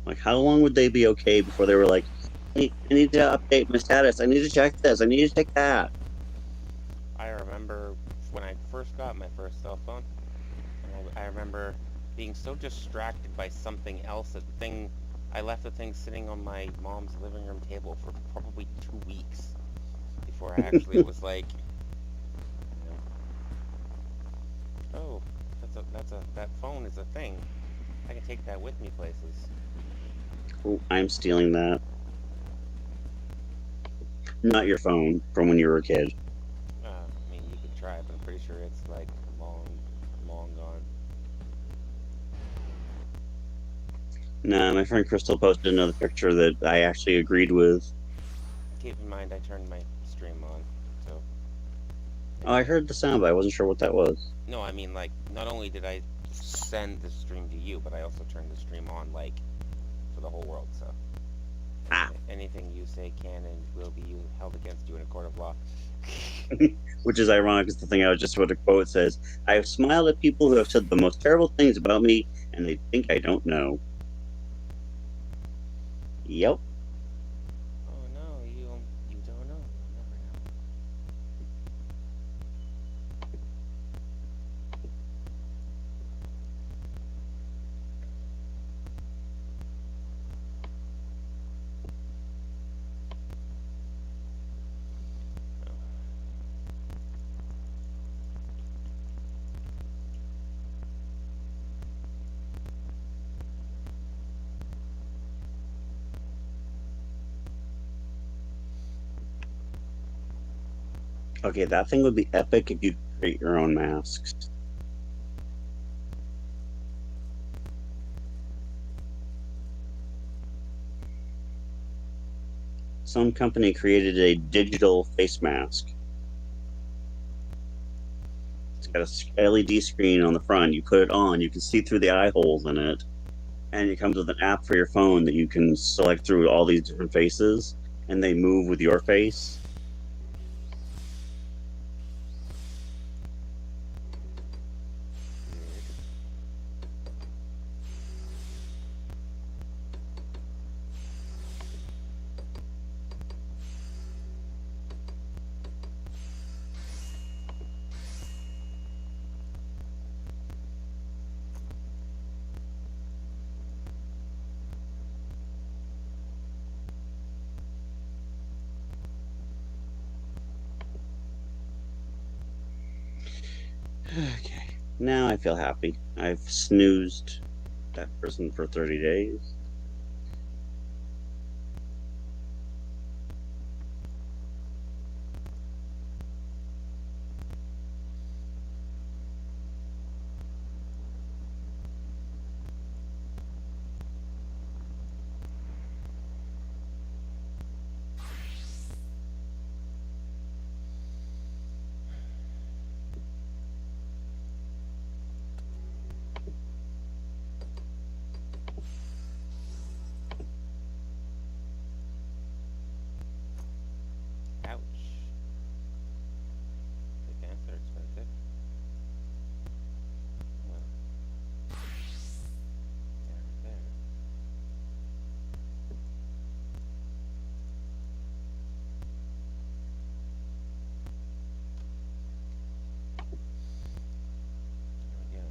Like, how long would they be okay before they were like, I need to update my status. I need to check this. I need to check that. I remember when I first got my first cell phone, and I remember being so distracted by something else that I left the thing sitting on my mom's living room table for probably 2 weeks before I actually was like, you know, oh, that phone is a thing. I can take that with me places. Oh, I'm stealing that. Not your phone from when you were a kid. I mean, you could try, but I'm pretty sure it's like long gone. Nah, my friend Crystal posted another picture that I actually agreed with. Keep in mind, I turned my stream on, so Oh, I maybe. heard the sound, but I wasn't sure what that was. No, I mean, like, not only did I send the stream to you, but I also turned the stream on, like, for the whole world. So Ah, anything you say can and will be held against you in a court of law. which is ironic because the thing I was just about to quote says, I have smiled at people who have said the most terrible things about me, and they think I don't know. Yep. Oh no, you don't know. You'll never know. Oh. Okay, that thing would be epic if you create your own masks. Some company created a digital face mask. It's got a LED screen on the front. You put it on, you can see through the eye holes in it, and it comes with an app for your phone that you can select through all these different faces, and they move with your face. Weird. Okay, now I feel happy. I've snoozed that person for 30 days. Ouch. The pants are expensive. Well, there. There we go.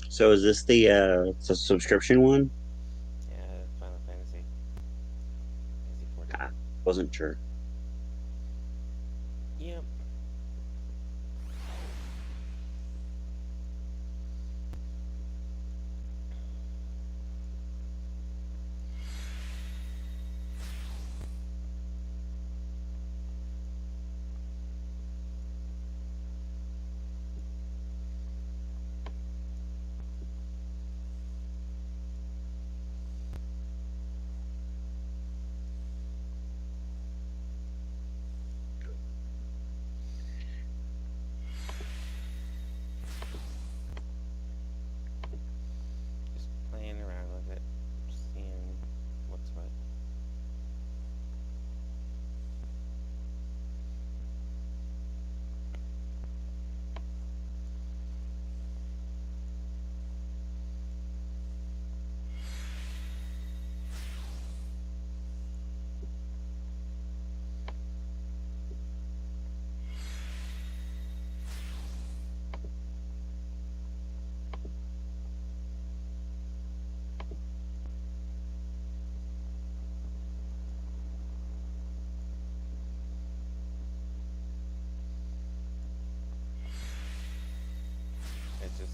So is this the subscription one? Yeah, Final Fantasy. Fantasy 14. Ah, wasn't sure. Yep.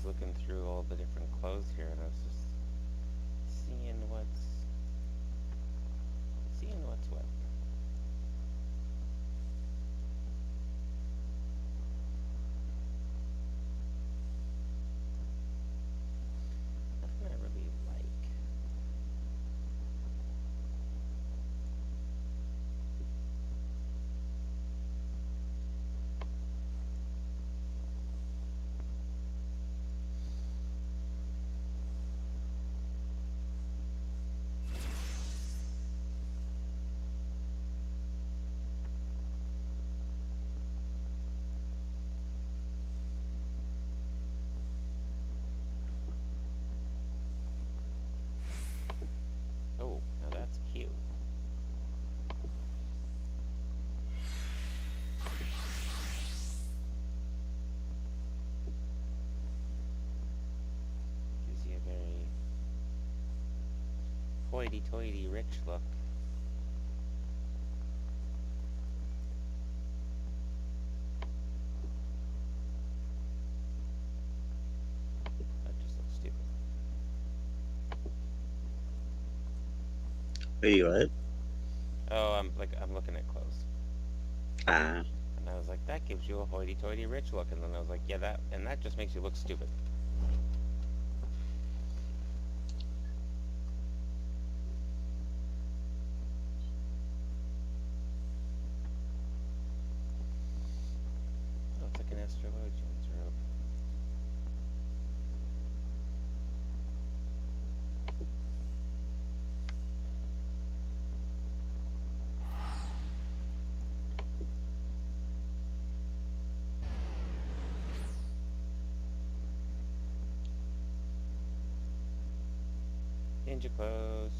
looking through all the different clothes here, and I was just seeing what's what. Nothing I really like. Oh, now that's cute. Gives you a very hoity-toity rich look. That just looks stupid. Wait, what? Oh, I'm looking at clothes. Ah. And I was like, that gives you a hoity-toity rich look. And then I was like, yeah, that just makes you look stupid. Oh, it's like an astrologian's robe. Ninja clothes.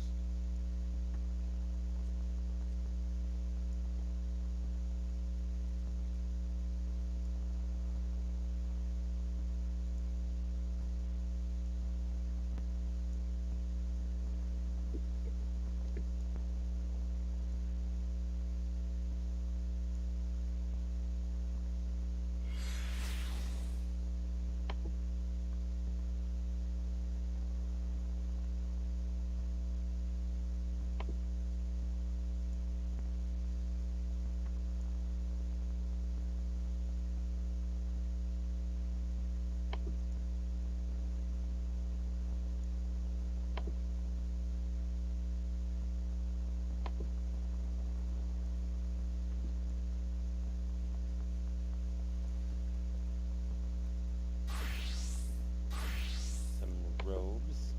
Some robes.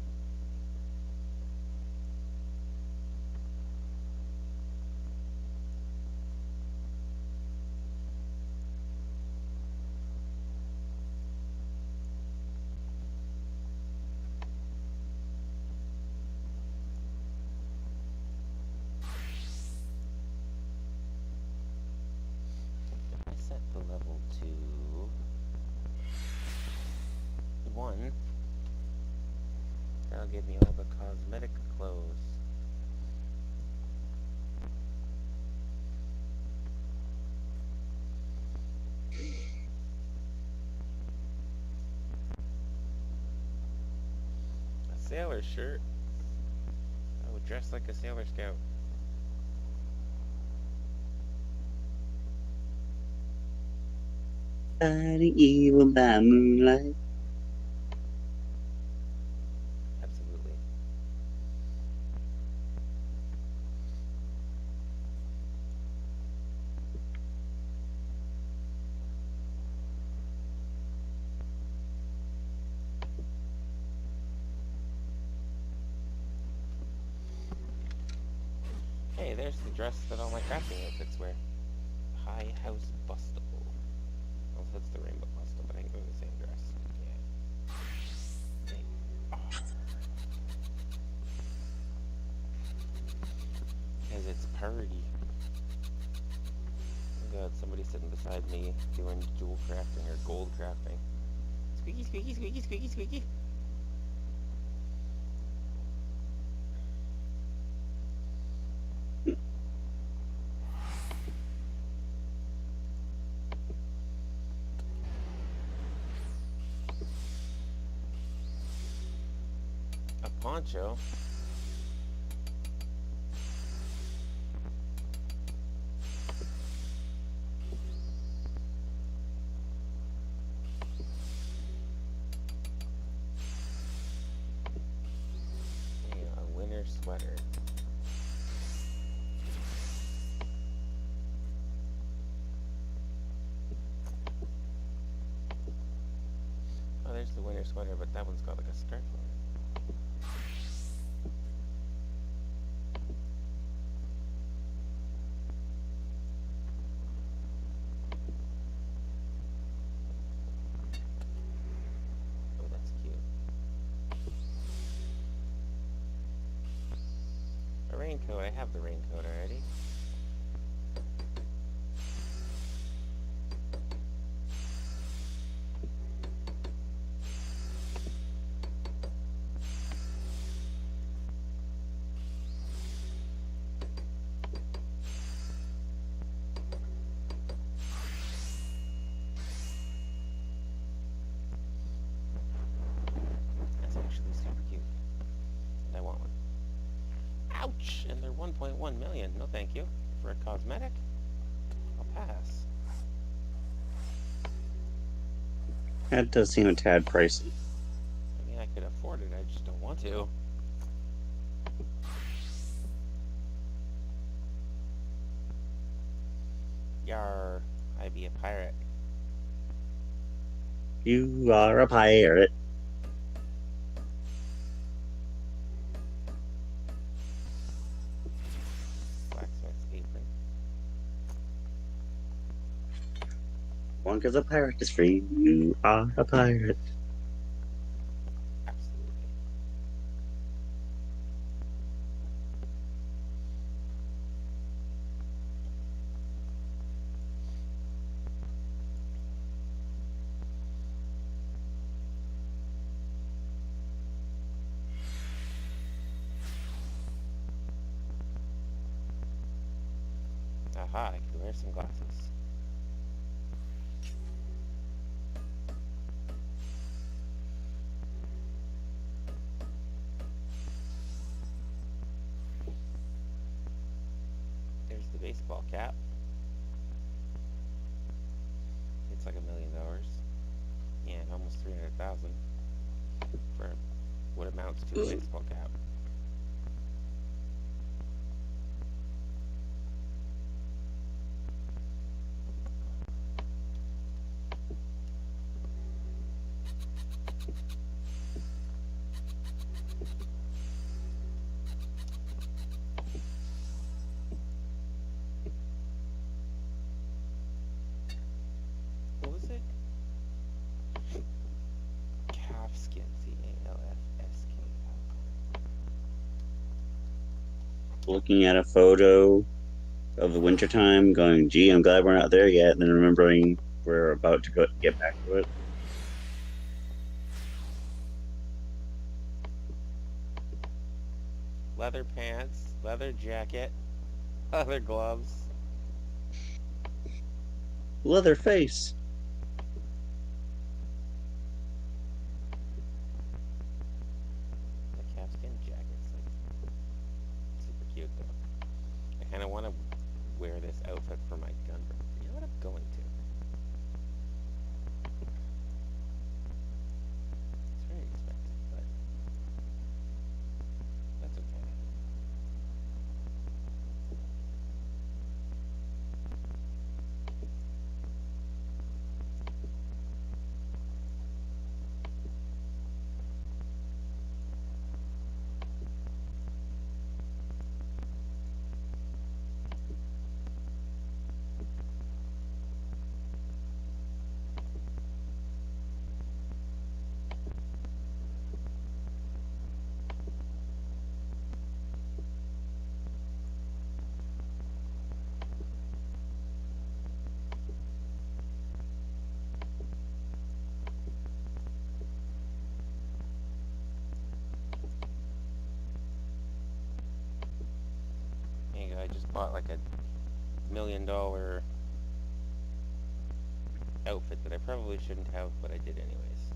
I set the level to 1. That'll give me all the cosmetic clothes. A sailor shirt. I would dress like a Sailor Scout. Fighting evil by moonlight. Absolutely. Hey, there's the dress that all my crafting outfits wear. High House Bustle. Oh, that's the Rainbow Bustle, but I can go with the same dress. Yeah. Hey. Oh. Because it's party. Oh god, somebody's sitting beside me doing jewel crafting or gold crafting. Squeaky, squeaky, squeaky, squeaky, squeaky. A poncho? Yeah, a winter sweater. Oh, there's the winter sweater, but that one's got like a scarf on it. Oh, that's cute. A raincoat. I have the raincoat already. That's actually super cute. And I want one. Ouch! And they're 1.1 million. No thank you. For a cosmetic? I'll pass. That does seem a tad pricey. I mean, I could afford it. I just don't want to. Yar, I be a pirate. You are a pirate. Blacksmith's apron. One because a pirate is free. You are a pirate. Absolutely. Aha, I can wear some glasses. There's the baseball cap. It's like $1 million. Yeah, almost 300,000 for what amounts to a baseball cap. What was it? Calfskin. CALFSK. Looking at a photo of the wintertime, going, gee, I'm glad we're not there yet, and then remembering we're about to get back to it. Leather pants, leather jacket, leather gloves. Leather face. The calfskin jacket's like super cute though. I kind of want to wear this outfit for my gun. You know what? I'm going to. It's very expensive, but that's okay. There you go. I just bought like a $1 million outfit that I probably shouldn't have, but I did anyways.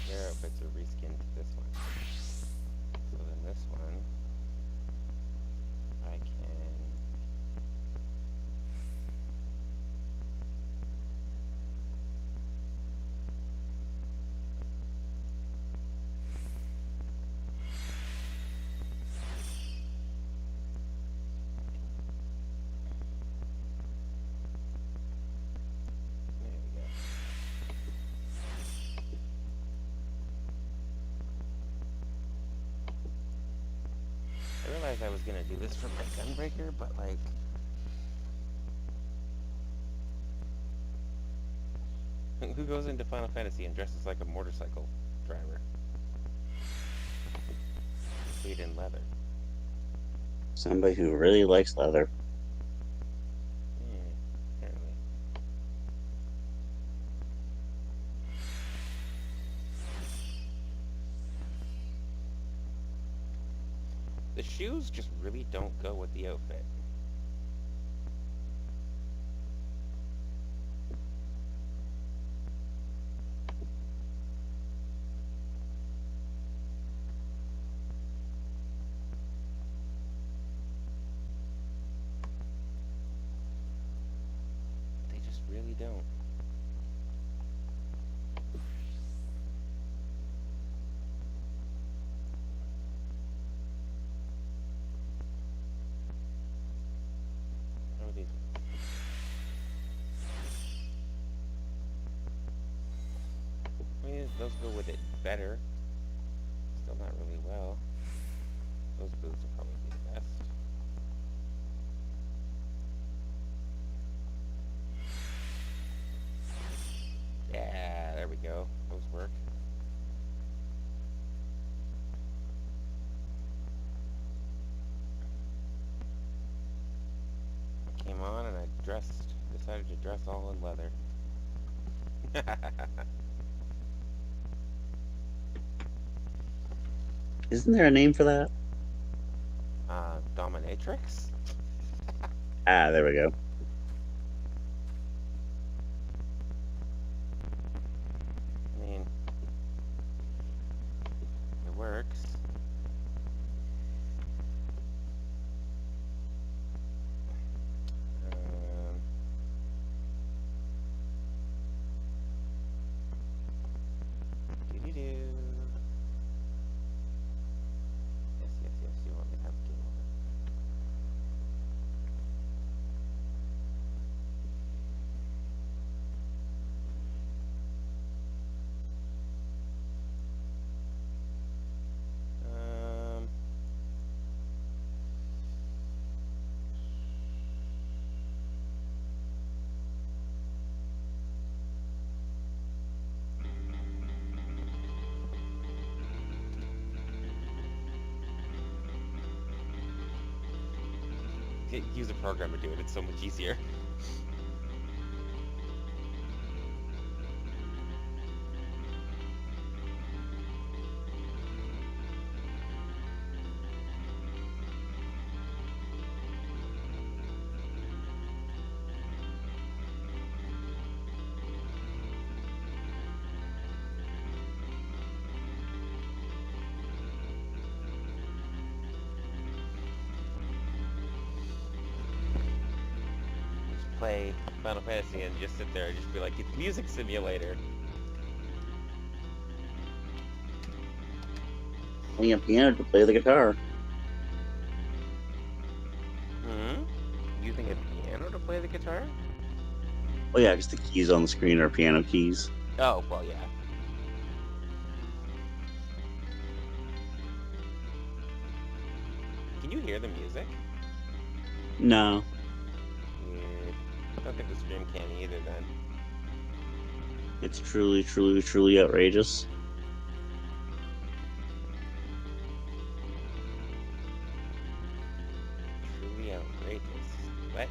their outfits are reskinned to this one. So then this one, I can... There we go. I realized I was gonna do this for my Gunbreaker, but like... Who goes into Final Fantasy and dresses like a motorcycle driver? Made in leather. Somebody who really likes leather. Apparently. The shoes just really don't go with the outfit. They just really don't. How are these? I mean, those go with it better. Still not really well. Those boots will probably be the best. Yeah, there we go. Those work. I came on and I decided to dress all in leather. Isn't there a name for that? Dominatrix? Ah, there we go. I mean, it works. Doo-doo-doo. Yes, you want me to have game over. Use a program to do it, it's so much easier. Play Final Fantasy and just sit there and just be like, it's Music Simulator. I need a piano to play the guitar. Using a piano to play the guitar? Oh yeah, because the keys on the screen are piano keys. Oh, well, yeah. Can you hear the music? No. Weird. I don't think the stream can either then. It's truly, truly, truly outrageous. Truly outrageous. What?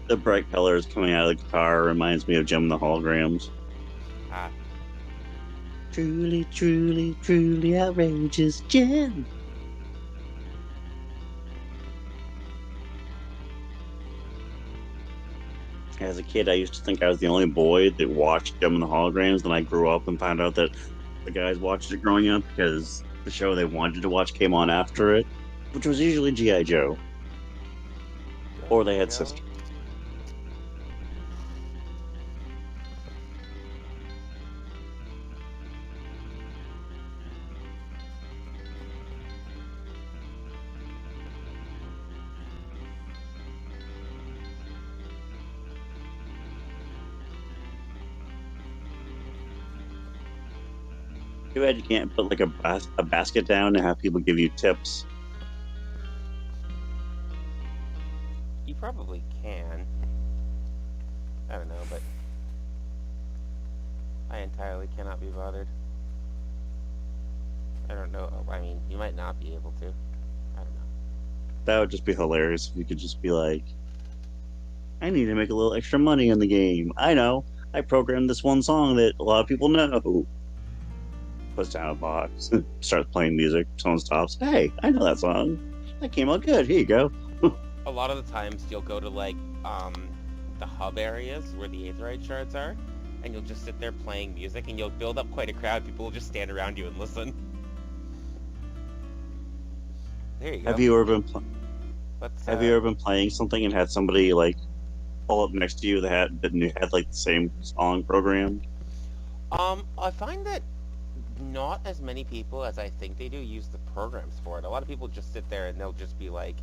The bright colors coming out of the guitar reminds me of Gem and the Holograms. Ah. Truly, truly, truly outrageous Gem. As a kid, I used to think I was the only boy that watched Gem and the Holograms. Then I grew up and found out that the guys watched it growing up because the show they wanted to watch came on after it, which was usually G.I. Joe, or they had Joe? sisters. Too bad you can't put like a basket down and have people give you tips. You probably can. I don't know, but I entirely cannot be bothered. I don't know. I mean, you might not be able to. I don't know. That would just be hilarious if you could just be like, I need to make a little extra money in the game. I know. I programmed this one song that a lot of people know. Puts down a box, starts playing music. Someone stops. Hey, I know that song. That came out good. Here you go. A lot of the times you'll go to like the hub areas where the Aetherite shards are, and you'll just sit there playing music, and you'll build up quite a crowd. People will just stand around you and listen. There you go. Have you ever been Let's Have you ever been playing something and had somebody like pull up next to you that had like the same song programmed? I find that not as many people as I think they do use the programs for it. A lot of people just sit there and they'll just be like,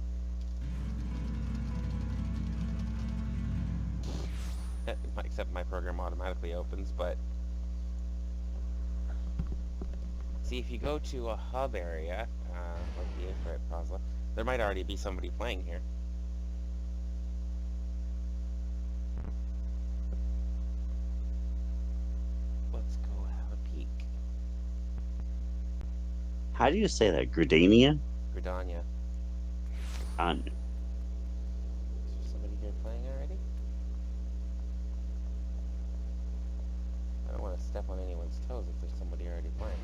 except my program automatically opens, but see, if you go to a hub area, like the Aetherite Plaza, there might already be somebody playing here. Let's go have a peek. How do you say that? Gridania? Gridania. On Is there somebody here playing already? I don't want to step on anyone's toes if there's somebody already playing.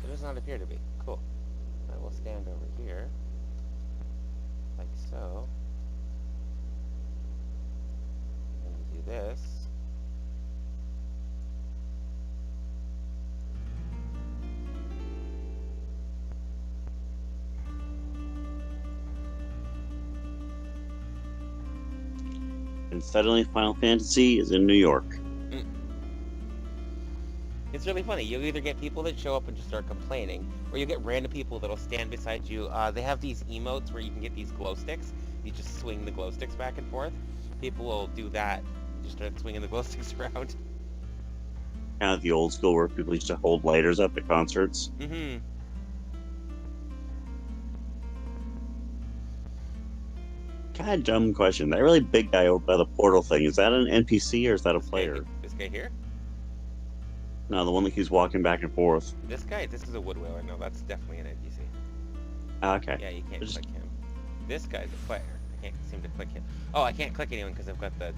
There does not appear to be. Cool. I will stand over here, like so, and do this. and suddenly Final Fantasy is in New York. Mm. It's really funny. You'll either get people that show up and just start complaining, or you'll get random people that'll stand beside you. They have these emotes where you can get these glow sticks. You just swing the glow sticks back and forth. People will do that. Just start swinging the glow sticks around. Kind of the old school where people used to hold lighters up at concerts. Mm-hmm. Kind of dumb question. That really big guy over by the portal thing, is that an NPC or is that a This player? this guy here? No, the one that keeps walking back and forth. This guy? This is a wood whaler. No, that's definitely an NPC. Okay. Yeah, you can't Just- click him. This guy's a player. I can't seem to click him. Oh, I can't click anyone because I've got the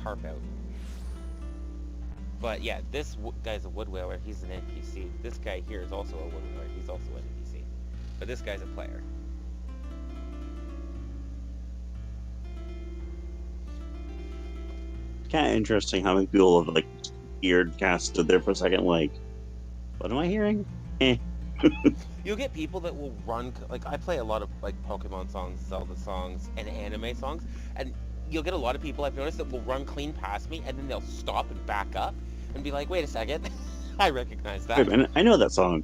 harp out. But yeah, this guy's a wood whaler. He's an NPC. This guy here is also a wood whaler. He's also an NPC. But this guy's a player. Kind of interesting how many people have like eared kind of stood there for a second, like, what am I hearing? Eh. You'll get people that will run, like I play a lot of like Pokemon songs, Zelda songs, and anime songs, and you'll get a lot of people I've noticed that will run clean past me, and then they'll stop and back up and be like, wait a second, I recognize that. Wait a minute, I know that song.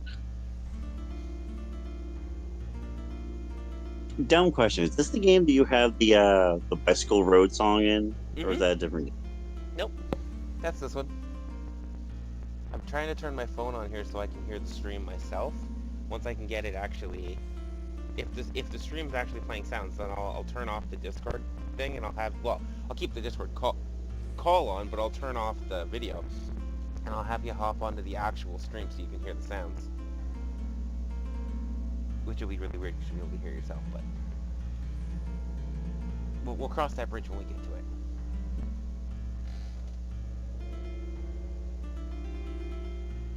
Dumb question. Is this the game that you have the bicycle road song in? Or is that a different game? Nope, that's this one. I'm trying to turn my phone on here so I can hear the stream myself. Once I can get it actually, if the stream's actually playing sounds, then I'll turn off the Discord thing and I'll keep the Discord call on, but I'll turn off the video and I'll have you hop onto the actual stream so you can hear the sounds. Which will be really weird because you'll be able to hear yourself, but we'll cross that bridge when we get to it.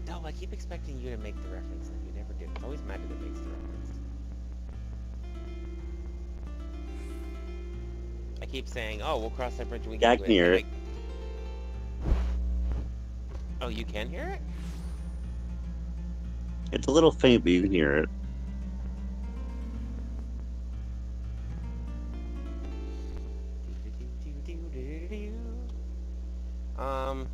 No, I keep expecting you to make the reference and you never do. It's always Maddie that makes the reference. I keep saying, "Oh, we'll cross that bridge when we Yeah, I get to can it." hear And it. oh, you can hear it? It's a little faint, but you can hear it. Um,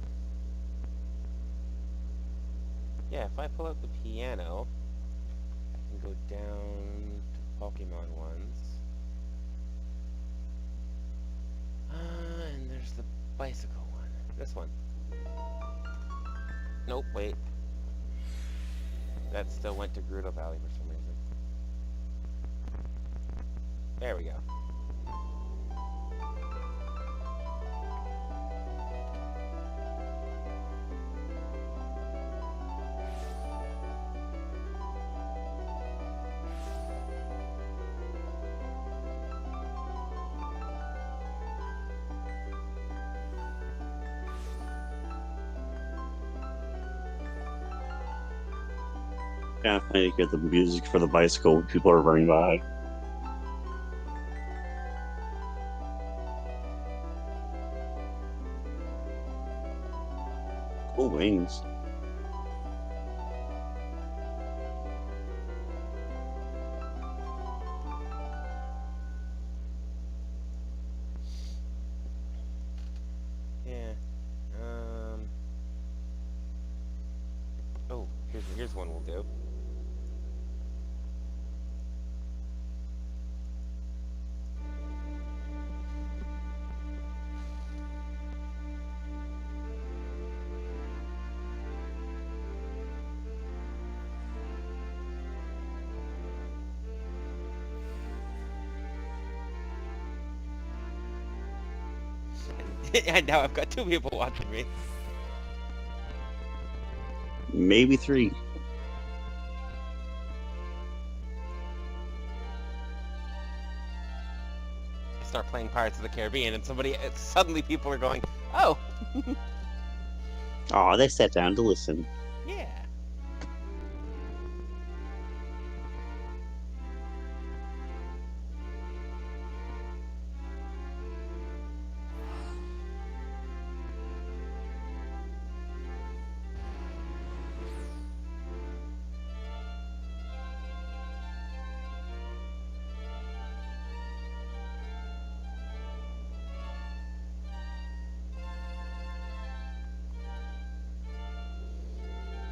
yeah, if I pull out the piano, I can go down to Pokemon ones. And there's the bicycle one. This one. Nope, wait. That still went to Gerudo Valley for some reason. There we go. Yeah, I finally hear the music for the bicycle when people are running by. Cool wings. Yeah. Oh, here's one we'll do. And now I've got two people watching me. Maybe 3. I start playing Pirates of the Caribbean, and suddenly people are going, "Oh, Aw, they sat down to listen. yeah."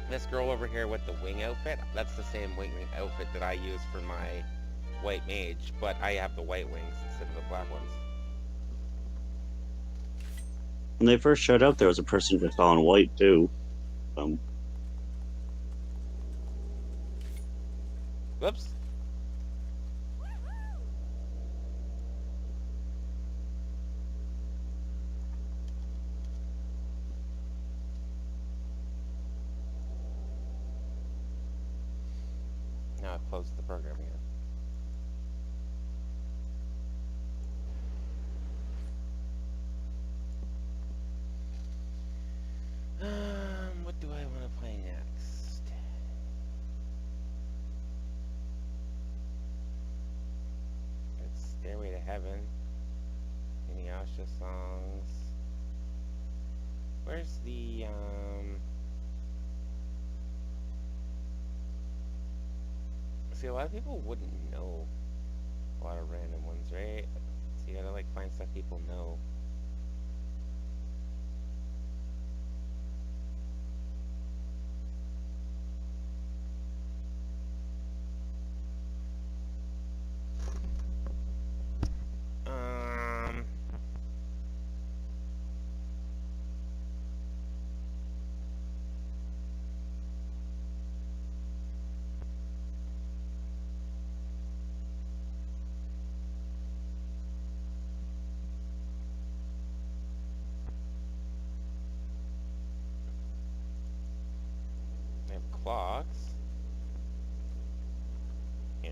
This girl over here with the wing outfit, that's the same wing outfit that I use for my white mage, but I have the white wings instead of the black ones. When they first showed up, there was a person just all in white, too. Whoops. Now I've closed the program again. What do I want to play next? It's Stairway to Heaven. Inuyasha songs. Where's the, See, a lot of people wouldn't know a lot of random ones, right? So you gotta, like, find stuff people know. Um... They have clocks. Yeah.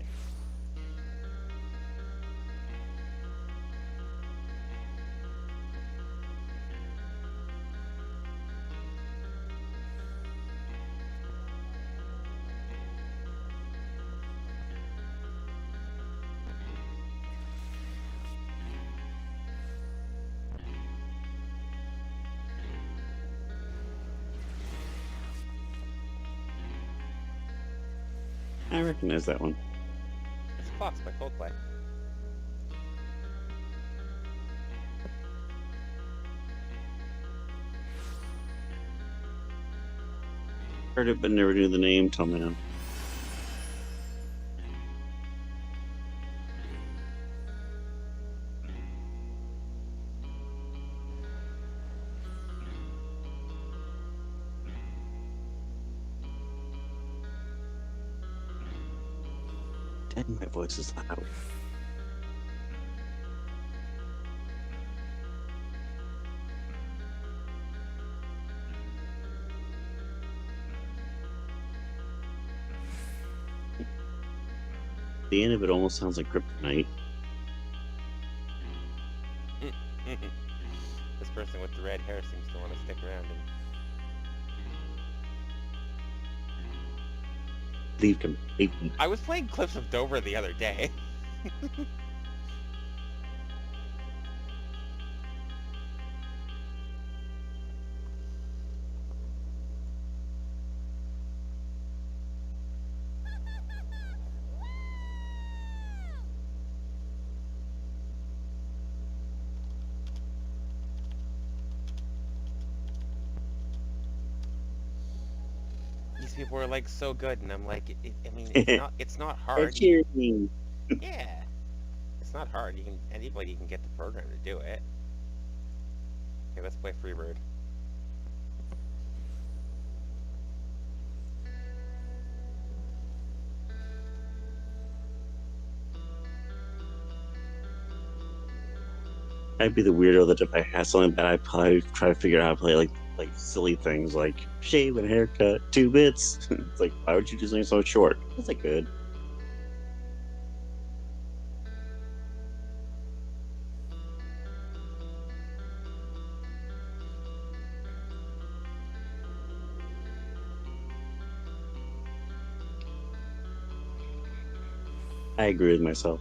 I recognize that one. It's Clocks by Coldplay. Heard it, but never knew the name till now. Dang, my voice is loud. The end of it almost sounds like Kryptonite. This person with the red hair seems to want to stick around and Leave completely. I was playing Cliffs of Dover the other day. These people are like so good, and I'm like, I mean, it's not hard. Cheers me. Yeah, it's not hard. Anybody can get the program to do it. Okay, let's play Freebird. I'd be the weirdo that if I had something bad, I'd probably try to figure out how to play like silly things like shave and haircut, 2 bits. It's like, why would you do something so short? That's like good. I agree with myself.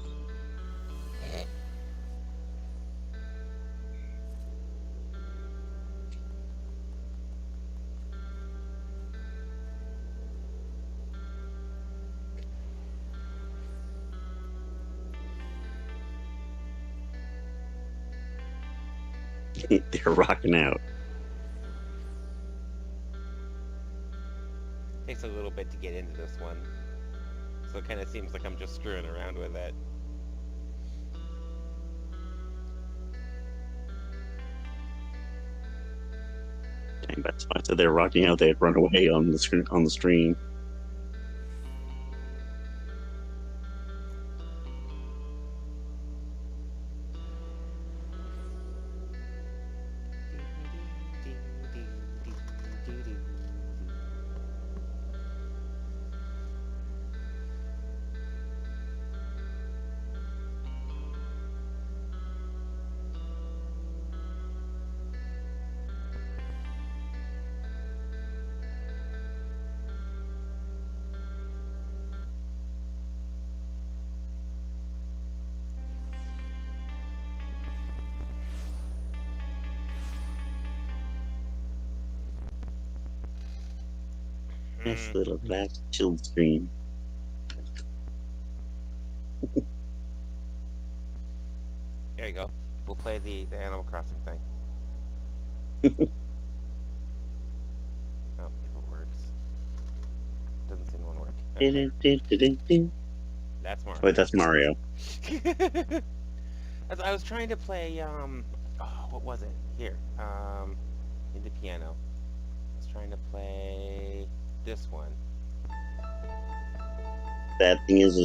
They're rocking out. Takes a little bit to get into this one, so it kind of seems like I'm just screwing around with it. Dang, that's why I said they're rocking out. They had run away on the stream. Nice little black chill screen. There you go. We'll play the Animal Crossing thing. Oh, if it works. Doesn't seem to want to work. Okay. That's Mario. Wait, that's Mario. As I was trying to play, what was it? Here, into piano. I was trying to play this one. That thing is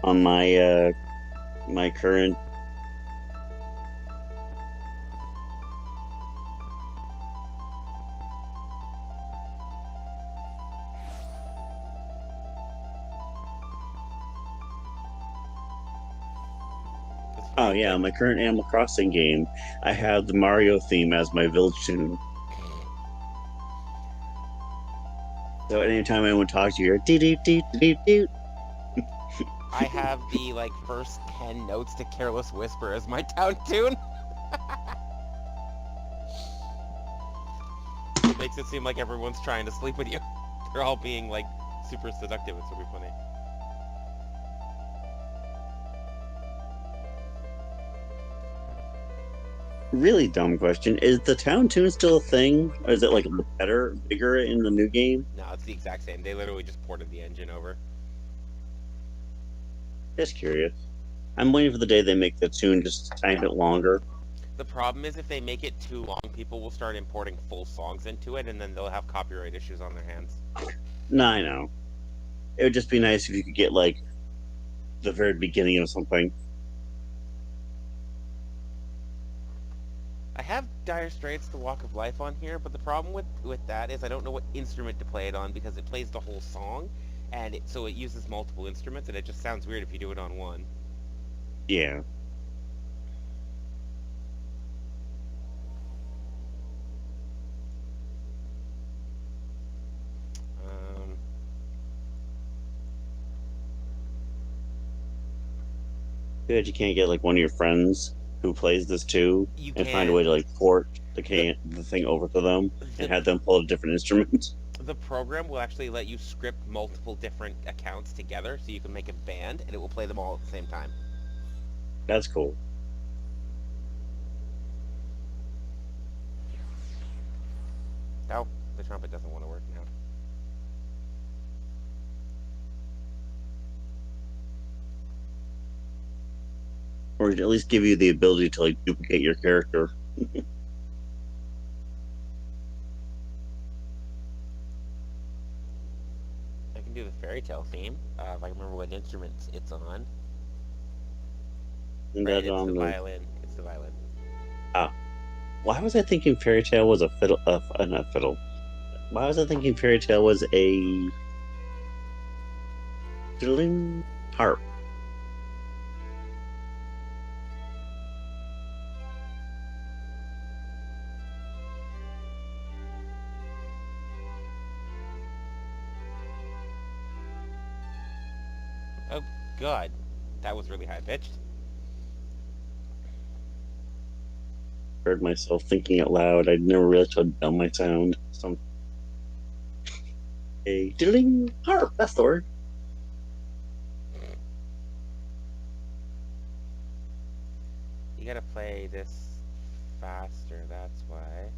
on my my current. Oh yeah, my current Animal Crossing game, I have the Mario theme as my village tune. So anytime anyone talks to you, you're doo doo doo doo doo. I have the like first 10 notes to Careless Whisper as my town tune. It makes it seem like everyone's trying to sleep with you. They're all being like super seductive. It's super funny. Really dumb question. Is the town tune still a thing? Or is it like better, bigger in the new game? No, it's the exact same. They literally just ported the engine over. Just curious. I'm waiting for the day they make the tune just a tiny bit longer. The problem is if they make it too long, people will start importing full songs into it, and then they'll have copyright issues on their hands. No, I know. It would just be nice if you could get like the very beginning of something. I have Dire Straits: The Walk of Life on here, but the problem with that is I don't know what instrument to play it on because it plays the whole song, and so it uses multiple instruments, and it just sounds weird if you do it on one. Yeah. Um, Good, you can't get like one of your friends who plays this too you and find a way can to like port the the thing over to them and the have them pull a different instrument. the program will actually let you script multiple different accounts together, so you can make a band, and it will play them all at the same time. That's cool. Oh, the trumpet doesn't want to work now. Or at least give you the ability to like duplicate your character. I can do the fairy tale theme if I remember what instrument it's on. And Right, that it's the on the violin. It's the violin. ah, why was I thinking fairy tale was a fiddle? Not fiddle. Why was I thinking fairy tale was a fiddling harp? Oh, God. That was really high pitched. Heard myself thinking out loud. I never realized how dumb I sound. Some a fiddling harp. That's the word. You gotta play this faster, that's why.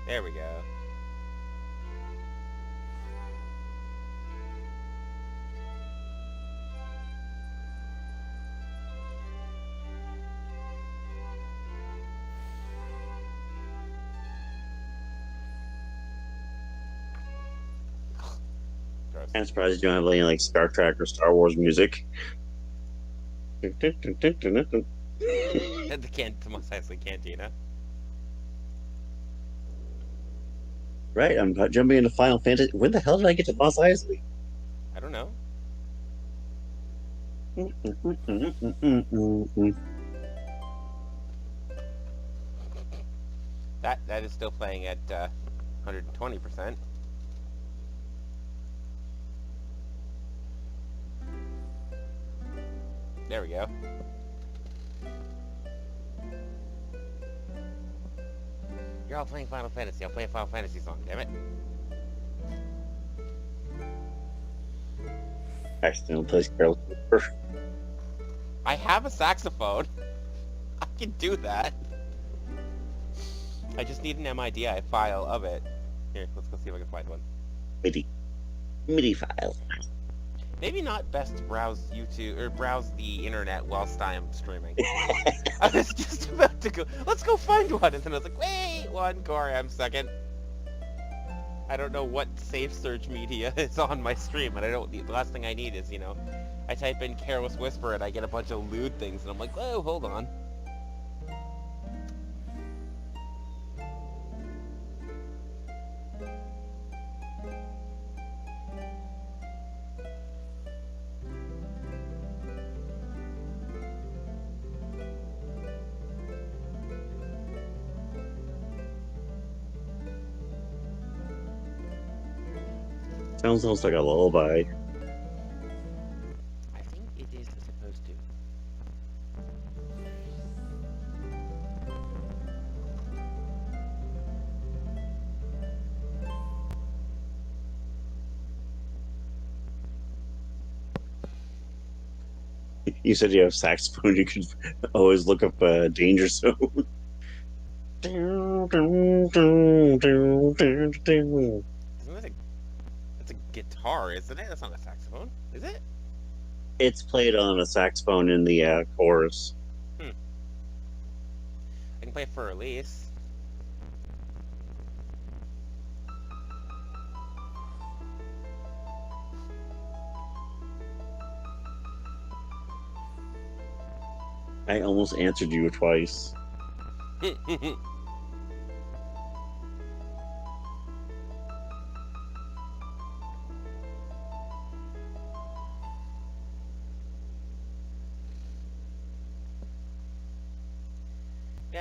There we go. Gross. I'm surprised you don't have any like Star Trek or Star Wars music. At the Mos Eisley Cantina. Right, I'm jumping into Final Fantasy. When the hell did I get to Mos Eisley? I don't know. That is still playing at 120%. There we go. You're all playing Final Fantasy. I'll play a Final Fantasy song, damn it. Accidental place Carol. I have a saxophone. I can do that. I just need an MIDI file of it. Here, let's go see if I can find one. MIDI file. Maybe not best to browse YouTube or browse the internet whilst I am streaming. I was just about to go, let's go find one, and then I was like, wait, one, Core M second. I don't know what safe search media is on my stream, and I don't. The last thing I need is, you know, I type in Careless Whisper and I get a bunch of lewd things, and I'm like, whoa, hold on. Sounds almost like a lullaby. I think it is supposed to. You said you have saxophone. You could always look up danger zone. Isn't that a... That's a guitar, isn't it? That's not a saxophone, is it? It's played on a saxophone in the chorus. Hmm. I can play it for Elise. I almost answered you twice. Yeah,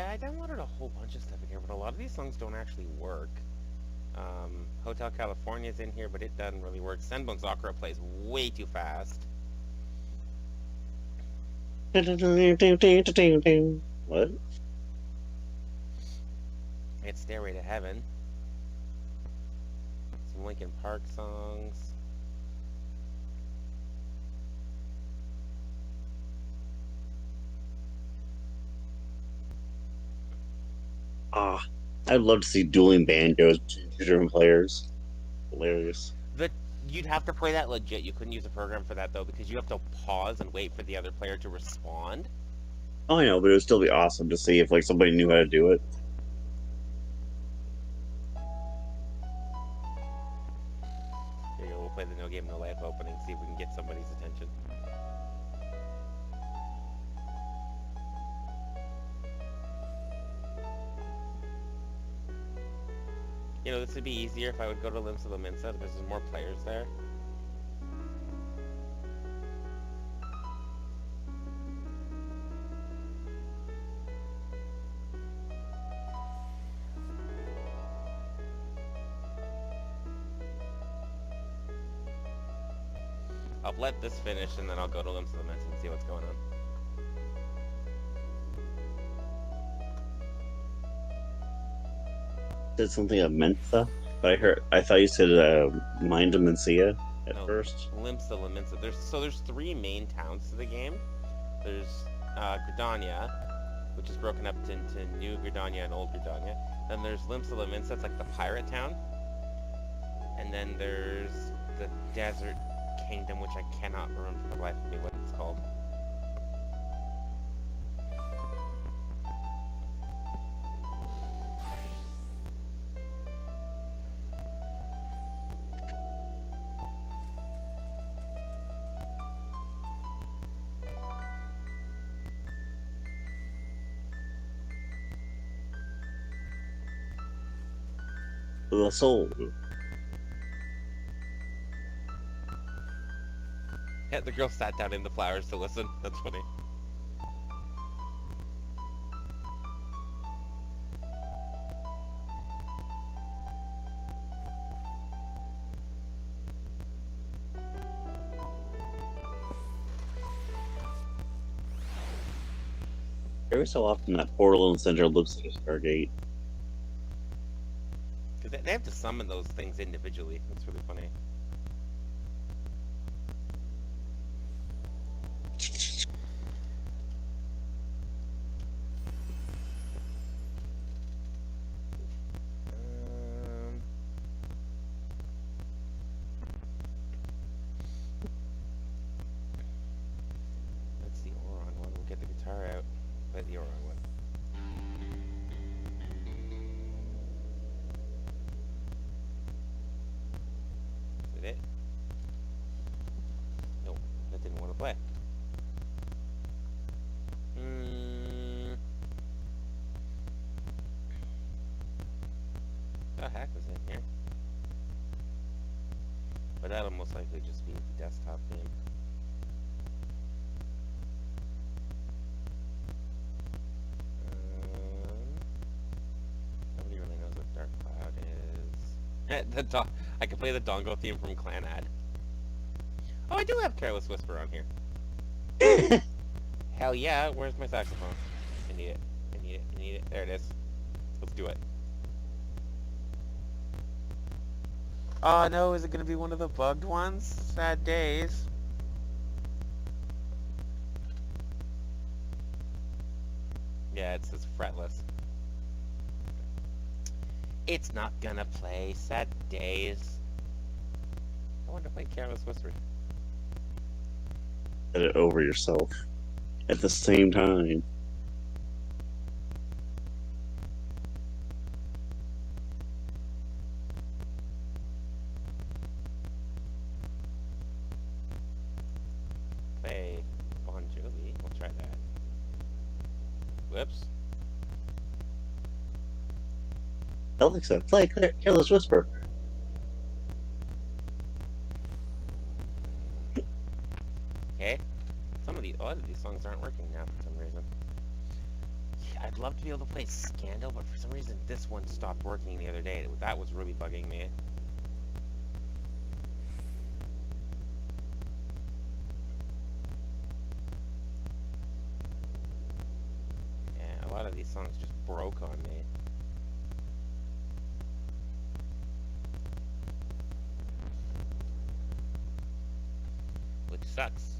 I downloaded a whole bunch of stuff in here, but a lot of these songs don't actually work. Hotel California's in here, but it doesn't really work. Senbon Sakura plays way too fast. What? It's Stairway to Heaven. Some Linkin Park songs. Ah, I'd love to see dueling banjos between two different players. Hilarious. The You'd have to play that legit. You couldn't use a program for that though, because you have to pause and wait for the other player to respond. Oh, I know, but it would still be awesome to see if like somebody knew how to do it. Here you go, we'll play the No Game No Life opening, see if we can get somebody's attention. You know, this would be easier if I would go to Limbs of the Mensa because there's more players there. I'll let this finish and then I'll go to Limbs of the Mensa and see what's going on. Said something of Mensa, but I thought you said Mind of Mencia at first. Limbs of the Mensa. There's three main towns to the game. There's Gridania, which is broken up into New Gridania and Old Gridania. Then there's Limbs of the Mensa, it's like the pirate town. And then there's the Desert Kingdom, which I cannot remember for the life of me what it's called. The Soul. Yeah, the girl sat down in the flowers to listen. That's funny. Every so often, that portal in the center looks like a Stargate. Because they have to summon those things individually. That's really funny. That's the Oron one. We'll get the guitar out. Play the Oron one. Is it? Nope, that didn't want to play. The heck was in here? But that'll most likely just be the desktop theme. Nobody really knows what Dark Cloud is. I can play the Dongo theme from Clan Ad. Oh, I do have Careless Whisper on here. Hell yeah, where's my saxophone? I need it. I need it. I need it. There it is. Let's do it. Oh no, is it gonna be one of the bugged ones? Sad days. Yeah, it says fretless. It's not gonna play. Sad days. I want to play Careless Whisper. Get it over yourself at the same time. Play Bon Jovi. We'll try that. Whoops. Alexa, play Careless Whisper. Okay. A lot of these songs aren't working now for some reason. I'd love to be able to play Scandal, but for some reason this one stopped working the other day. That was really bugging me. Yeah, a lot of these songs just broke on me. Which sucks.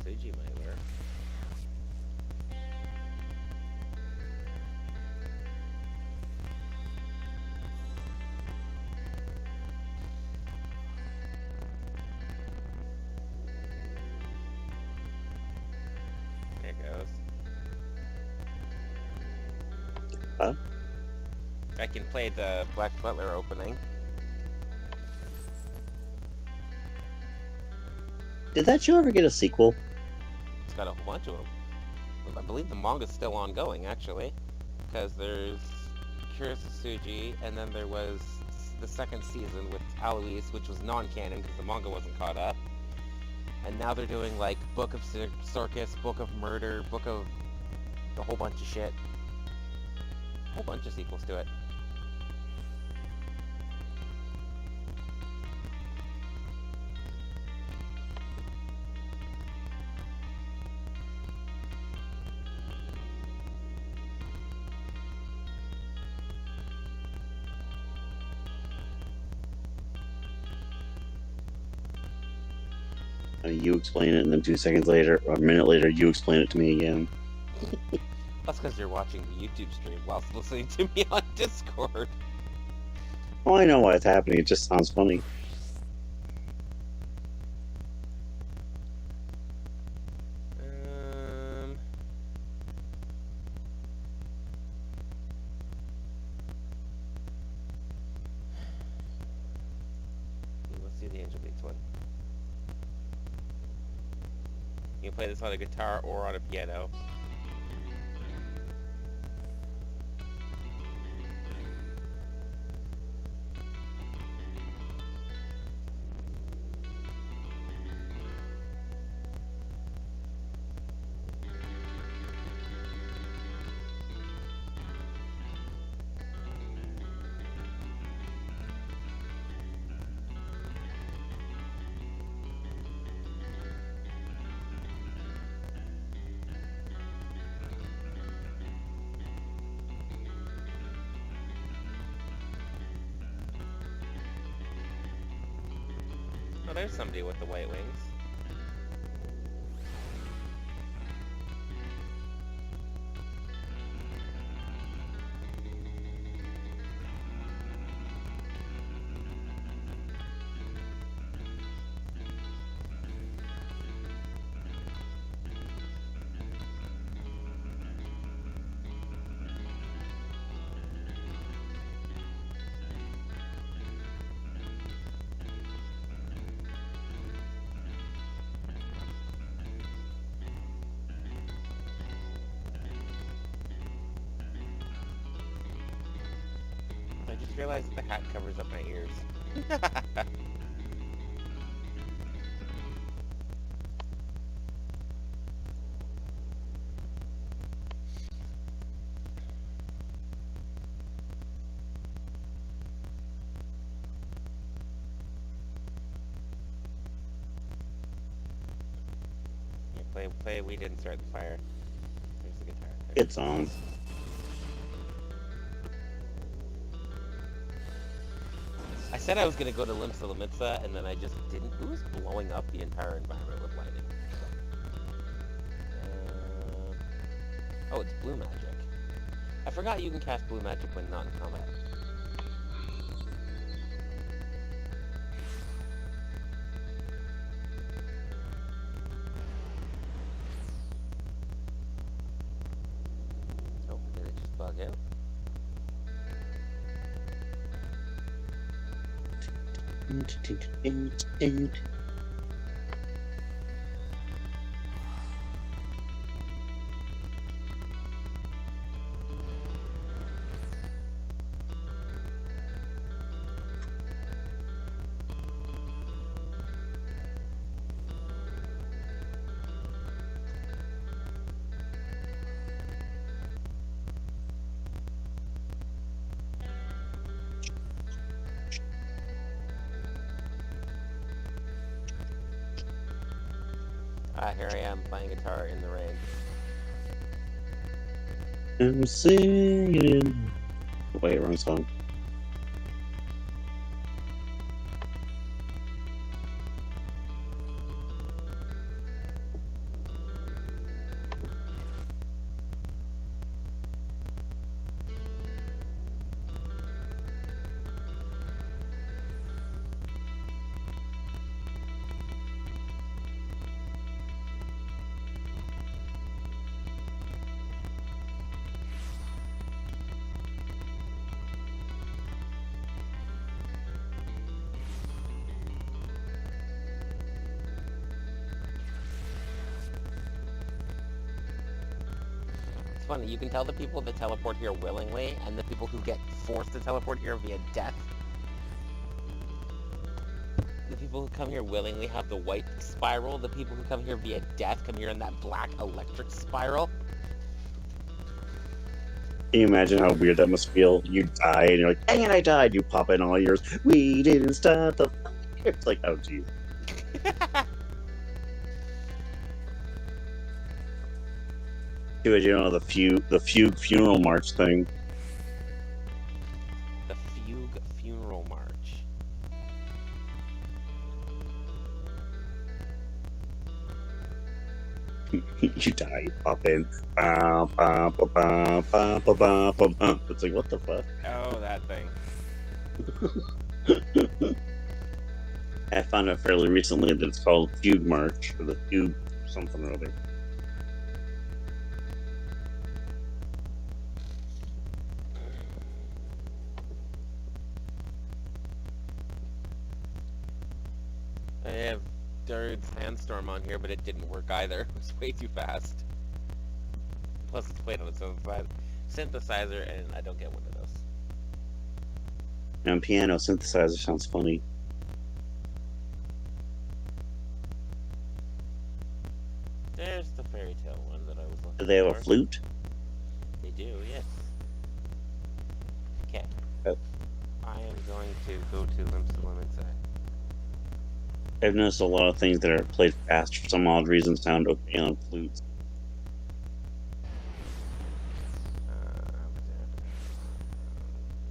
Suji might work. There it goes. Huh? I can play the Black Butler opening. Did that show ever get a sequel? It's got a whole bunch of them. I believe the manga's still ongoing, actually. Because there's Suji, and then there was the second season with Aloise, which was non-canon because the manga wasn't caught up. And now they're doing, like, Book of Circus, Book of Murder, Book of... a whole bunch of shit. A whole bunch of sequels to it. You explain it, and then 2 seconds later, or a minute later, you explain it to me again. That's because you're watching the YouTube stream whilst listening to me on Discord. Oh, I know why it's happening. It just sounds funny. Let's see the Angel Beats one. You can play this on a guitar or on a piano. Oh, there's somebody with the white wings. I just realized that the hat covers up my ears. Yeah, play We Didn't Start the Fire. Good song. I said I was gonna go to Limsa Limitsa, and then I just didn't. Who is blowing up the entire environment with lighting? Oh, it's blue magic. I forgot you can cast blue magic when not in combat. Oh, did it just bug out? Ah, here I am playing guitar in the rain. I'm singing. Wait, wrong song. It's funny, you can tell the people that teleport here willingly, and the people who get forced to teleport here via death. The people who come here willingly have the white spiral. The people who come here via death come here in that black electric spiral. Can you imagine how weird that must feel? You die and you're like, dang it, I died. You pop in all yours. We didn't start the fire. It's like, oh, geez. You know, the fugue funeral march thing. The fugue funeral march. You die, you pop in. It's like, what the fuck? Oh, that thing. I found out fairly recently that it's called Fugue March, or the Fugue something or other. I have Dirge Sandstorm on here, but it didn't work either. It was way too fast. Plus, it's played on its own synthesizer, and I don't get one of those. And piano synthesizer sounds funny. There's the fairy tale one that I was looking for. Do they have a flute? They do, yes. Okay. Oh. I am going to go to Limsa Limitsa. I've noticed a lot of things that are played fast for some odd reason sound okay on flutes.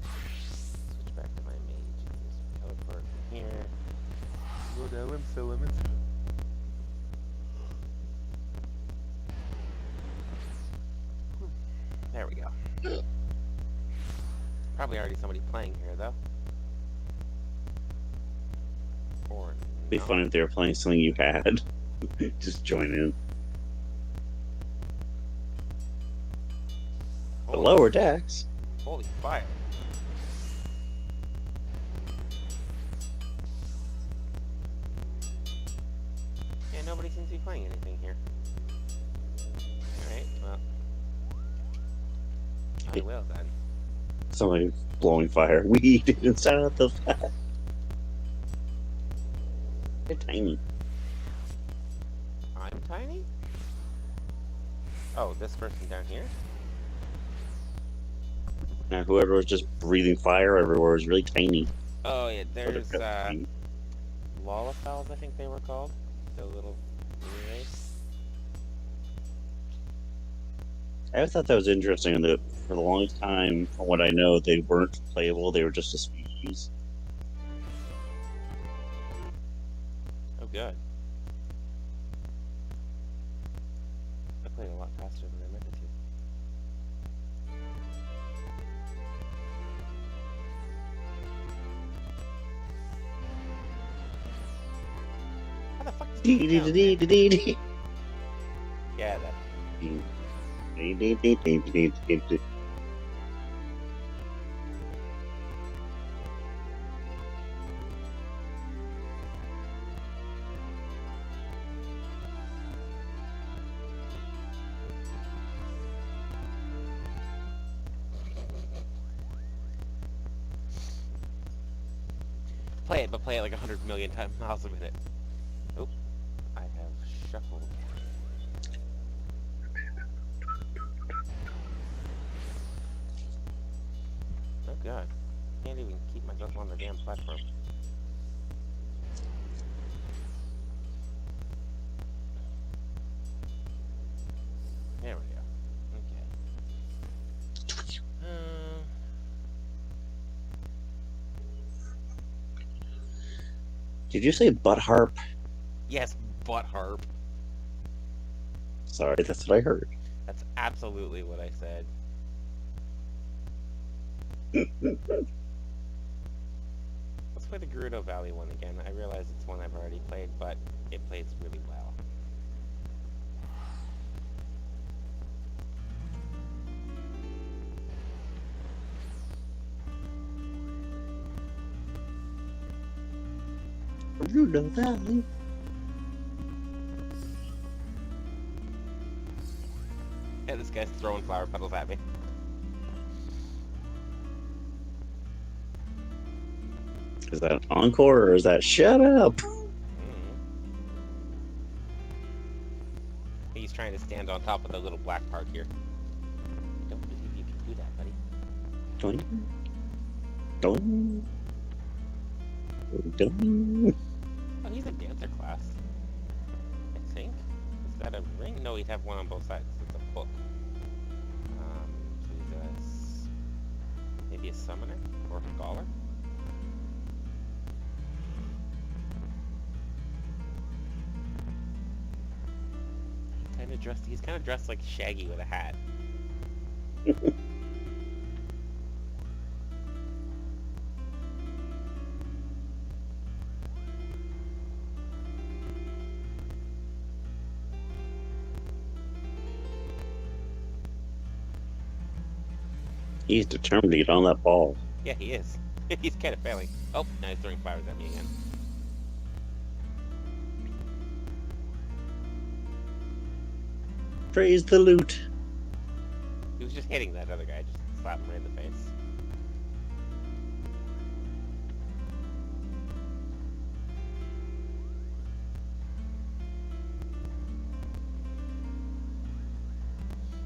Switch back to my mage. Teleport from here. Go to Limsa Limitsa. There we go. Probably already somebody playing here, though. Or It'd be fun if they were playing something you had. Just join in. The lower decks. Holy fire. Yeah, nobody seems to be playing anything here. Alright, well. I will then. Somebody blowing fire. We didn't start the fire. They're tiny. I'm tiny? Oh, this person down here? Now, whoever was just breathing fire everywhere was really tiny. Oh, yeah, there's, Lollifels, I think they were called. The little race. I thought that was interesting that for the longest time, from what I know, they weren't playable. They were just a species. Oh, good. I played a lot faster than I meant to. How the fuck did you get down there? Yeah, that. Play it, but play it like 100 million miles a minute. Oh, I have shuffled. Oh god. Can't even keep myself on the damn platform. There we go. Okay. Did you say butt harp? Yes, butt harp. Sorry, that's what I heard. That's absolutely what I said. Let's play the Gerudo Valley one again. I realize it's one I've already played, but it plays really well. Gerudo Valley. Yeah, this guy's throwing flower petals at me. Is that an encore or is that shut up? He's trying to stand on top of the little black part here. I don't believe you can do that, buddy. Doing. Doing. Oh, he's a dancer class. I think. Is that a ring? No, he'd have one on both sides. It's a book. So he's maybe a summoner or a scholar. He's kind of dressed like Shaggy with a hat. He's determined to get on that ball. Yeah, he is. He's kind of failing. Oh, now he's throwing flowers at me again. Praise the loot. He was just hitting that other guy, just slapped him right in the face.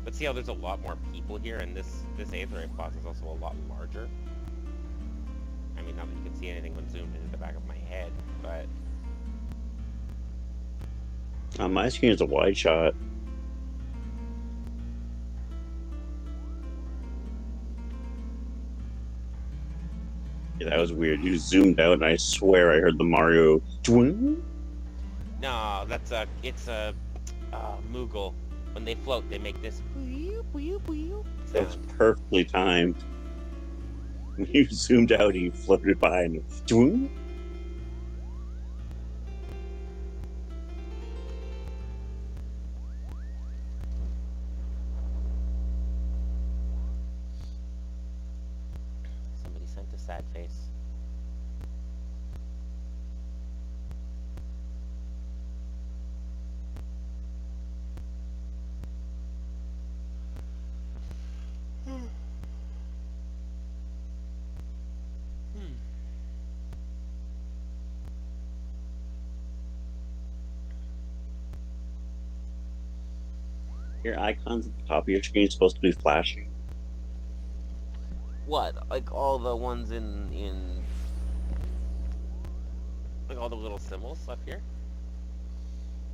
But see how there's a lot more people here, and this Aetherite boss is also a lot larger. I mean, not that you can see anything when zoomed into the back of my head, but... On my screen, it's a wide shot. Yeah, that was weird. You zoomed out, and I swear I heard the Mario. Twing? No, it's a Moogle. When they float, they make this That's sound. perfectly timed. You zoomed out, and you floated by, and twing? Somebody sent a sad face. Your icons at the top of your screen are supposed to be flashing. What? Like all the ones in like all the little symbols up here?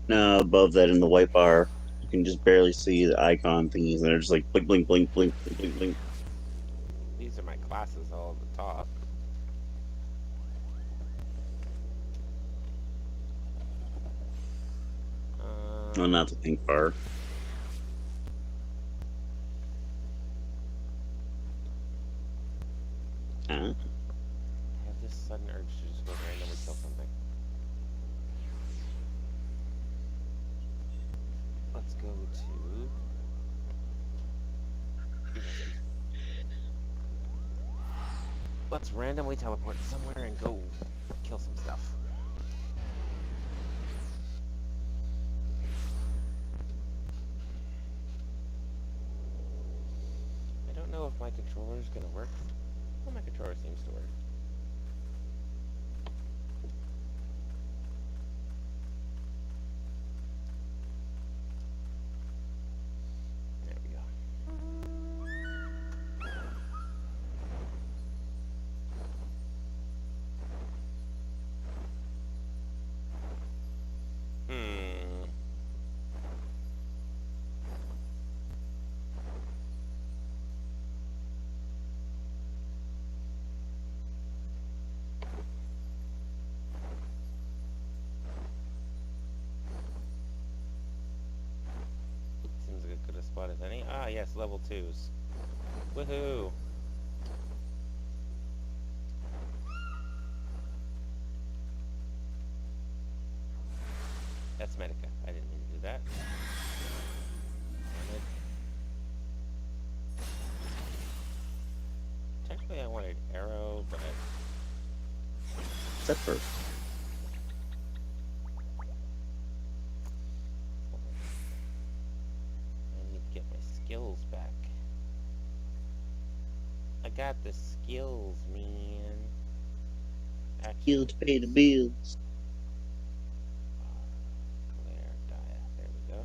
No, above that in the white bar. can just barely see the icon thingies, and they're just like blink, blink, blink, blink, blink, blink, blink. These are my classes all at the top. Oh, not the pink bar. Huh? I have this sudden urge to just go randomly kill something. Let's go to... Let's randomly teleport somewhere and go kill some stuff. I don't know if my controller is going to work. Well, my controller seems to work. There we go. Seems like as good a spot as any. Ah, yes, level 2s. Woohoo! That's Medica. I didn't mean to do that. Technically, I wanted arrow, but Zephyr. I need to get my skills back. I got the skills, man. Actually, Skills pay the bills. Glare, dia. There we go.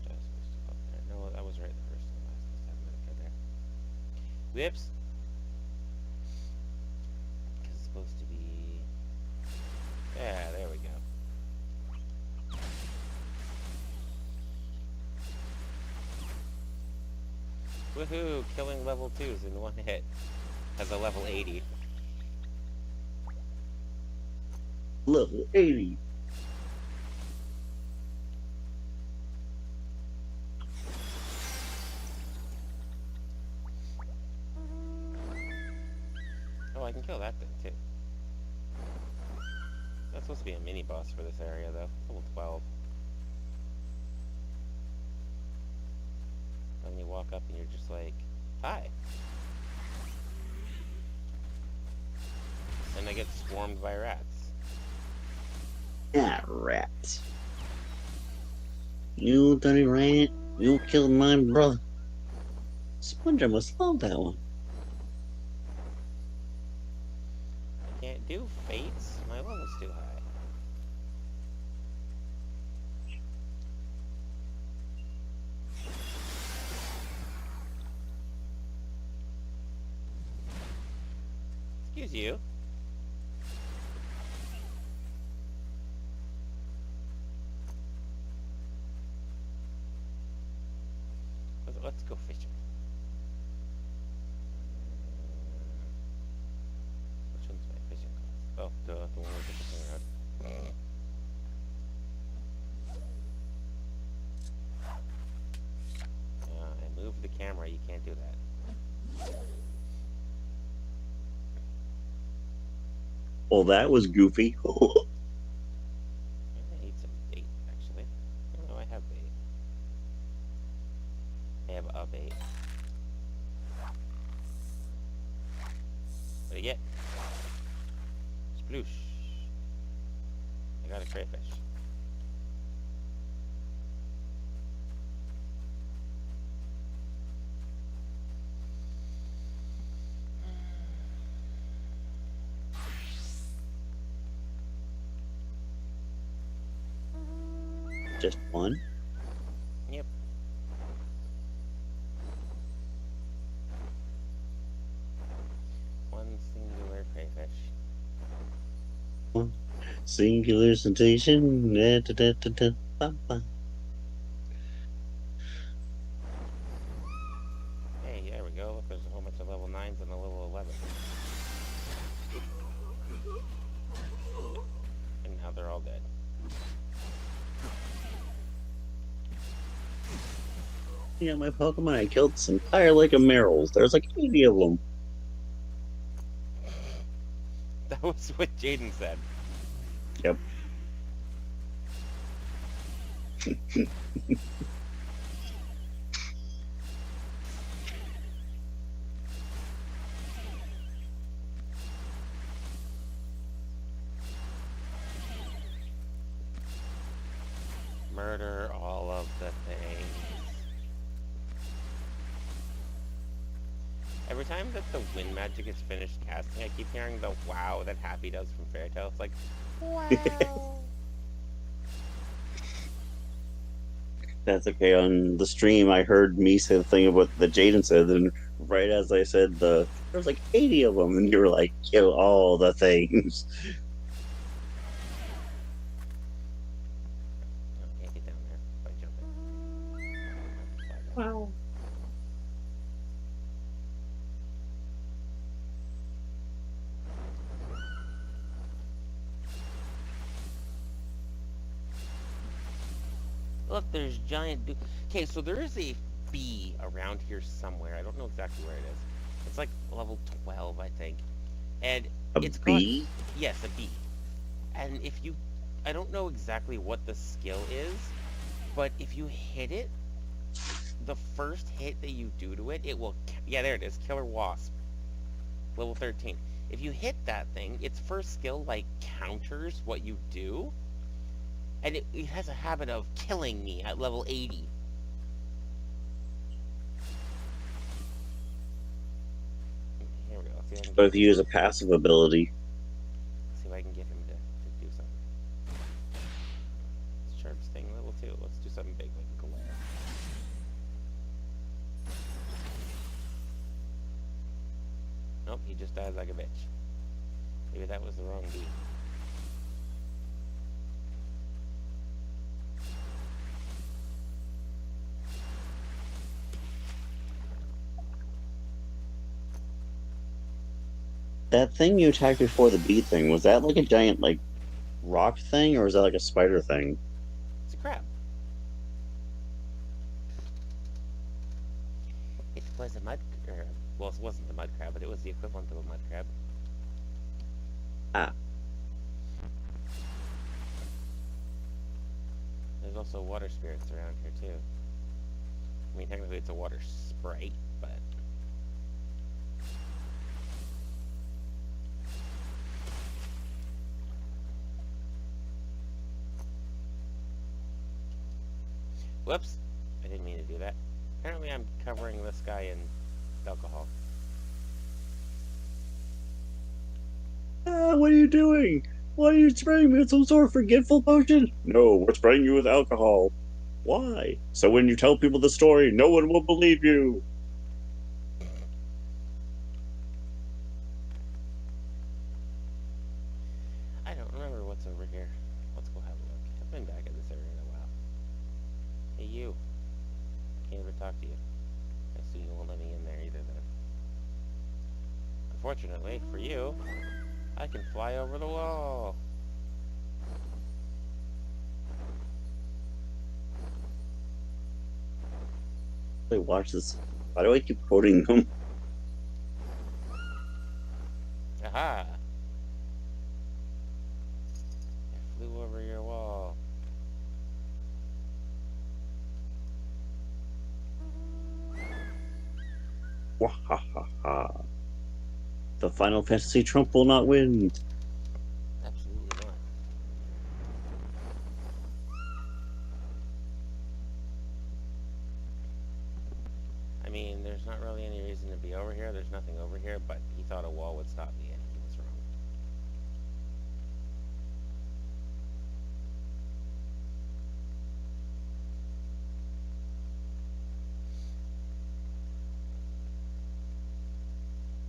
Just supposed to go up there. No, that was right the first time. I was supposed to have Medica there. Whoops. Because it's supposed to be... Yeah, there we go. Woohoo! Killing level 2s in one hit. As a level 80. Level 80. Oh, I can kill that thing too. That's supposed to be a mini boss for this area though. Level 12. When you walk up and you're just like, hi. And I get swarmed by rats. Yeah, rats. You dirty rat. You killed my brother. Sponge must love that one. I can't do fates. My level's too high. Excuse you. Let's go fishing. Which one's my fishing class? Oh, the one with the fishing rod. I moved the camera. You can't do that. Well, that was goofy. I need some bait, actually. Oh, no, I have bait. I have a bait. What do you get? Sploosh. I got a crayfish. Just one? Yep. One singular crayfish. Singular sensation. Da, da, da, da, da, ba. Hey, there we go. Look, there's a whole bunch of level 9s and a level 11. And now they're all dead. Yeah, my Pokemon, I killed this entire lake of Merrills. There's like 80 of them. That was what Jaden said. Yep. Murder all of the things. Every time that the wind magic is finished casting, I keep hearing the wow that Happy does from Fairy Tail. It's like, wow. That's okay. On the stream, I heard me say the thing about that Jaden said, and right as I said there was like 80 of them, and you were like, kill all the things. No, can't get down there by jumping. Wow. Look, there's giant. Okay, so there is a bee around here somewhere. I don't know exactly where it is. It's like level 12, I think, and A it's got bee? yes, a bee. And if you, I don't know exactly what the skill is, but if you hit it, the first hit that you do to it, it will. Yeah, there it is. Killer Wasp, level 13. If you hit that thing, its first skill like counters what you do, and it has a habit of killing me at level 80. Here we go. See if I can But get if you use a passive ability, see if I can get him to do something. Sharp Sting level 2. Let's do something big like glare. Nope, he just died like a bitch. Maybe that was the wrong bee. that thing you attacked before the bee thing, was that like a giant like rock thing, or is that like a spider thing? It's a crab. It was a mud, well, it wasn't the mud crab, but it was the equivalent of a mud crab. Ah, There's also water spirits around here too. I mean, technically it's a water sprite, but whoops, I didn't mean to do that. Apparently I'm covering this guy in alcohol. what are you doing? Why are you spraying me with some sort of forgetful potion? No, we're spraying you with alcohol. Why? So when you tell people the story, no one will believe you. I don't remember what's over here. Let's go have a look. I've been back in this area in a while. Hey you, I can't even talk to you. I assume you won't let me in there either then. Unfortunately, for you, I can fly over the wall. Wait, watch this. Why do I keep quoting them? Aha! I flew over your wall. Wahahaha. The Final Fantasy Trump will not win. Absolutely not. I mean, there's not really any reason to be over here. There's nothing over here, but he thought a wall would stop me, and he was wrong.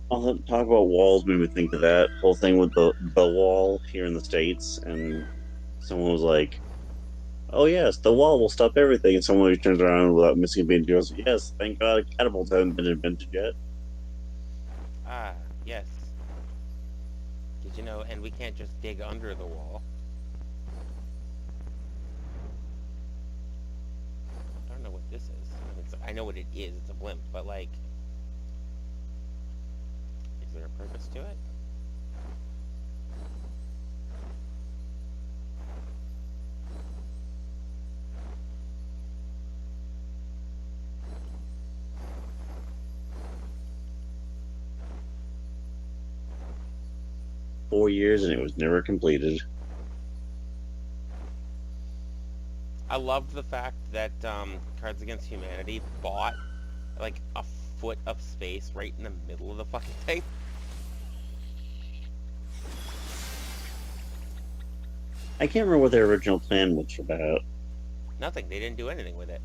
I'll talk about walls made me think of that whole thing with the wall here in the States, and someone was like, "Oh yes, the wall will stop everything," and someone who turns around without missing a beat and goes, "Yes, thank God catapults haven't been invented yet." Ah, yes. Did you know? And we can't just dig under the wall. I don't know what this is. I mean, I know what it is. It's a blimp, but like, is there a purpose to it? 4 years and it was never completed. I loved the fact that Cards Against Humanity bought like a foot of space right in the middle of the fucking thing. I can't remember what their original plan was about. Nothing. They didn't do anything with it.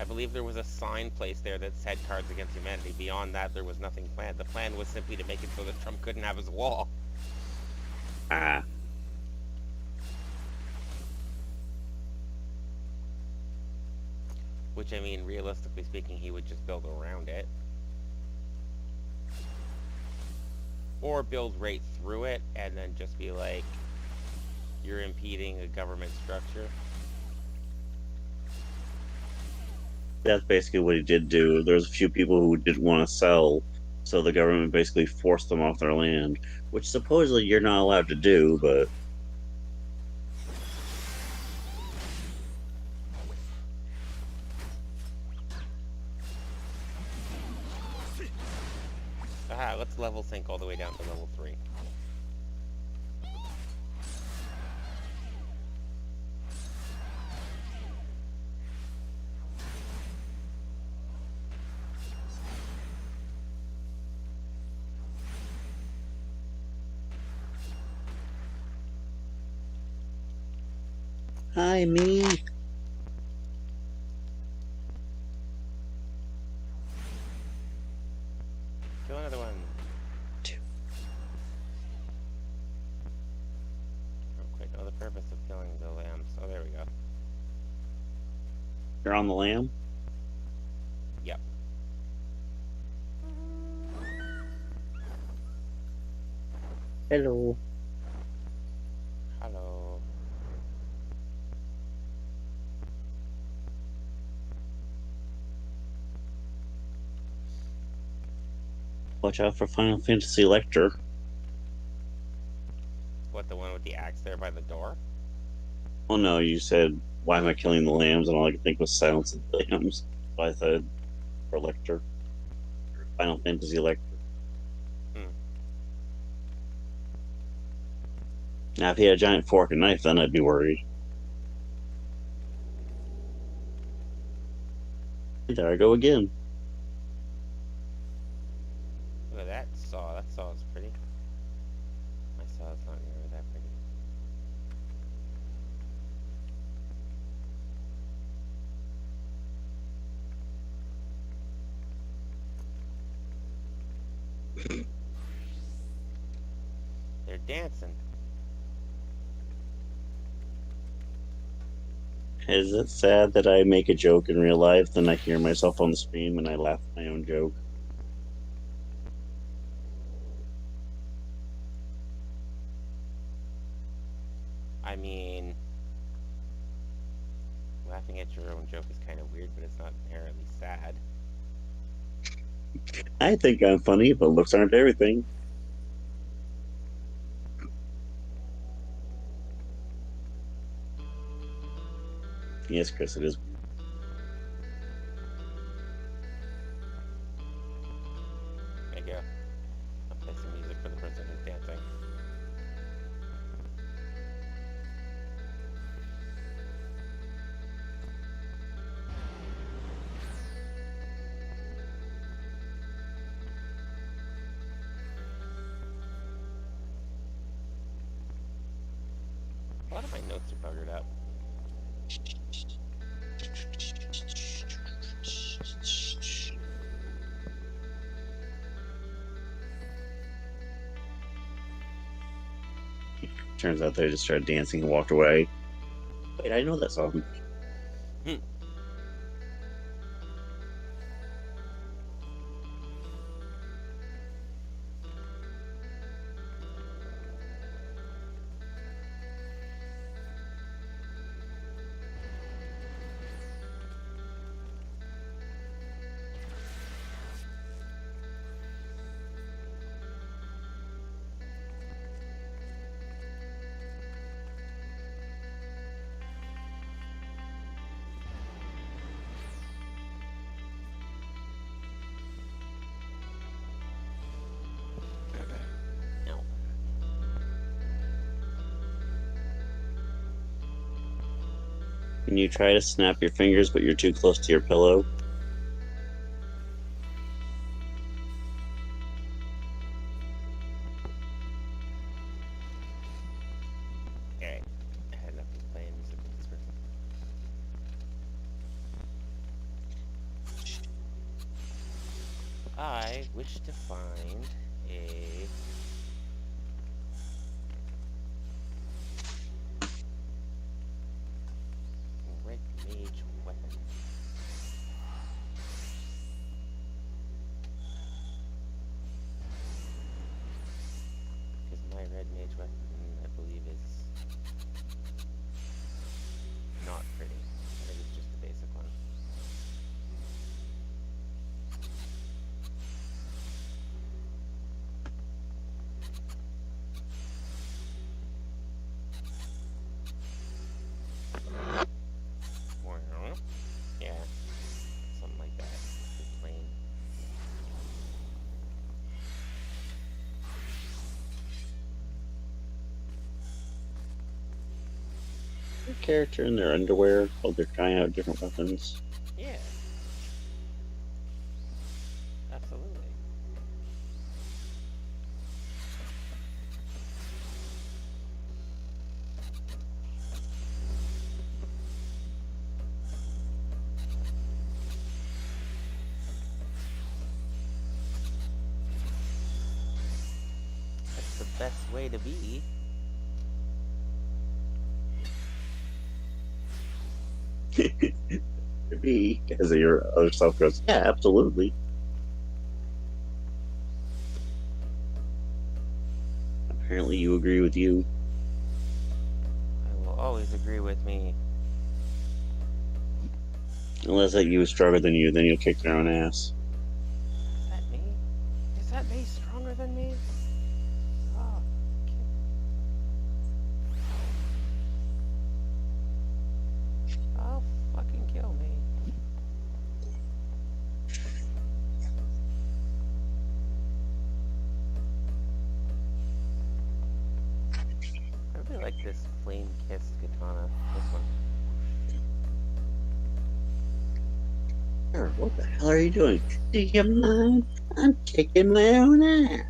I believe there was a sign placed there that said Cards Against Humanity. Beyond that, there was nothing planned. The plan was simply to make it so that Trump couldn't have his wall. Ah, Which, I mean, realistically speaking, he would just build around it. Or build right through it and then just be like, you're impeding a government structure. that's basically what he did do. There's a few people who didn't want to sell, so the government basically forced them off their land, which supposedly you're not allowed to do, but Ah, let's level sync all the way down to level 3. hi me. Kill another one. I don't quite know the purpose of killing the lambs. Oh, there we go. You're on the lamb. Yep. Hello. Hello. Watch out for Final Fantasy Lecter. What, the one with the axe there by the door? Oh no, you said, why am I killing the lambs? And all I could think was Silence of the Lambs. So I said, for Lecter. Final Fantasy Lecter. Hmm. Now, if he had a giant fork and knife, then I'd be worried. There I go again. Look at that saw. That saw is pretty. My saw is not nearly that pretty. They're dancing. Is it sad that I make a joke in real life, then I hear myself on the stream and I laugh at my own joke? I mean, laughing at your own joke is kind of weird, but it's not inherently sad. I think I'm funny, but looks aren't everything. Yes, Chris, it is. There you go. I'll play some music for the person who's dancing. A lot of my notes are buggered up. Turns out they just started dancing and walked away. Wait, I know that song. No. Can you try to snap your fingers, but you're too close to your pillow? Alright. I had enough of playing music with this person. I wish to find a red mage weapon. Because my red mage weapon, I believe, is not pretty. I think it's just the basic one. Yeah, something like that. Just plain. Your character in their underwear while they're trying out different weapons. Yeah, absolutely. That's the best way to be. To be, as your other self goes, yeah, absolutely. Apparently, you agree with you. I will always agree with me. Unless that you is stronger than you, then you'll kick their own ass. Is that me? Is that me stronger than me? Oh, I'll fucking kill me. I really like this flame-kissed katana. This one. Sure, what the hell are you doing? Do you mind? I'm kicking my own ass.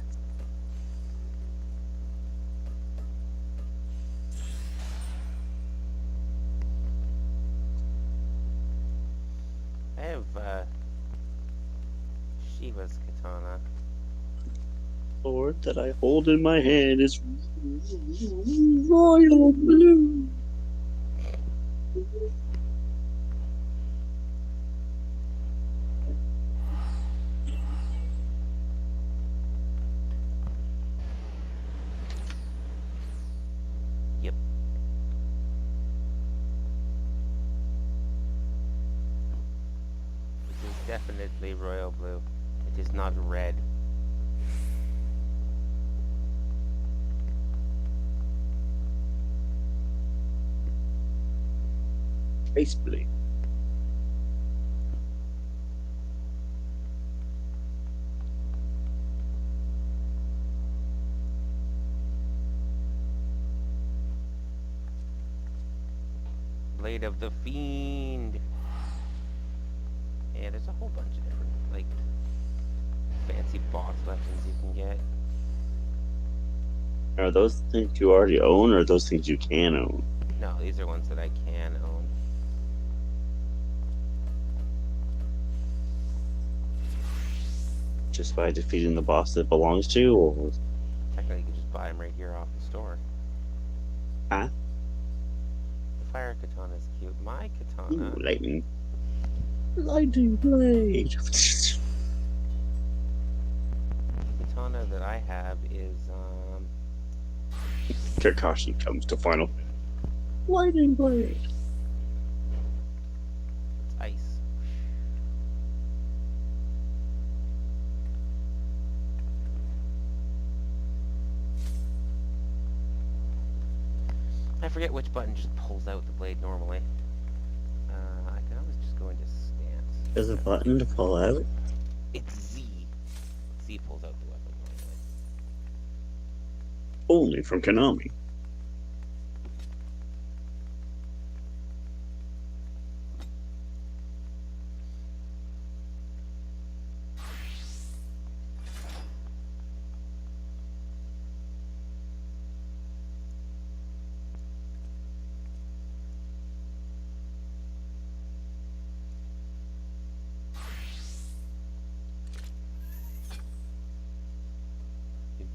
I have, Shiva's katana. Sword that I hold in my hand is royal blue. Yep. It is definitely royal blue. It is not red. Face blade. Blade of the Fiend. Yeah, there's a whole bunch of different, like, fancy boss weapons you can get. Are those things you already own, or those things you can own? No, these are ones that I can own. Just by defeating the boss that belongs to, or Technically, you can just buy them right here off the store. Ah, The fire katana is cute. My katana. ooh, lightning. Lightning blade. The katana that I have is Kakashi comes to Final Lightning blade. it's ice. I forget which button just pulls out the blade normally. I can always just go into stance. There's a button to pull out. It's Z. Z pulls out the weapon normally. Only from Konami.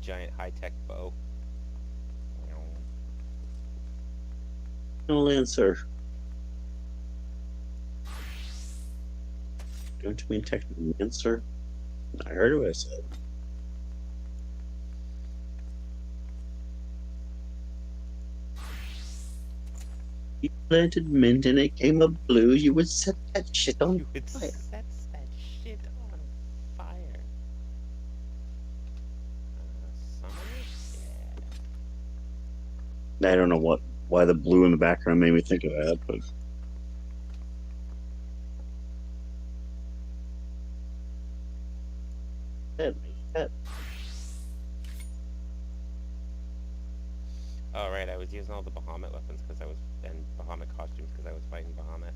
Giant high-tech bow. No Lancer. Don't you mean technical Lancer? I heard what I said. You planted mint and it came up blue, you would set that shit on You would fire. set that shit on fire. Summoners? Yeah. I don't know why the blue in the background made me think of that, but that Oh, right, I was using all the Bahamut weapons and Bahamut costumes because I was fighting Bahamut.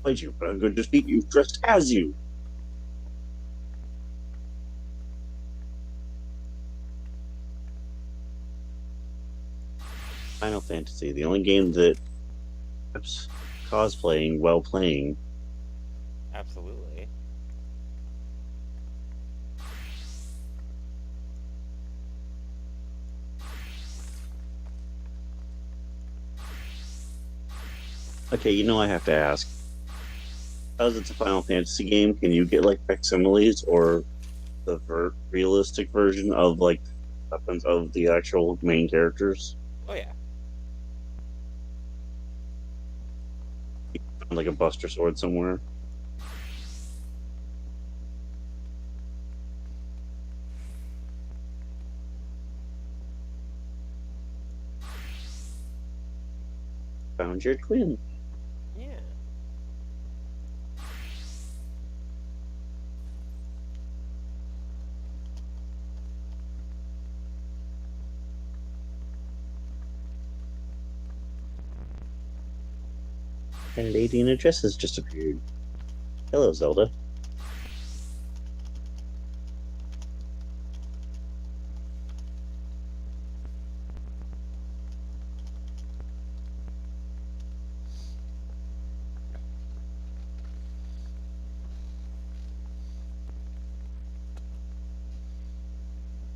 played you, but I'm going to defeat you dressed as you. Final Fantasy, the only game that keeps cosplaying while playing. Absolutely. Okay, I have to ask. Because it's a Final Fantasy game, can you get like facsimiles or the realistic version of like weapons of the actual main characters? Oh, yeah. Like a Buster Sword somewhere? Found your twin. Yeah. And a lady in a dress has just appeared. Hello, Zelda.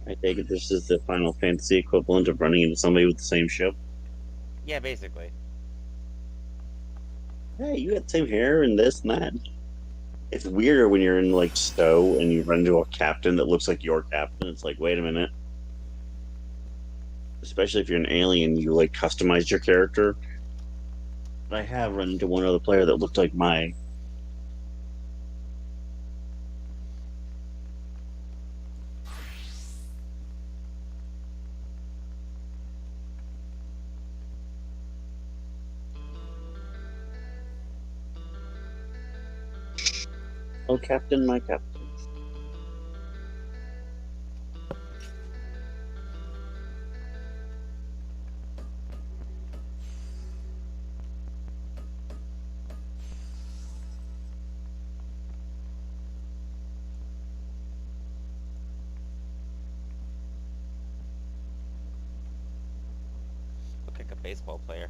I take it this is the Final Fantasy equivalent of running into somebody with the same ship. Yeah, basically. Hey, you got the same hair and this and that. It's weirder when you're in like Stowe and you run into a captain that looks like your captain. It's like, wait a minute. Especially if you're an alien, you like customize your character. But I have run into one other player that looked like my. Oh, Captain, my Captain. Look like a baseball player.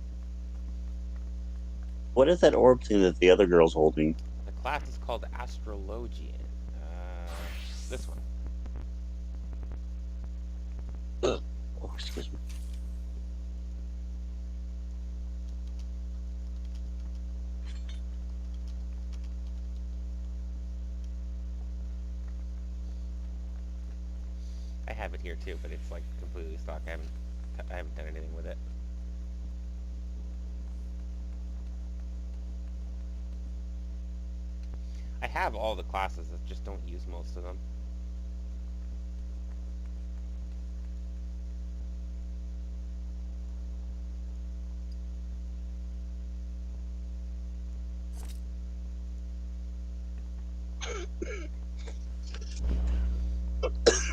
What is that orb thing that the other girl's holding? The class is called Astrologian. This one. Ugh. Oh, Excuse me. I have it here too, but it's like completely stock. I haven't done anything with it. I have all the classes, I just don't use most of them.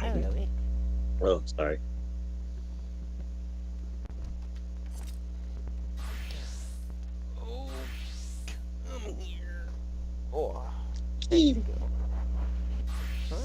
Hi, Lily. Oh, sorry. Oh, come here. Oh, there you go. Hi.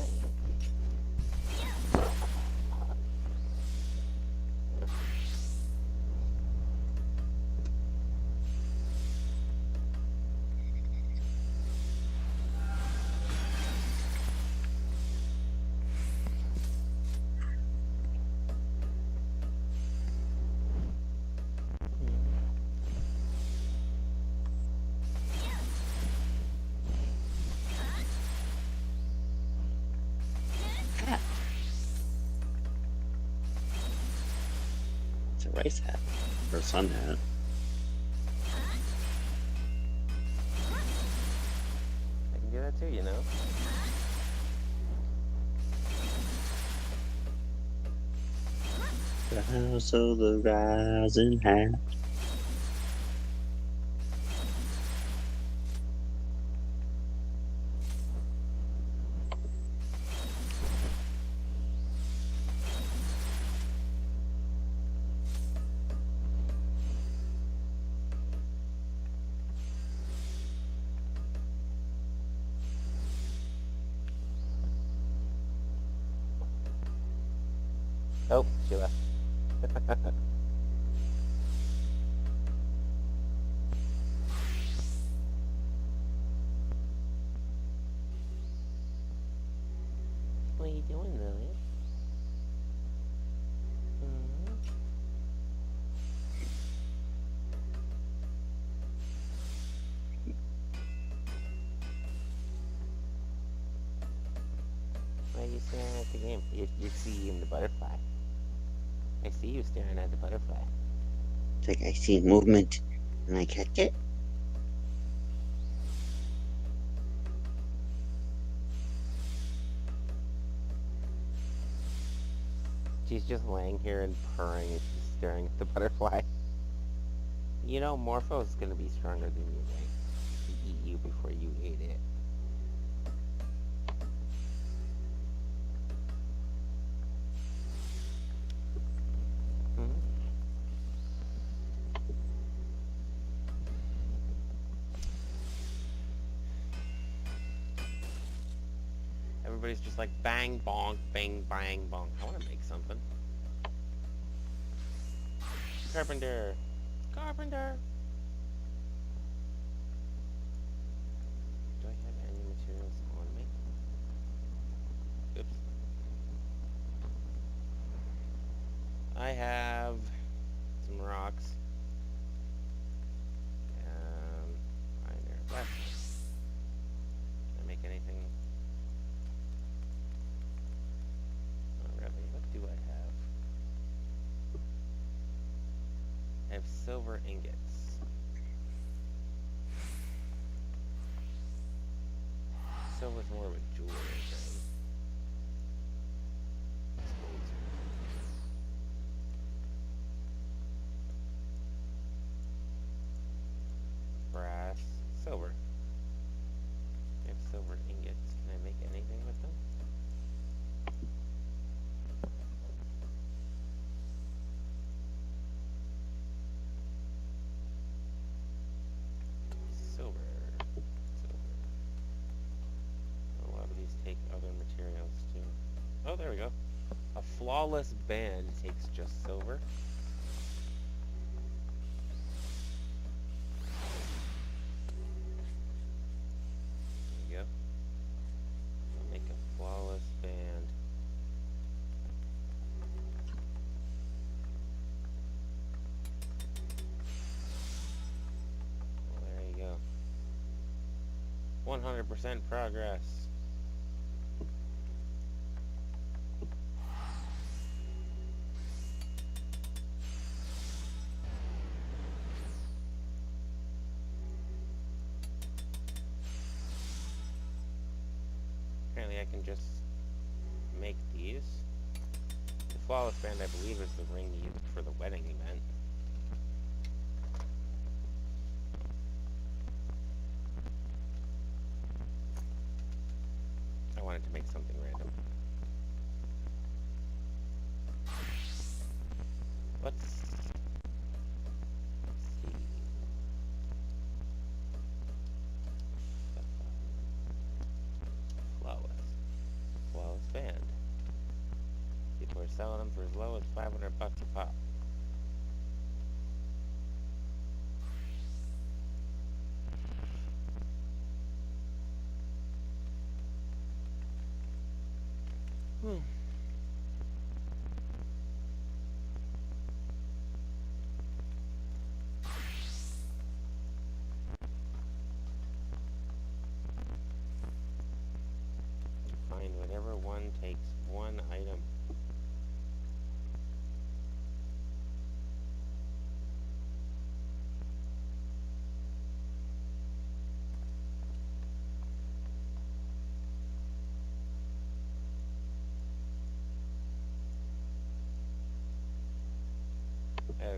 It's a rice hat. Or a sun hat. I can do that too, you know. The house of the rising hat. Oh, she left. What are you doing, Lily? Hmm? Why are you staring at the game? You're seeing the butterfly. I see you staring at the butterfly. It's like I see movement and I catch it. She's just laying here and purring and she's staring at the butterfly. You know, Morpho's gonna be stronger than you, right? To eat you before you ate it. Hmm? Everybody's just like bang bonk, bang bang bonk. I want to make something. Carpenter, carpenter. Do I have any materials on me? Oops. I have some rocks. Finer black. Can I make anything? Not really. What do I have? I have silver ingots. Silver's more of a jewelry thing. Brass, silver. I have silver ingots. Can I make anything with them? Silver. Silver. A lot of these take other materials too. Oh, there we go. A flawless band takes just silver. There we go. I'll make a flawless band. 100% progress. Apparently I can just make these. The flawless band, I believe, is the ring used for the wedding event. I wanted to make something random. Let's see. Flawless band. People are selling them for as low as $500 a pop. Find whatever one takes one item.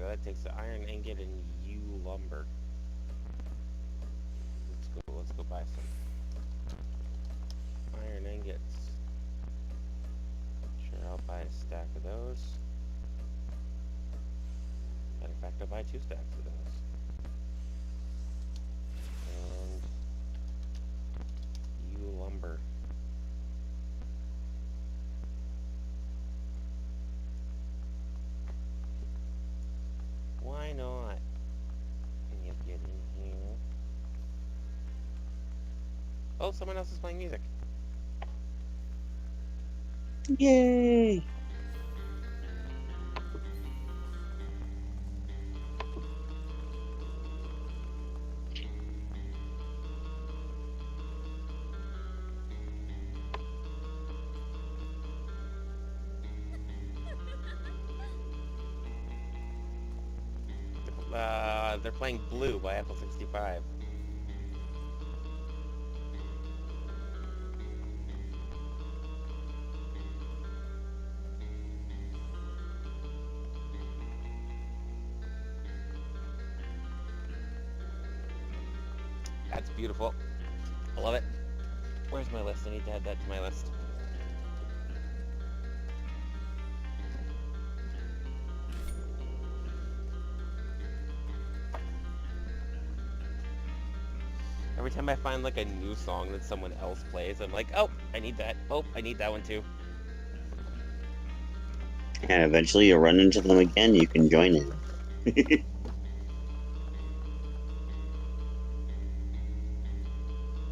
That takes the iron ingot and U lumber. Let's go buy some iron ingots. Sure, I'll buy a stack of those. Matter of fact, I'll buy 2 stacks of those. And U lumber. Why not? And you get in here. Oh, someone else is playing music. Yay! They're playing Blue by Apple 65. That's beautiful. I love it. Where's my list? I need to add that to my list. Every time I find like a new song that someone else plays, I'm like, oh, I need that. Oh, I need that one too. And eventually you'll run into them again, you can join in.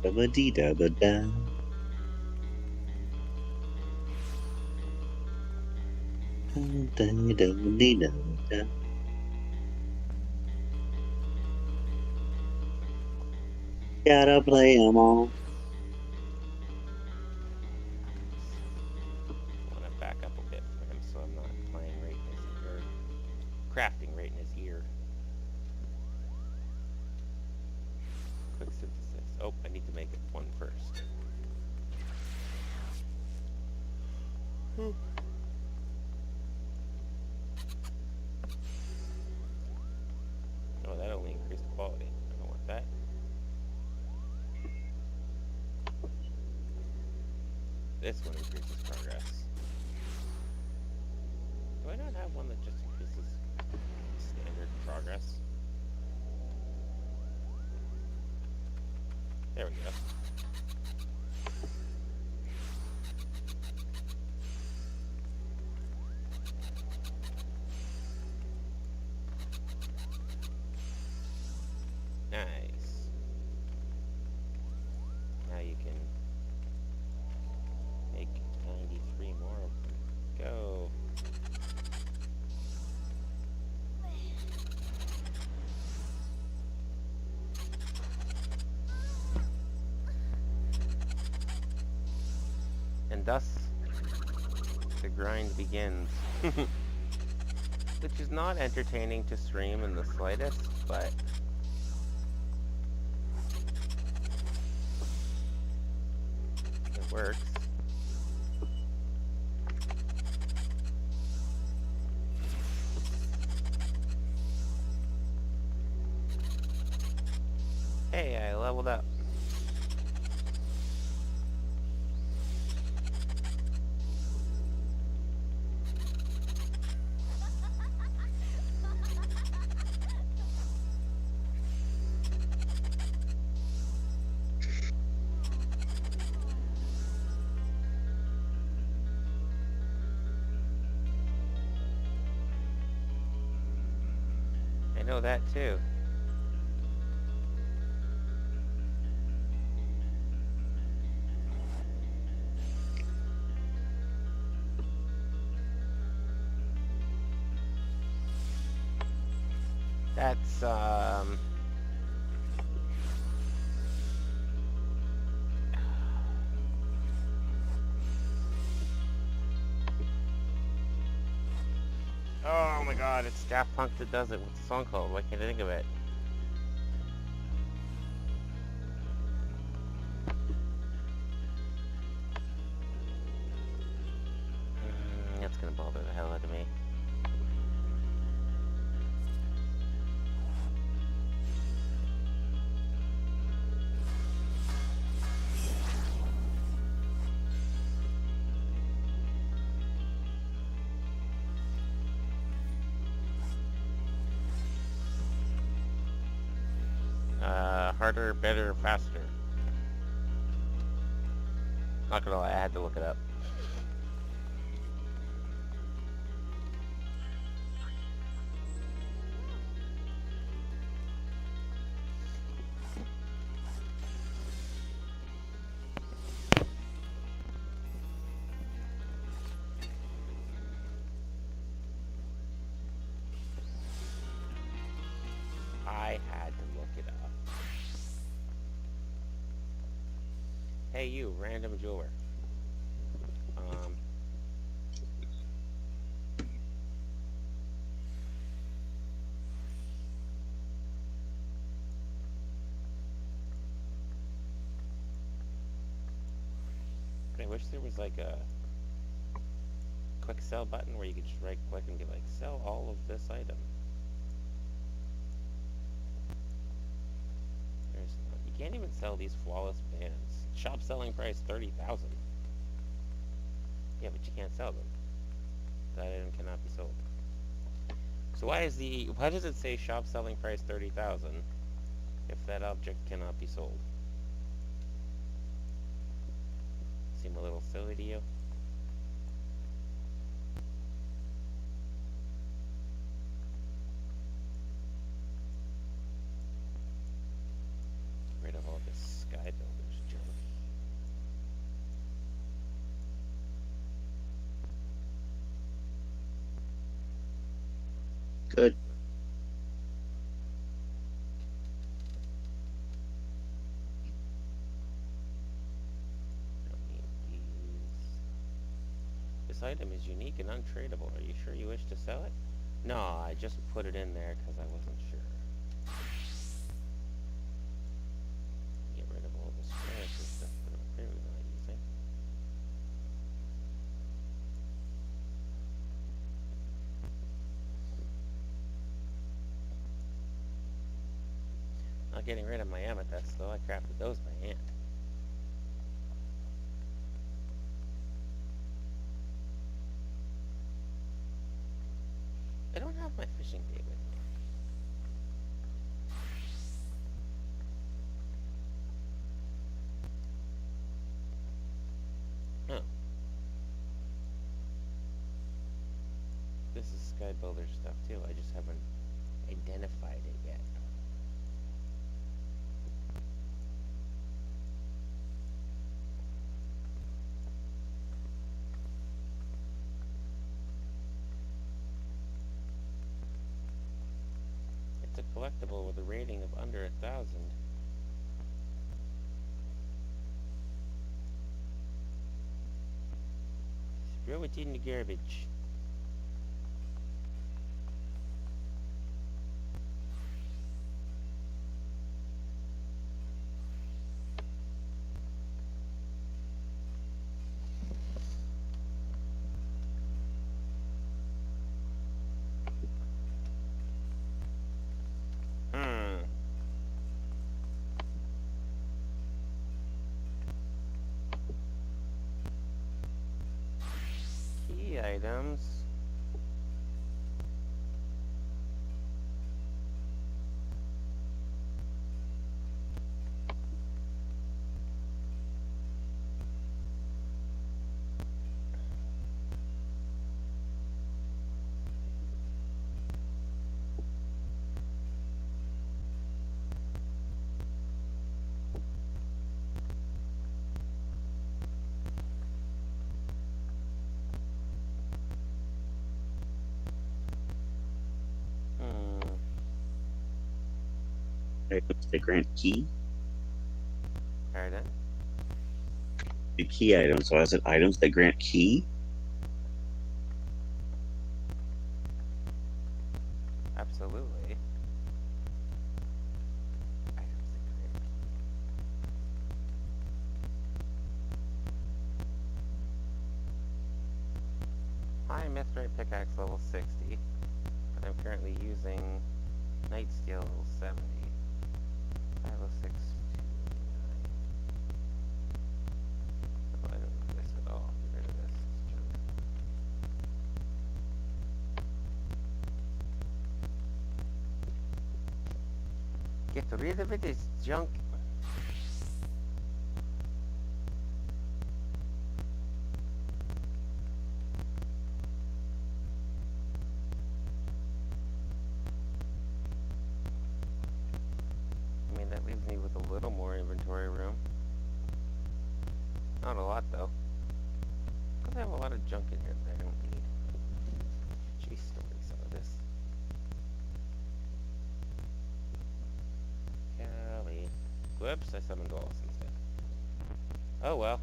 Da-ba-dee-da-ba-da. Da-da-da-dee-da-da. Gotta play 'em all. I want to back up a bit for him so I'm not playing right in his ear. Crafting right in his ear. Quick synthesis. Oh, I need to make one first. Oh, that only increased quality. I don't want that. This one increases progress. Do I not have one that just increases standard progress? There we go. Nice. Now you can make 93 more of them. Go. And thus, the grind begins. Which is not entertaining to stream in the slightest, but it works. Hey, I leveled up. I know that too. That's, oh my god, it's Daft Punk that does it. What's the song called? Why can't I think of it? That's gonna bother the hell out of me. Harder, better, faster. Not gonna lie, I had to look it up. I had to look it up. Hey you, random jeweler. I wish there was like a quick sell button where you could just right click and be like, sell all of this item. There's no, you can't even sell these flawless bands. Shop selling price 30,000. Yeah, but you can't sell them. That item cannot be sold. So why does it say shop selling price 30,000 if that object cannot be sold? Seem a little silly to you? Get rid of all this Sky Builders junk. Good. Don't need these. This item is unique and untradeable. Are you sure you wish to sell it? No, I just put it in there because I wasn't sure. Get rid of all this trash and stuff that I'm clearly not using. Not getting rid of my amethyst though, I crafted those by hand. I don't have my fishing bait with me. Huh. This is Sky Builder stuff too, I just haven't identified it yet. It's a collectible with a rating of under 1,000. Throw it in the garbage. Hmm. Key items. Hmm. Items that grant key. Pardon? The key item. So I said items that grant key. Absolutely. Items that grant key. High Mithrite pickaxe level 60, but I'm currently using Night Steel level 70. 506, 289. Oh, I don't need this at all. Get rid of this. It's junk. Get rid of it, it's junk. I mean, that leaves me with a little more inventory room. Not a lot, though. Because I have a lot of junk in here that I don't need. Should be storing some of this. Golly. Whoops, I summoned Wallace instead. Oh well.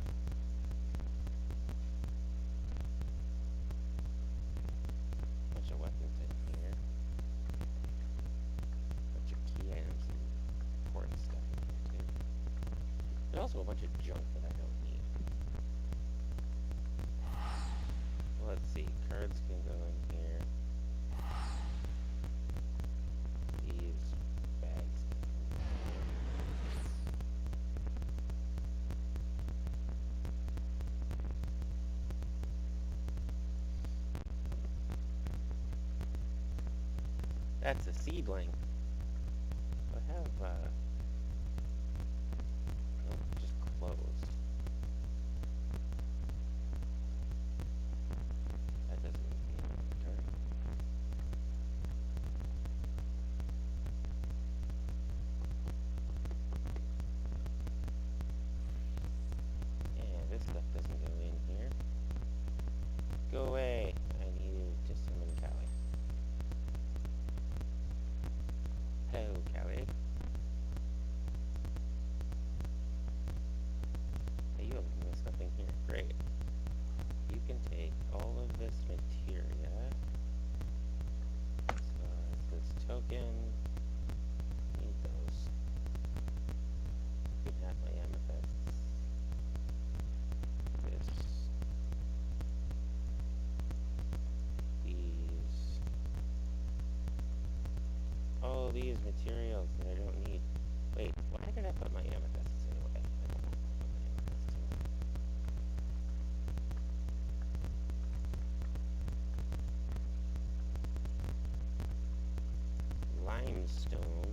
Bunch of weapons in here. Bunch of key items and important stuff in here, too. There's also a bunch of junk that I don't need. Let's see. Cards can go in here. These bags can go in here. That's a seedling. I have, nope, just closed. That doesn't need to be in inventory. And this stuff doesn't go in here. Go away. I need to summon Callie. Hello, Callie. Hey, you have this stuff in here. Great. You can take all of this materia. So this token. Need those. You can have my amethysts. This. These. All these materials that I don't need. Wait, why did I put my amethysts anyway? I don't know why I put my amethysts anyway. Limestone.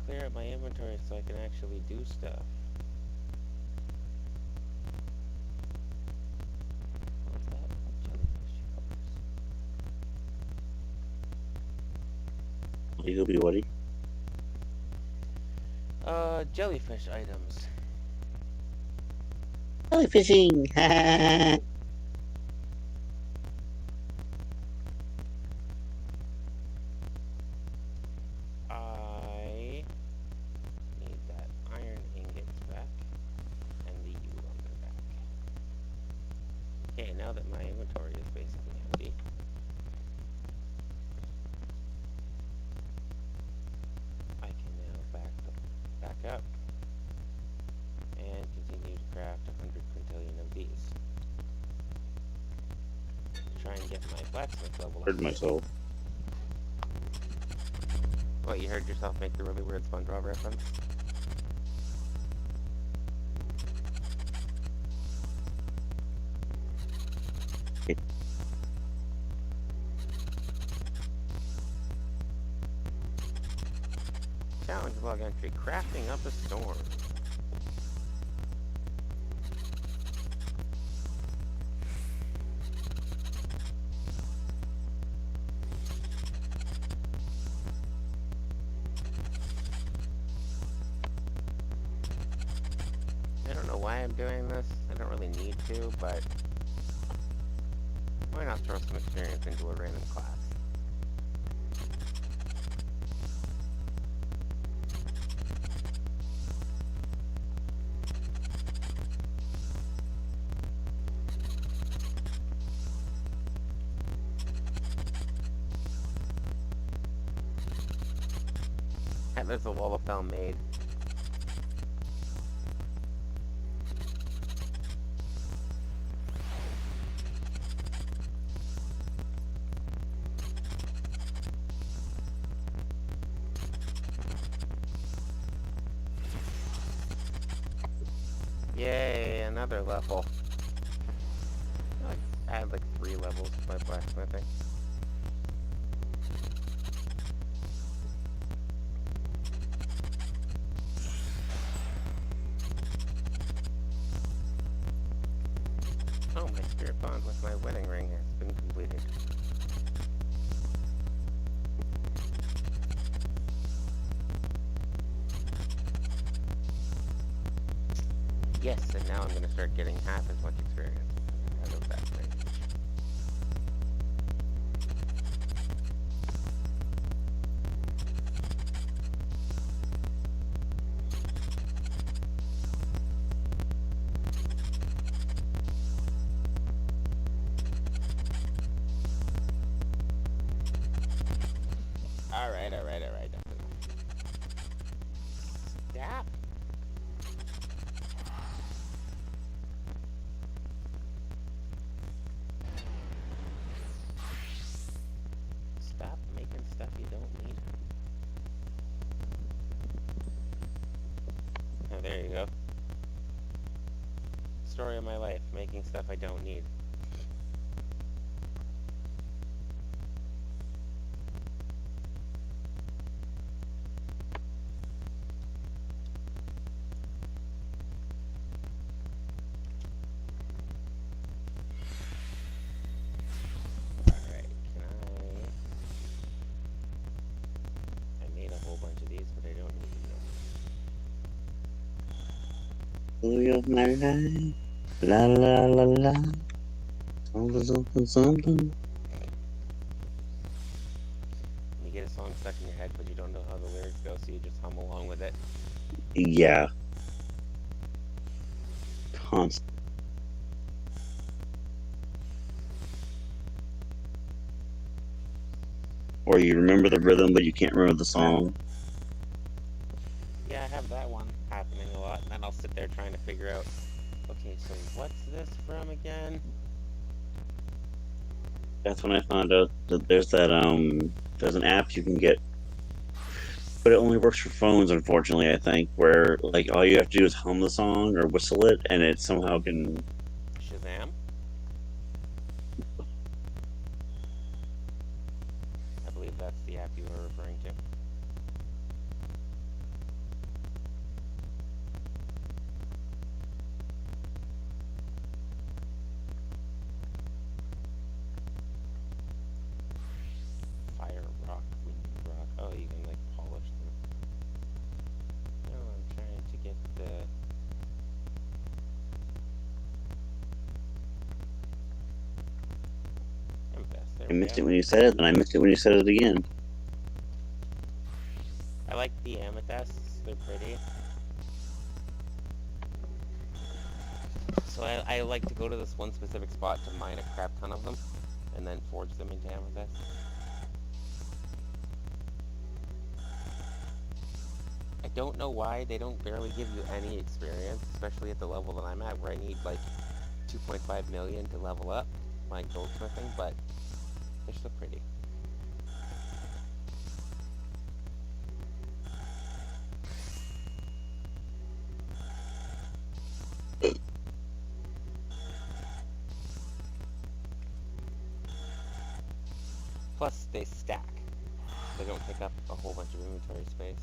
Clear up my inventory so I can actually do stuff. What's that? Jellyfish shells. Legally Woody. Jellyfish items. Jellyfishing. I need that Okay, now that my inventory is basically empty, I can now back up and continue to craft 100 quintillion of these. Try and get my blacksmith level up. Heard myself. What, you heard yourself make the really weird SpongeBob reference? Challenge log entry, crafting up a storm. I don't know why I'm doing this. I don't really need to, but why not throw some experience into a random class? And there's a wall of fell made. Yay, another level. I had like 3 levels to my blacksmithing. Oh, my spirit bond with my wedding ring has been completed. Yes, and now I'm going to start getting half as much experience out of that range. Alright. Stop! Stop making stuff you don't need. Oh, there you go. Story of my life, making stuff I don't need. Alright, I made a whole bunch of these, but I don't need them. Story of my life. La la la la. Something. You get a song stuck in your head, but you don't know how the lyrics go, so you just hum along with it. Yeah. Constant. Or you remember the rhythm, but you can't remember the song. Yeah, I have that one happening a lot, and then I'll sit there trying to figure out, okay, so what's this from again? That's when I found out that there's an app you can get, but it only works for phones, unfortunately, I think, where like all you have to do is hum the song or whistle it, and it somehow can. Shazam? I believe that's the app you were referring to. Fire, rock, wind, rock. Oh, you can like polish them. No, I'm trying to get the... I missed it when you said it, and I missed it when you said it again. I like the amethysts, they're pretty. So So I like to go to this one specific spot to mine a crap ton of them, and then forge them into amethyst. I don't know why they don't barely give you any experience, especially at the level that I'm at, where I need like 2.5 million to level up my goldsmithing, but they're still pretty. Plus, they stack. They don't take up a whole bunch of inventory space.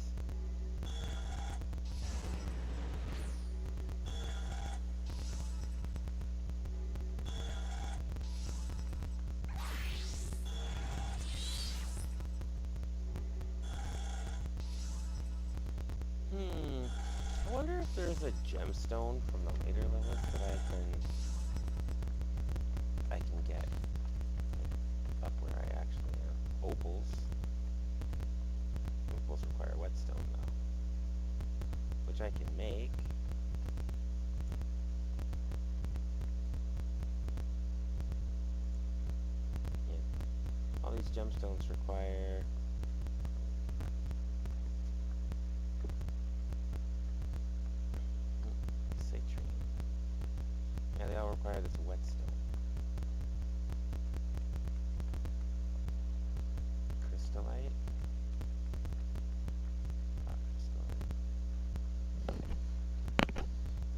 I wonder if there's a gemstone from the later levels that I can get up where I actually am. Opals. Opals require whetstone though, which I can make. Yeah. All these gemstones require citrine. Yeah, they all require this whetstone. Crystallite.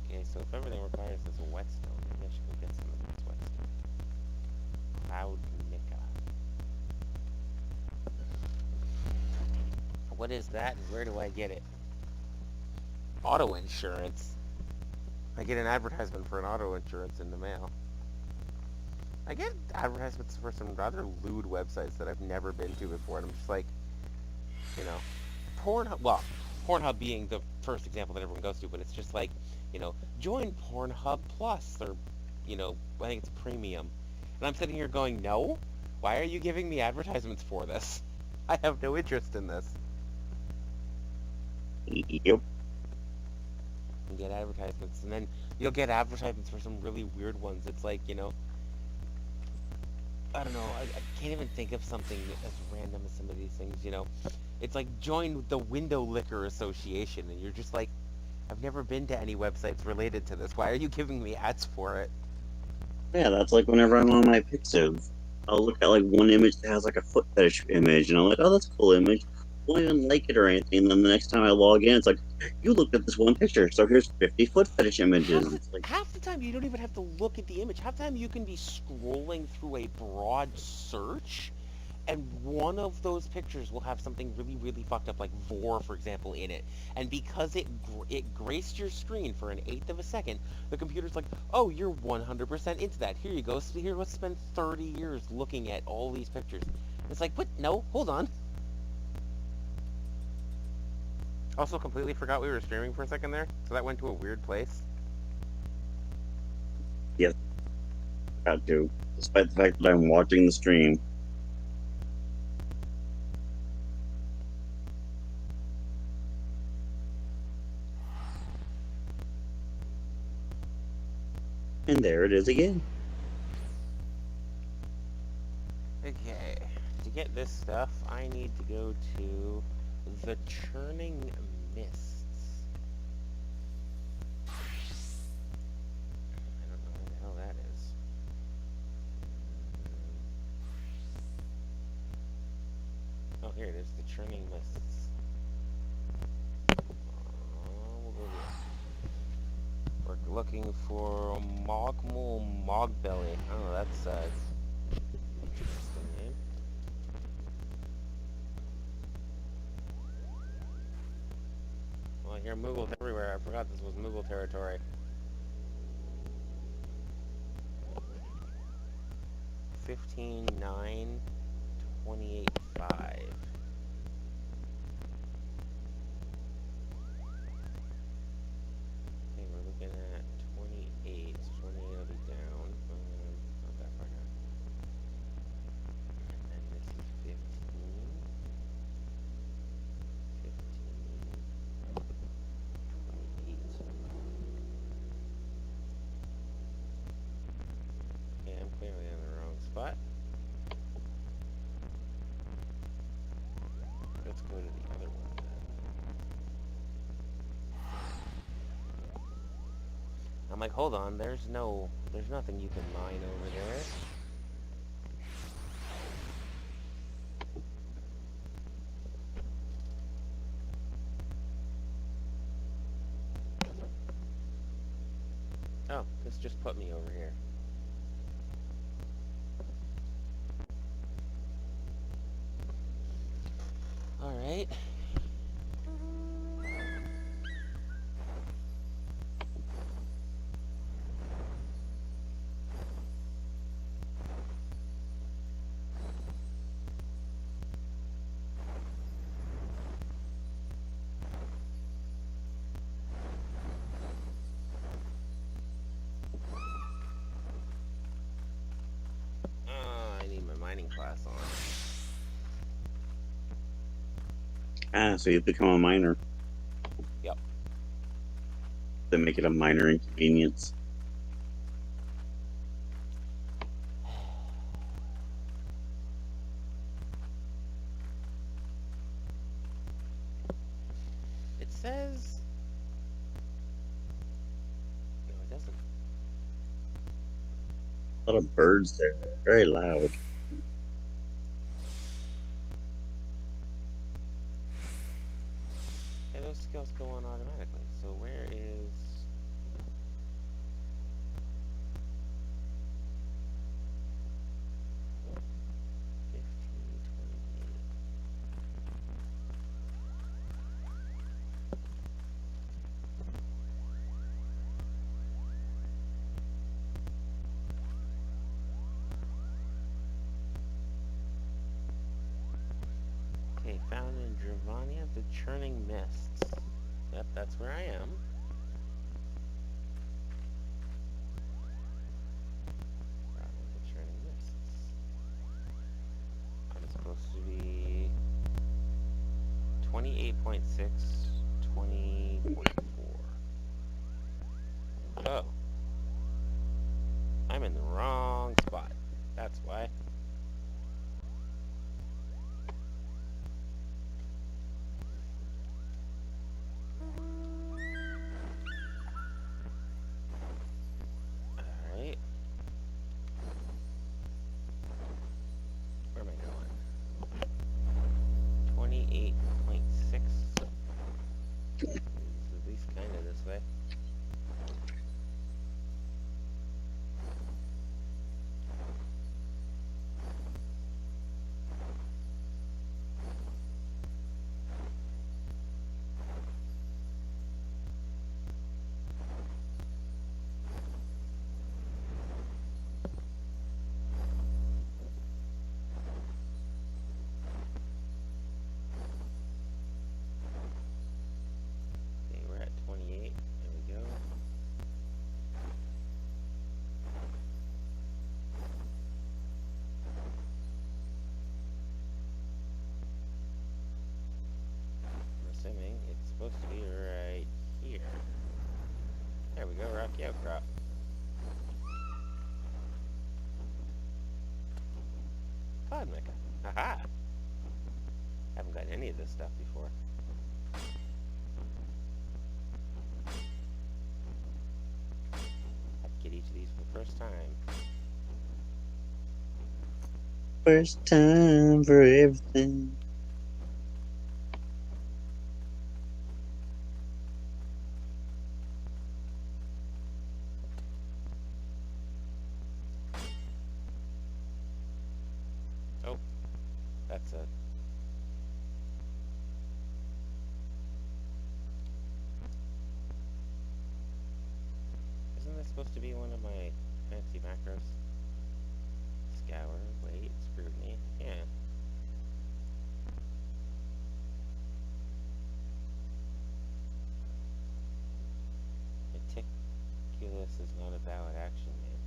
Okay, so if everything requires this whetstone, maybe I should go get some of this whetstone. Cloud Nika. What is that and where do I get it? Auto insurance. I get an advertisement for an auto insurance in the mail. I get advertisements for some rather lewd websites that I've never been to before, and I'm just like, you know, Pornhub. Well, Pornhub being the first example that everyone goes to, but it's just like, join Pornhub Plus, or, I think it's premium. And I'm sitting here going, no? Why are you giving me advertisements for this? I have no interest in this. Yep. And get advertisements, and then you'll get advertisements for some really weird ones. It's like, I don't know, I can't even think of something as random as some of these things, It's like join the Window Liquor Association, and you're just like, I've never been to any websites related to this. Why are you giving me ads for it? Yeah, that's like whenever I'm on my Pixiv, I'll look at like one image that has like a foot fetish image, and I'm like, oh, that's a cool image. I won't even like it or anything. And then the next time I log in, it's like, you looked at this one picture, so here's 50 foot fetish images. It's like, Half the time you don't even have to look at the image. Half the time you can be scrolling through a broad search, and one of those pictures will have something really, really fucked up, like vor, for example, in it. And because it graced your screen for an eighth of a second, the computer's like, oh, you're 100% into that. Here you go. So here, let's spend 30 years looking at all these pictures. It's like, what? No, hold on. Also, completely forgot we were streaming for a second there, so that went to a weird place. yes, got to, despite the fact that I'm watching the stream. And there it is again. Okay, to get this stuff, I need to go to the Churning Mists. I don't know where the hell that is. Oh, here it is, the Churning Mists. We'll go here. We're looking for Mogmul Mogbelly. I don't know, that's interesting name. Well, I hear Moogles everywhere. I forgot this was Moogle territory. 15.9, 28.5. Okay, we're looking at 28. 28 will be down. Not that far down. And then this is 15. 15. 28. clearly in the wrong spot. Let's go to the other one then. I'm like, hold on, there's nothing you can mine over there. Oh, this just put me over here. Alright. I need my mining class on. Ah, so you become a miner. Yep. They make it a minor inconvenience. It says... No, it doesn't. A lot of birds there. Very loud. Hey, those skills go on automatically. So where is... Okay, found in Dravania, the Churning Mists. Yep, that's where I am. Dravania, the Churning Mists. I'm supposed to be 28.6, 20.4. Oh. I'm in the wrong spot. That's why. Alright. Where am I going? 28.6. It's at least kind of this way. Okay, we're at 28. There we go. I'm assuming it's supposed to be right here. There we go, rocky outcrop. Cloud mecha. Haha! Haven't gotten any of this stuff before. Have to get each of these for the first time. First time for everything. Oh, that's a... Isn't this supposed to be one of my fancy macros? Scour, wait, scrutiny, yeah. Meticulous is not a valid action name.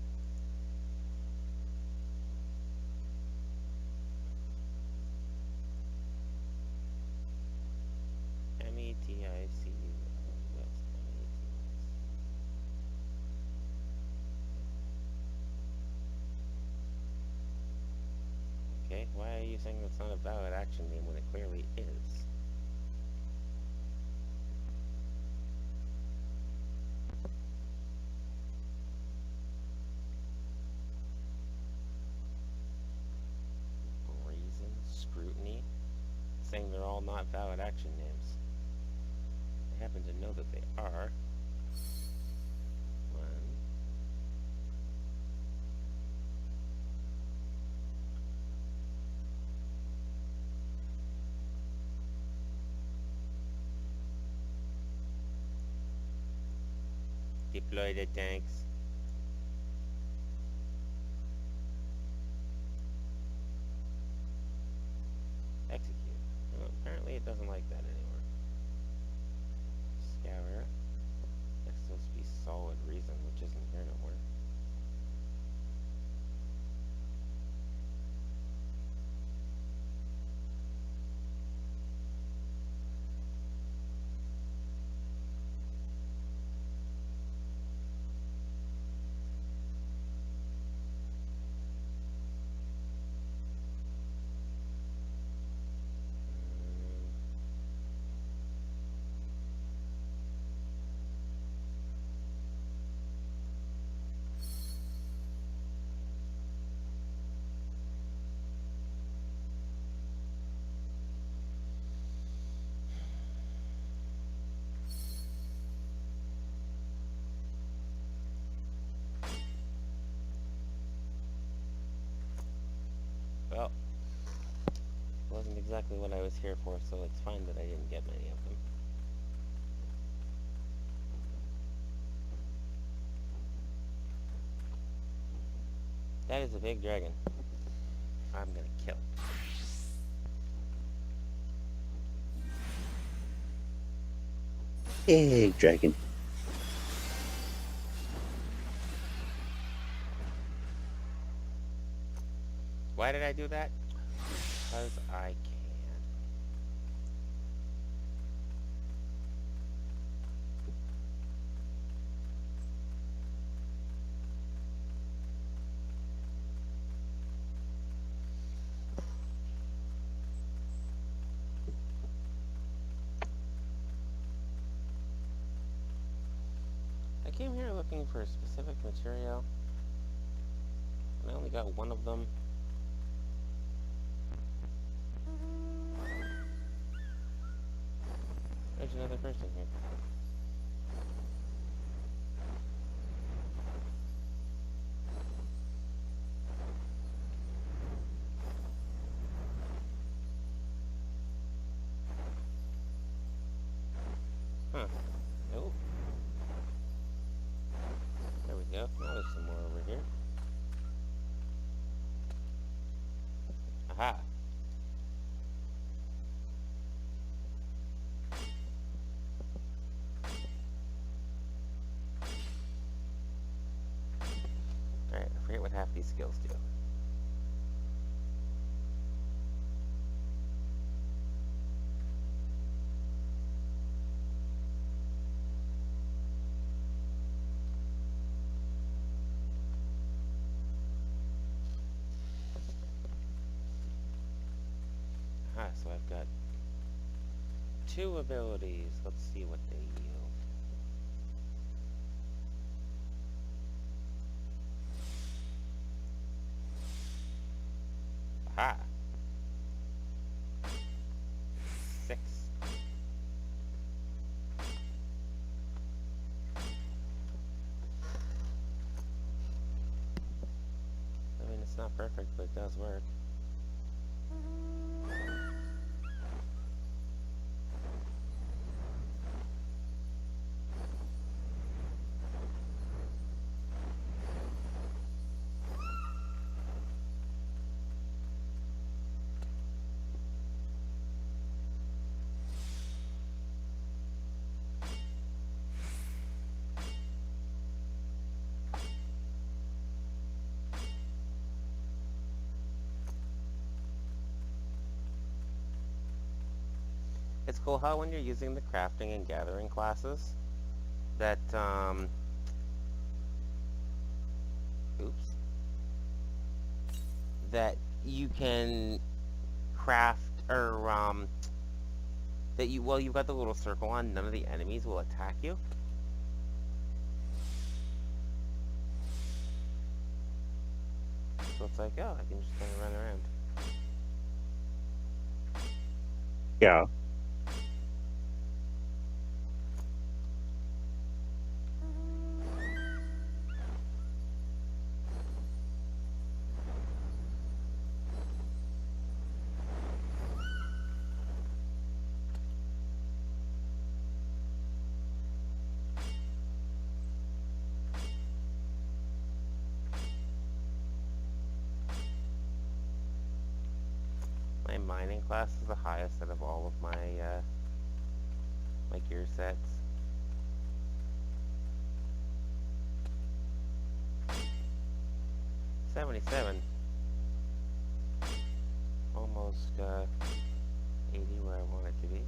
M-E-T-I-C-U-L-U-S, M-E-T-I-C. Okay, why are you saying it's not a valid action name when it clearly is? Brazen scrutiny? Saying they're all not valid action names. I happen to know that they are. One. Deploy the tanks. Execute. Well, apparently it doesn't like that anymore. Scour. That's supposed to be solid reason, which isn't here no more. Well, it wasn't exactly what I was here for, so it's fine that I didn't get many of them. That is a big dragon. I'm gonna kill it. Big dragon. Why did I do that? Because I can. I came here looking for a specific material, and I only got one of them. There's another person here. Huh. Oh. There we go. Now there's some more over here. Aha. Alright, I forget what half these skills do. Aha, so I've got two abilities. Let's see what they yield. Aha. 6. I mean, it's not perfect, but it does work. It's cool how when you're using the crafting and gathering classes, that, oops, that you can craft, or that you, well, you've got the little circle on, none of the enemies will attack you. So it's like, oh, I can just kind of run around. Yeah. My mining class is the highest out of all of my my gear sets. $77. Almost 80 where I want it to be.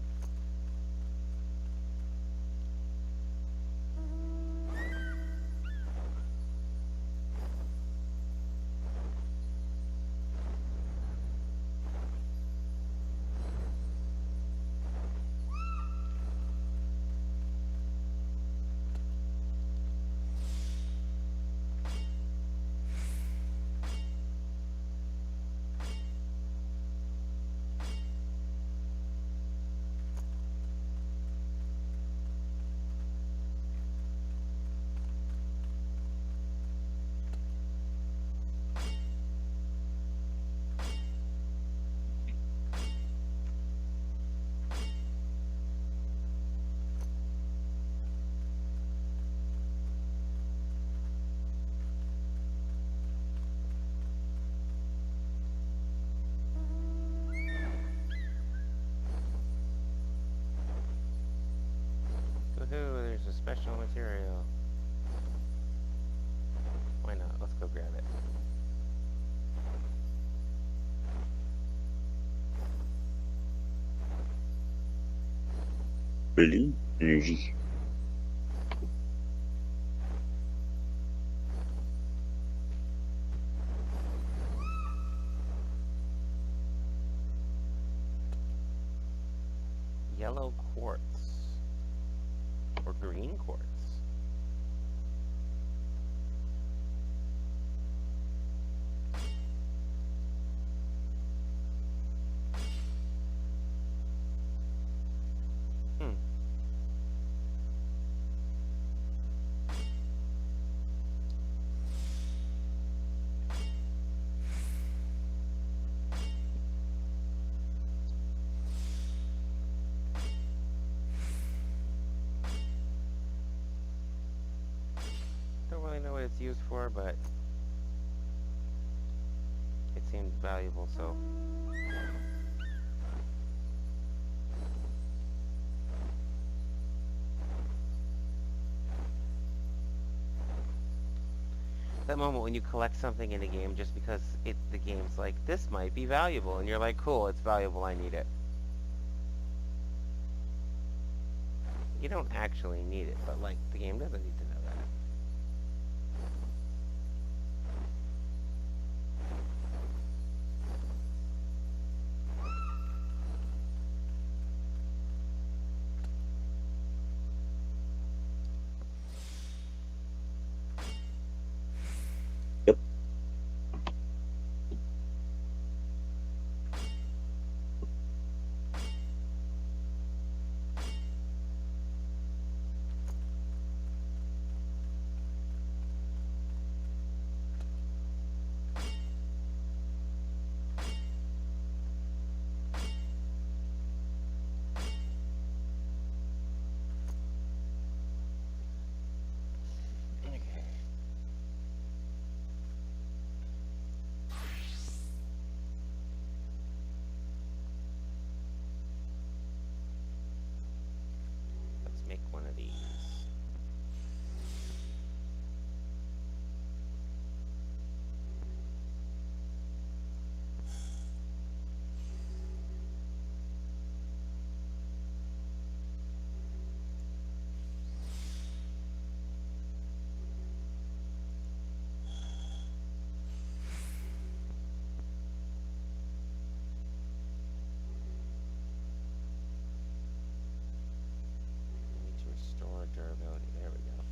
Woohoo, there's a special material. Why not? Let's go grab it. Blue energy. Yellow quartz. Or green quartz. Hmm. Don't really know what it's used for, but it seems valuable, so. That moment when you collect something in a game just because the game's like, this might be valuable, and you're like, cool, it's valuable, I need it. You don't actually need it, but like, the game doesn't need to know that. Yep. durability. There we go.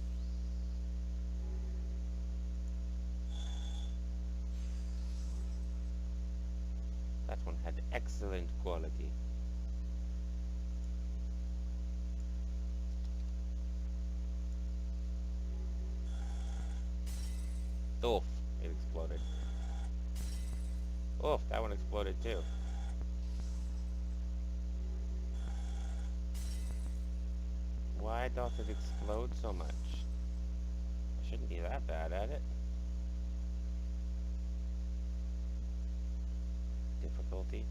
That one had excellent quality. Oof, it exploded. Oof, that one exploded too. Why doth it explode so much? I shouldn't be that bad at it. Difficulty.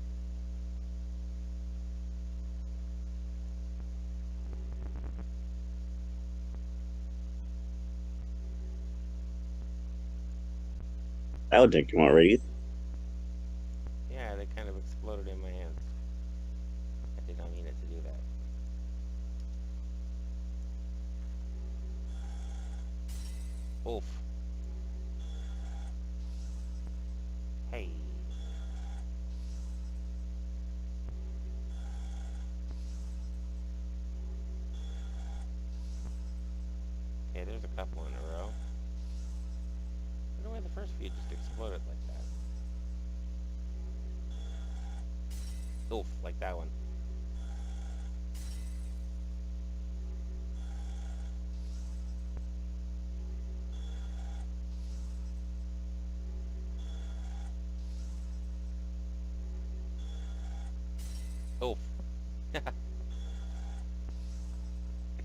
That would take more Wraith. Yeah, they kind of exploded in my hands. I did not mean it to do that. Oof. Hey. Okay, there's a couple in a row. I wonder why the first few just exploded like that. Oof, like that one. Oof. I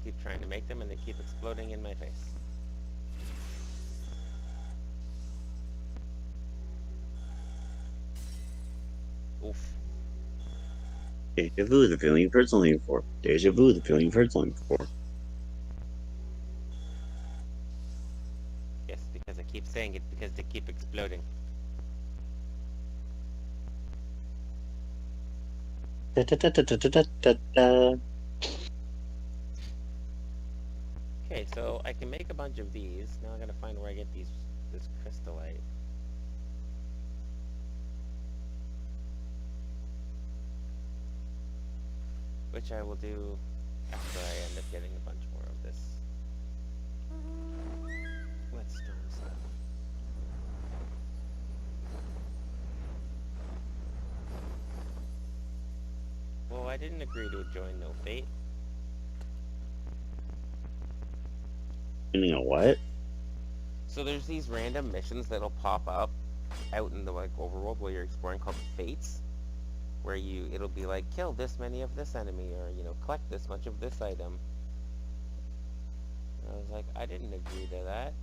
keep trying to make them and they keep exploding in my face. Oof. Deja vu, the feeling you've heard something before. Deja vu, the feeling you've heard something before. Yes, because I keep saying it because they keep exploding. Da, da, da, da, da, da, da, da. Okay, so I can make a bunch of these. Now I gotta find where I get this crystallite. Which I will do after I end up getting a bunch more of this whetstone stuff. Well, I didn't agree to join No Fate. Meaning a what? So there's these random missions that'll pop up out in the overworld while you're exploring called fates, where it'll be like kill this many of this enemy or collect this much of this item. And I was like, I didn't agree to that.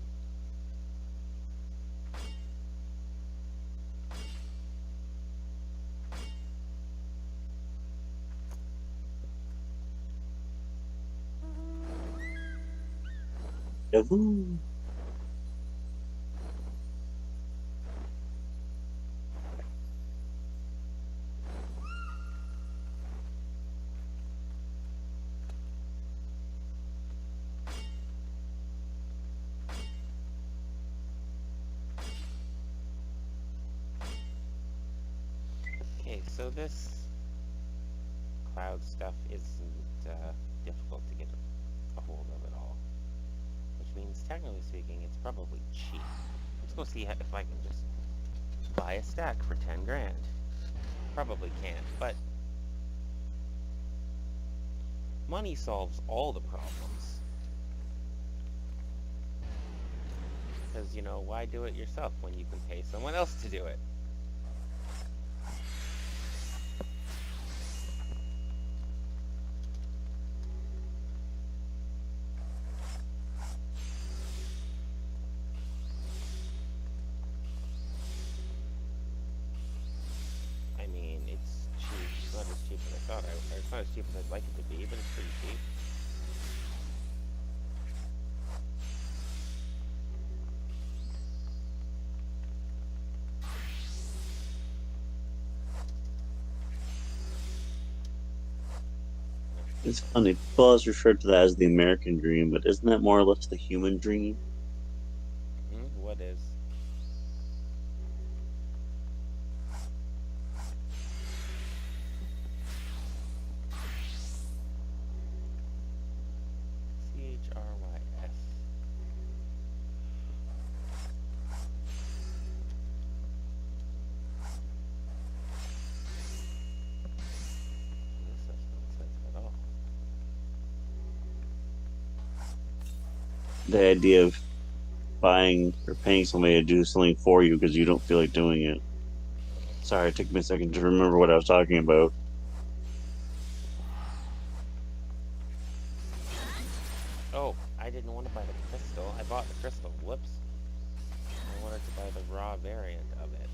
Deja vu. Okay, so this cloud stuff isn't difficult to get a hold of at all. Which means, technically speaking, it's probably cheap. Let's go see if I can just buy a stack for 10 grand. Probably can't, but money solves all the problems. Because, why do it yourself when you can pay someone else to do it? I mean, it's cheap. It's not as cheap as I thought. It's not as cheap as I'd like it to be, but it's pretty cheap. It's funny. People always refer to that as the American dream, but isn't that more or less the human dream? What is? the idea of buying or paying somebody to do something for you because you don't feel like doing it. Sorry, it took me a second to remember what I was talking about. Oh, I didn't want to buy the crystal. I bought the crystal. Whoops. I wanted to buy the raw variant of it.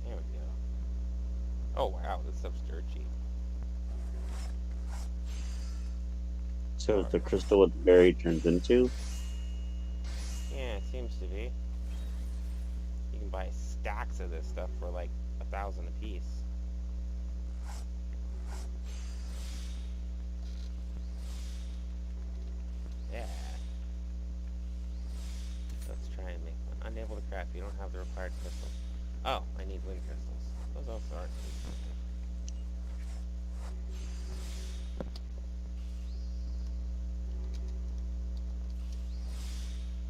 There we go. Oh wow, this stuff's dirt cheap. So Alright. the crystal what the berry turns into. Yeah, it seems to be. You can buy stacks of this stuff for like 1,000 a piece. Yeah. Let's try and make one. Unable to craft. You don't have the required crystals. Oh, I need wind crystals. Those also are expensive.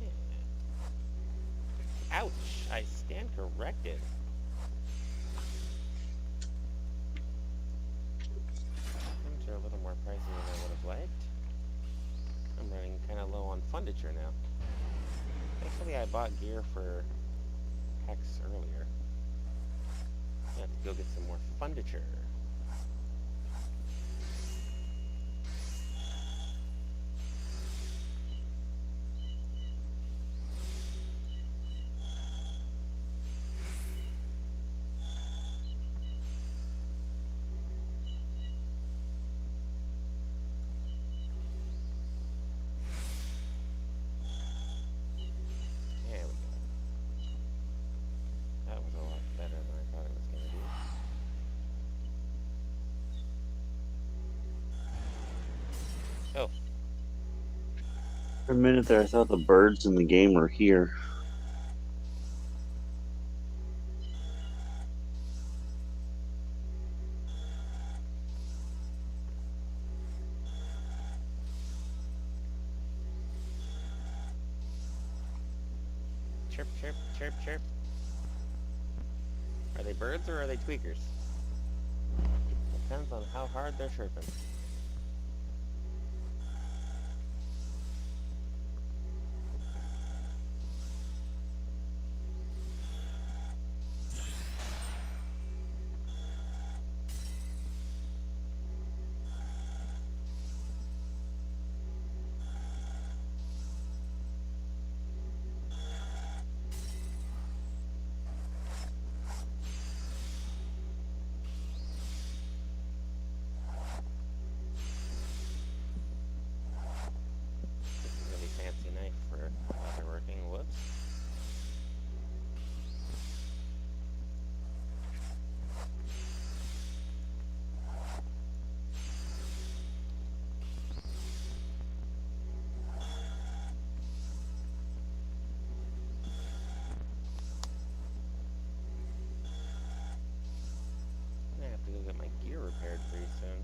Yeah. Ouch! I stand corrected. Things are a little more pricey than I would have liked. I'm running kind of low on funditure now. Thankfully, I bought gear for Hex earlier. I have to go get some more funditure. There we go. That was a lot better than I thought it was going to be. Oh, For a minute there, I thought the birds in the game were here. chirp, chirp, chirp, chirp. Are they birds or are they tweakers? Depends on how hard they're chirping. This is a really fancy knife for leatherworking. Whoops. I'm gonna have to go get my gear repaired pretty soon.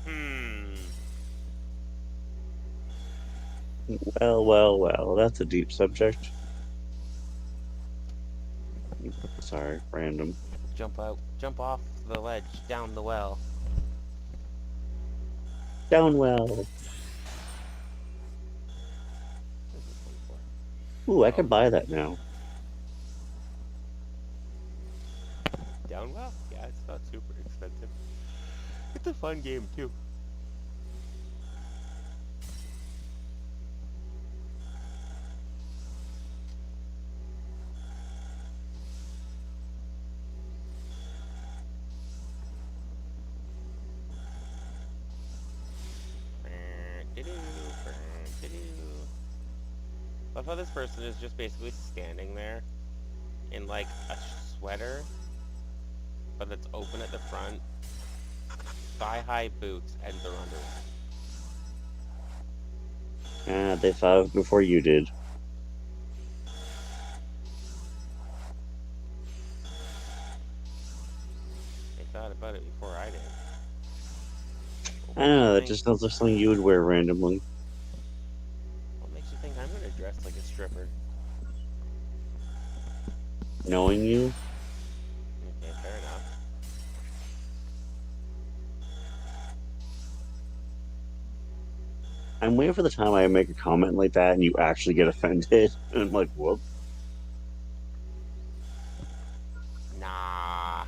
Hmm. Well, well, well. That's a deep subject. Sorry, random. Jump out. Jump off the ledge down the well. Downwell. What is this one Ooh, I for? Oh, could buy that now. Downwell? Yeah, it's not super expensive. It's a fun game too. Love how this person is just basically standing there in like a sweater, but it's open at the front, thigh-high boots, and their underwear. Ah, they thought of it before you did. They thought about it before I did. I What don't makes you know, that think? just sounds like something you would wear randomly. What makes you think I'm gonna dress like a stripper? Knowing you, Okay, fair enough. I'm waiting for the time I make a comment like that and you actually get offended. And I'm like, whoop. Nah,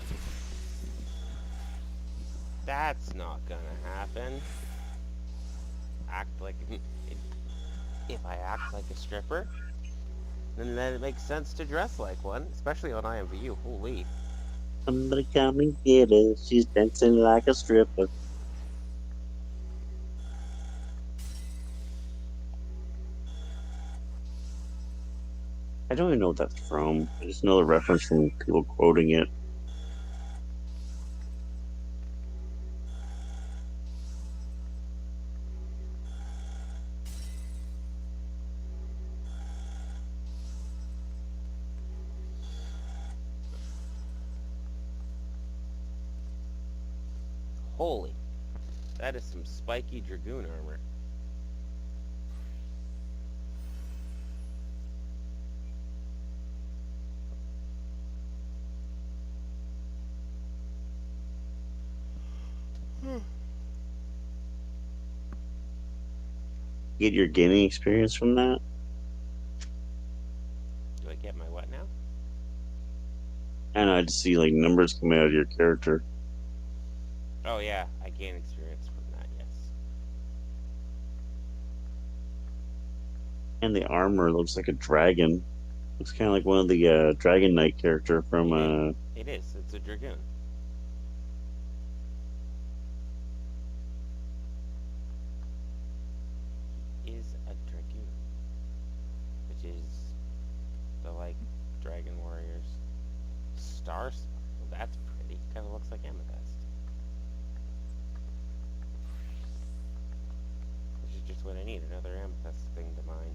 that's not gonna happen. Act like if I act like a stripper, then it makes sense to dress like one, especially on IMVU. Holy. Somebody come and get her. She's dancing like a stripper. I don't even know what that's from. I just know the reference from people quoting it. Holy. That is some spiky dragoon armor. Get your gaming experience from that. Do I get my what now? And I just see like numbers coming out of your character. Oh yeah, I gain experience from that, yes. And the armor looks like a dragon. Looks kind of like one of the Dragon Knight character from It, it is. It's a dragoon. Is a dragoon. Which is the like dragon warriors. Stars? Well, that's pretty. Kinda looks like amethyst. Which is just what I need, another amethyst thing to mine.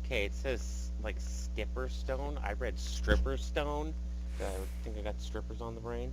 Okay, it says like skipper stone. I read stripper stone. I think I got strippers on the brain.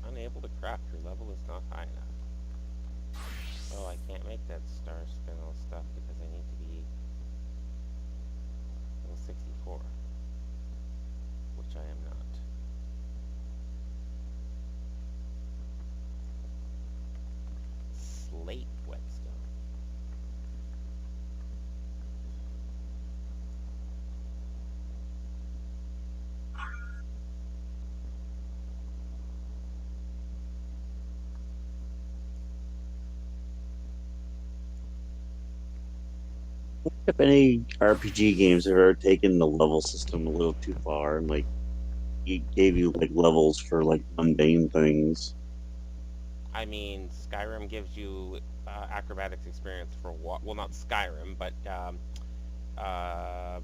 Unable to craft. Your level is not high enough. Oh, I can't make that star spinel stuff because I need to be level 64, which I am not. Slate whetstone. If any RPG games have ever taken the level system a little too far and like it gave you like levels for like mundane things. I mean, Skyrim gives you acrobatics experience for well, not Skyrim, but uh,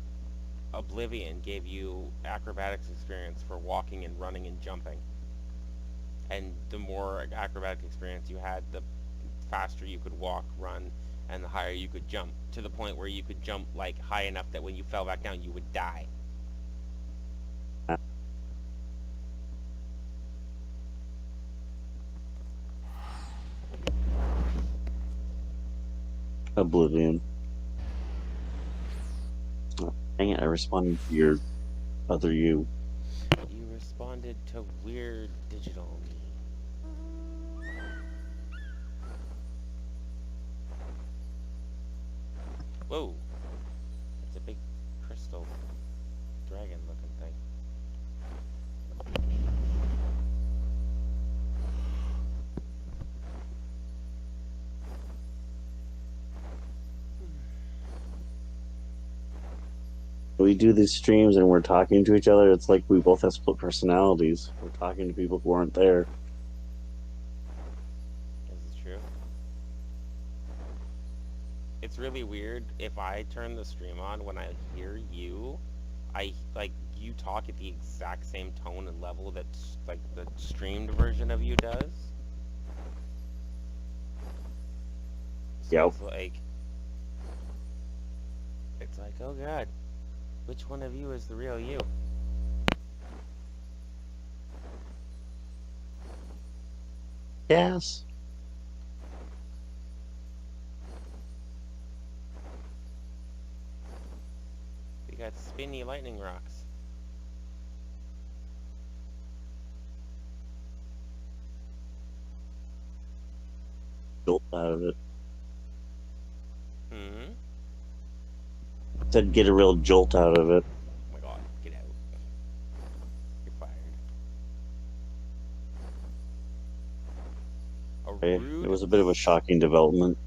Oblivion gave you acrobatics experience for walking and running and jumping. And the more acrobatic experience you had, the faster you could walk, run, and the higher you could jump, to the point where you could jump like high enough that when you fell back down, you would die. Oblivion. Oh, dang it! I responded to your other you. You responded to weird digital me. Whoa, that's a big crystal dragon looking thing. We do these streams and we're talking to each other. It's like we both have split personalities. We're talking to people who aren't there. Is this true? It's really weird if I turn the stream on when I hear you. I like you talk at the exact same tone and level that like the streamed version of you does. So Yep. it's like, oh god, which one of you is the real you? Yes. We got spinny lightning rocks. Jolt out of it. Hmm. Said get a real jolt out of it. Oh my god, get out. You're fired. Okay. It was a bit of a shocking development.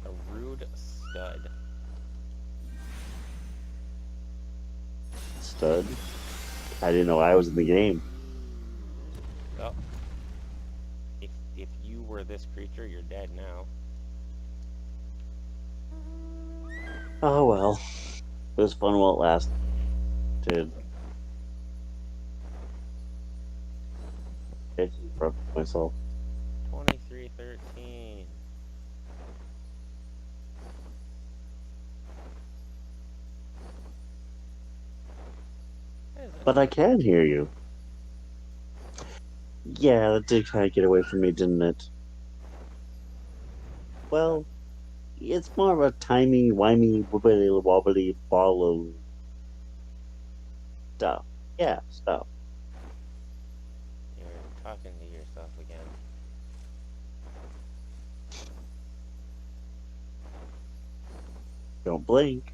A rude stud. Stud. I didn't know I was in the game. Oh. If you were this creature, you're dead now. Oh well. It was fun while it lasted. I interrupted myself. 2313. But I can hear you. Yeah, that did kind of get away from me, didn't it? Well, it's more of a timey, wimey, wibbly wobbly ball of stuff. Yeah, stuff. You're talking to yourself again. Don't blink.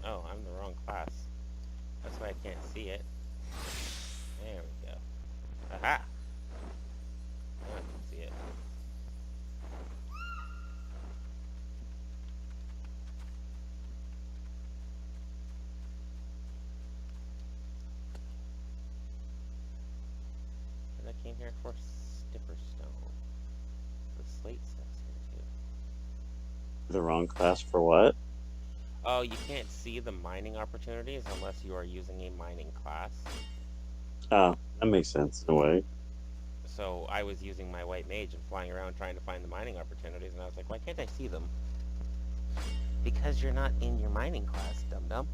Oh, I'm the wrong class. That's why I can't see it. There we go. Aha! Now I can see it. And I came here for Stipperstone. The slate stuff's here too. The wrong class for what? Oh, you can't see the mining opportunities unless you are using a mining class. Oh, that makes sense in a way. So I was using my white mage and flying around trying to find the mining opportunities, and I was like, why can't I see them? Because you're not in your mining class, dum-dum.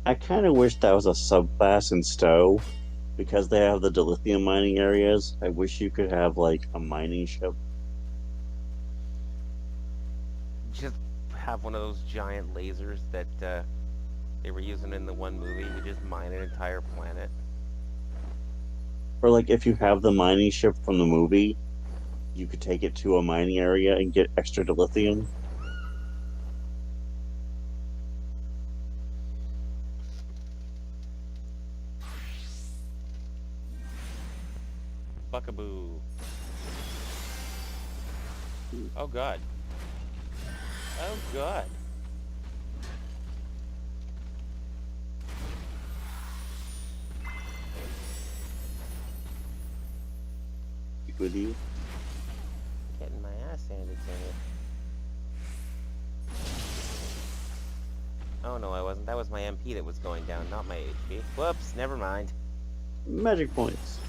I kind of wish that was a subclass in Stowe. Because they have the dilithium mining areas, I wish you could have, like, a mining ship. Just have one of those giant lasers that they were using in the one movie. You just mine an entire planet. Or, like, if you have the mining ship from the movie, you could take it to a mining area and get extra dilithium. Buckaboo. Oh god. Oh god. with you. Getting my ass handed to me. Oh no, I wasn't. That was my MP that was going down, not my HP. Whoops, never mind. Magic points.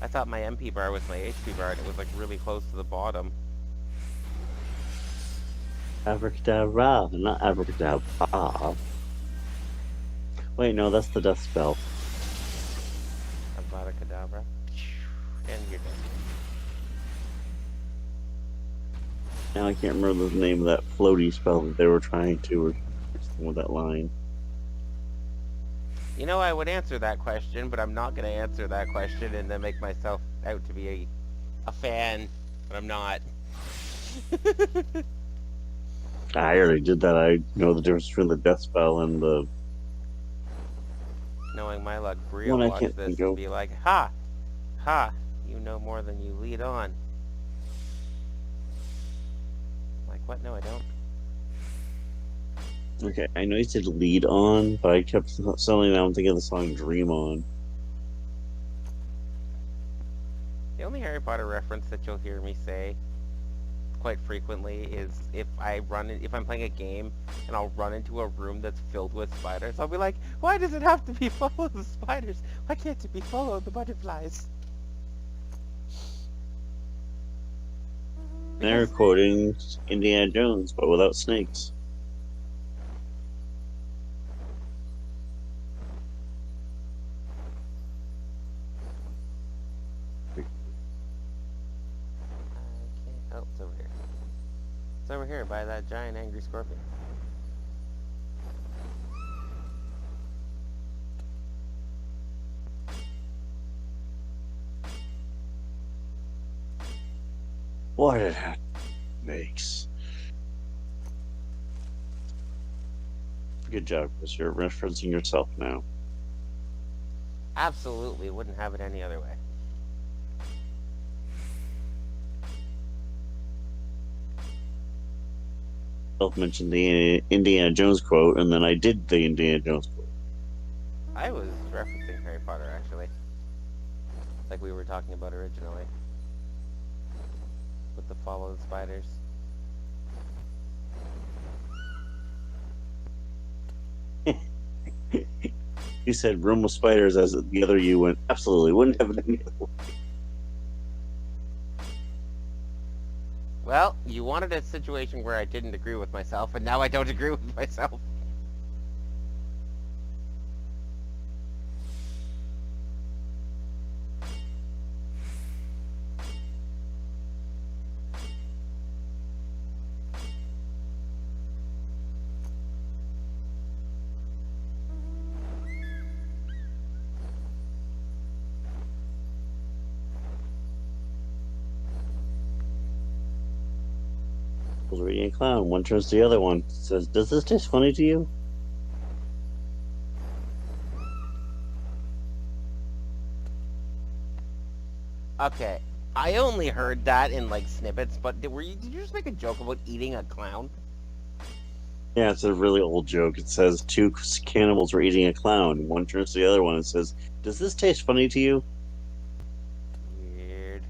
I thought my MP bar was my HP bar, and it was like really close to the bottom. Abracadabra, not abracadabra. Wait, no, that's the death spell. Avada Kedavra. And you're dead. Now I can't remember the name of that floaty spell that they were trying to, or something with that line. You know, I would answer that question, but I'm not going to answer that question and then make myself out to be a fan, but I'm not. I already did that. I know the difference between the death spell and the Knowing my luck, Bria one will I watch can't this think and of. be like, ha! Ha! You know more than you lead on. I'm like, what? No, I don't. Okay, I know you said lead on, but I kept suddenly now I'm thinking of the song Dream On. The only Harry Potter reference that you'll hear me say quite frequently is if I'm playing a game and I'll run into a room that's filled with spiders, I'll be like, why does it have to be full of the spiders? Why can't it be full of the butterflies? They're Because quoting Indiana Jones, but without snakes. I can't. Oh, it's over here. It's over here by that giant angry scorpion. What it makes. Good job, Chris. You're referencing yourself now. Absolutely wouldn't have it any other way. Self mentioned the Indiana Jones quote, and then I did the Indiana Jones quote. I was referencing Harry Potter, actually. Like we were talking about originally. With the follow the spiders. You said room with spiders, as the other you went, absolutely, wouldn't have it any other way. Well, you wanted a situation where I didn't agree with myself, and now I don't agree with myself. Was reading a clown. One turns to the other one, says, "Does this taste funny to you?" Okay, I only heard that in like snippets, but did you just make a joke about eating a clown? Yeah, it's a really old joke. It says two cannibals were eating a clown. One turns to the other one and says, "Does this taste funny to you?" Weird.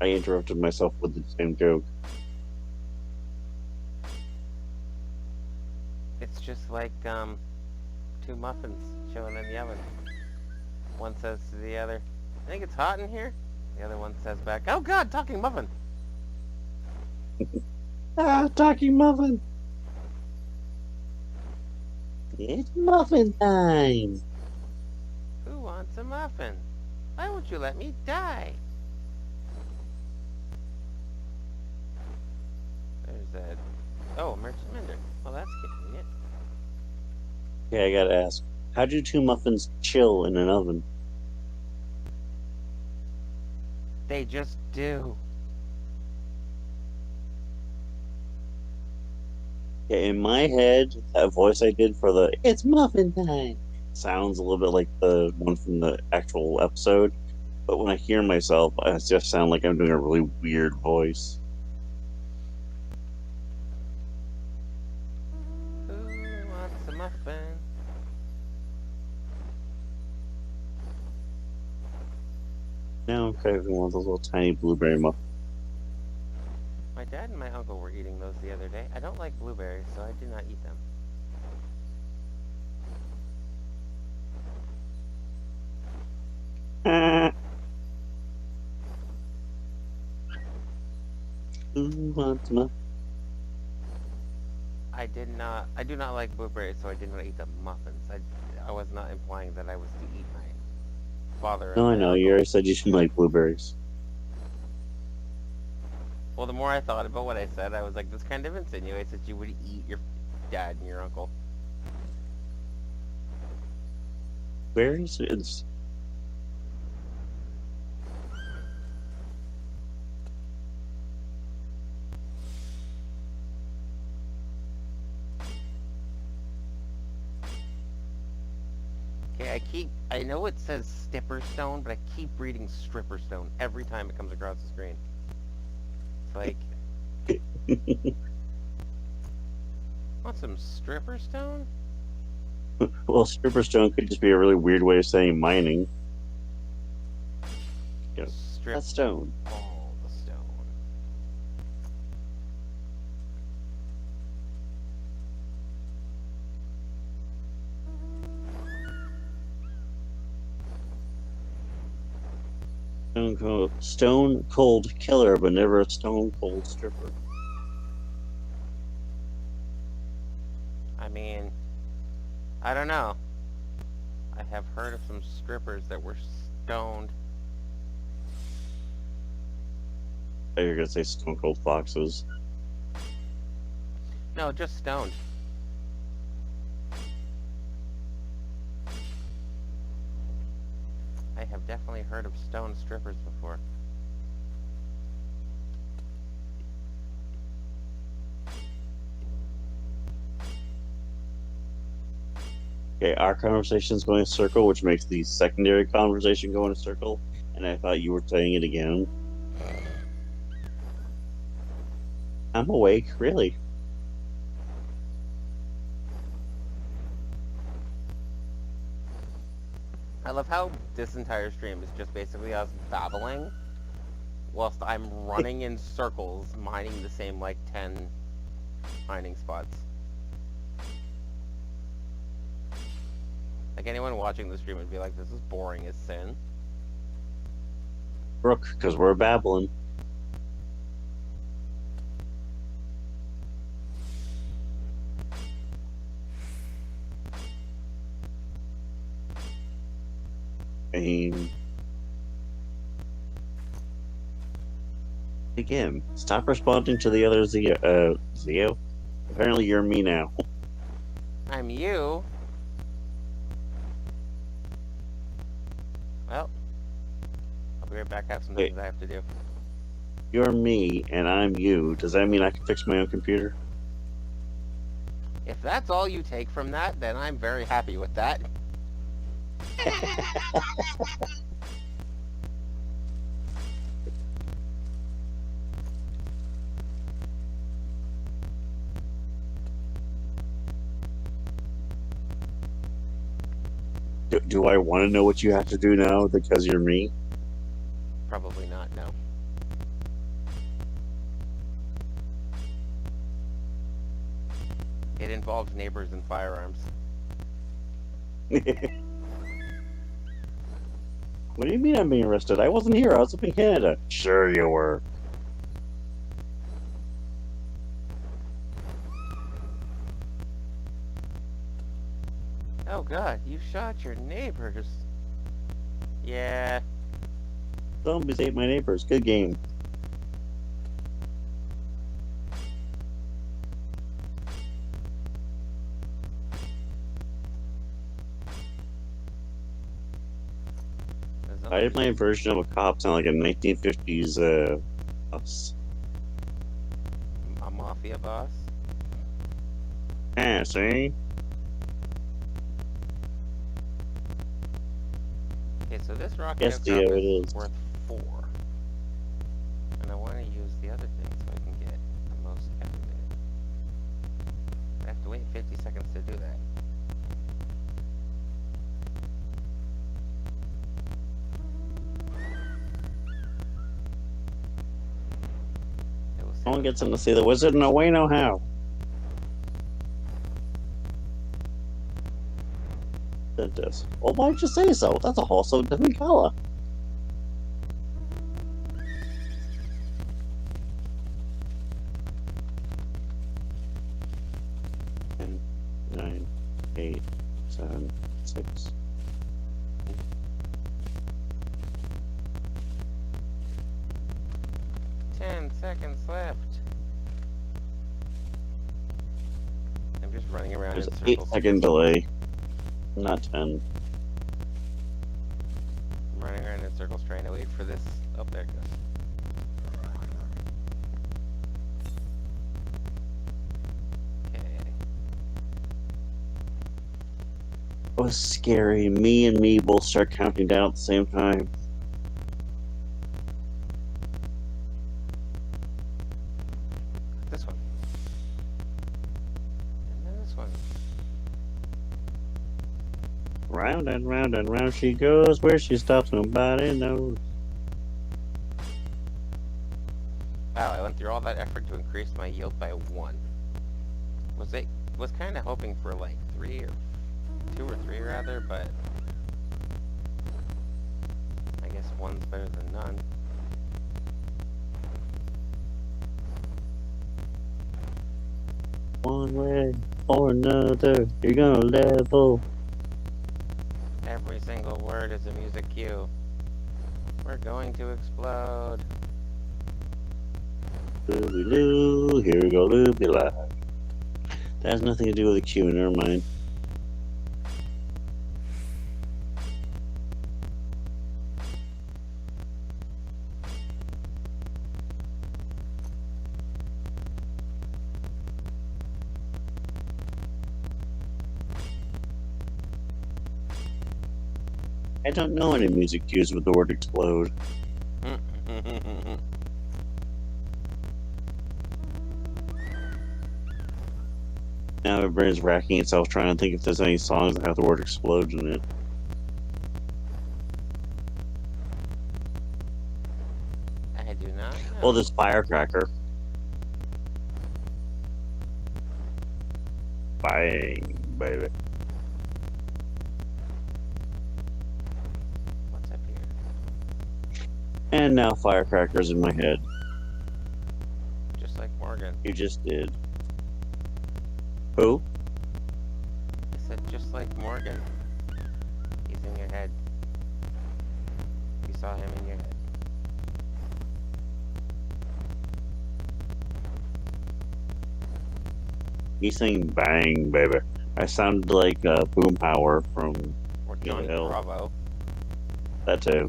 I interrupted myself with the same joke. It's just like two muffins chilling in the oven. One says to the other, "I think it's hot in here." The other one says back, "Oh God, talking muffin." Talking muffin. It's muffin time. Who wants a muffin? Why won't you let me die? There's that. Oh, merchant mender. Well, that's convenient. Okay, I gotta ask. How do two muffins chill in an oven? They just do. Yeah, in my head, that voice I did for the "It's muffin time" sounds a little bit like the one from the actual episode. But when I hear myself, I just sound like I'm doing a really weird voice. Who craving one of those little tiny blueberry muffins. My dad and my uncle were eating those the other day. I don't like blueberries, so I do not eat them. Who wants muffins? I do not like blueberries, so I did not eat the muffins. I was not implying that I was to eat my father and No, I my know. You uncle. already said you didn't like blueberries. Well, the more I thought about what I said, I was like, this kind of insinuates that you would eat your dad and your uncle. Berries? It's Okay, I know it says Stipperstone, but I keep reading Stripperstone every time it comes across the screen. It's like, want some Stripperstone? well, stripper stone could just be a really weird way of saying mining. You know, Strip that's stone. all the stone. Stone cold killer, but never a stone cold stripper. I mean, I don't know. I have heard of some strippers that were stoned. I thought you were gonna say stone cold foxes. No, just stoned. I have definitely heard of stoned strippers before. Okay, our conversation is going in a circle, which makes the secondary conversation go in a circle. And I thought you were saying it again. I'm awake, really. I love how this entire stream is just basically us babbling whilst I'm running in circles mining the same like 10 mining spots. Like anyone watching the stream would be like, this is boring as sin. Brooke, because we're babbling. Again, stop responding to the other Zio. Apparently you're me now. I'm you. Well, I'll be right back. I have some things I have to do. You're me and I'm you. Does that mean I can fix my own computer? If that's all you take from that, then I'm very happy with that. Do I want to know what you have to do now because you're me? Probably not, no. It involves neighbors and firearms. What do you mean I'm being arrested? I wasn't here. I was up in Canada. Sure you were. Oh god, you shot your neighbors. Yeah. Zombies ate my neighbors. Good game. I did my version of a cop sound like a 1950s boss. A mafia boss? Ah, see? Okay, so this rocket Yes, Dio, it is. worth 4. And I want to use the other thing so I can get the most out of it. I have to wait 50 seconds to do that. I want to get them to see the wizard in a way no how. Did this. Well, why don't you say so? That's a whole so different color. Ten, 9, 8, 7, 6. 10 seconds left. I'm just running around There's in an circles. 8-second delay. Not 10. I'm running around in circles trying to wait for this. Oh, there it goes. Okay. It was scary. Me and me both start counting down at the same time. This one. And then this one. Round and round she goes. Where she stops, nobody knows. Wow, I went through all that effort to increase my yield by 1. Was kind of hoping for like 3 or 2 or 3 rather, but I guess 1's better than none. One way or another, you're gonna level. Every single word is a music cue. We're going to explode. Looby-loo, here we go, looby-la. That has nothing to do with the cue, never mind. I don't know any music cues with the word explode. Now everybody's racking itself trying to think if there's any songs that have the word explode in it. I do not know. Well, there's Firecracker. Bang, baby. What's up here? And now Firecracker's in my head. Just like Morgan. You just did. Who? I said just like Morgan. He's in your head. You saw him in your head. He's saying bang, baby. I sounded like Boom Power from Or Johnny Bravo. that too.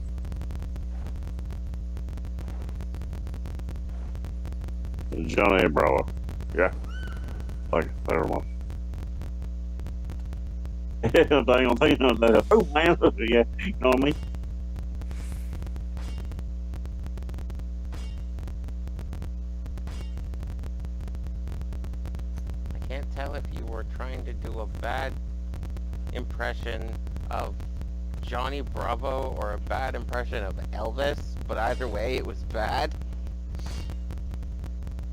Johnny Bravo. Yeah. Like, I don't know. I'm thinking of that. Oh, man. Yeah, you know what I mean? I can't tell if you were trying to do a bad impression of Johnny Bravo or a bad impression of Elvis, but either way, it was bad.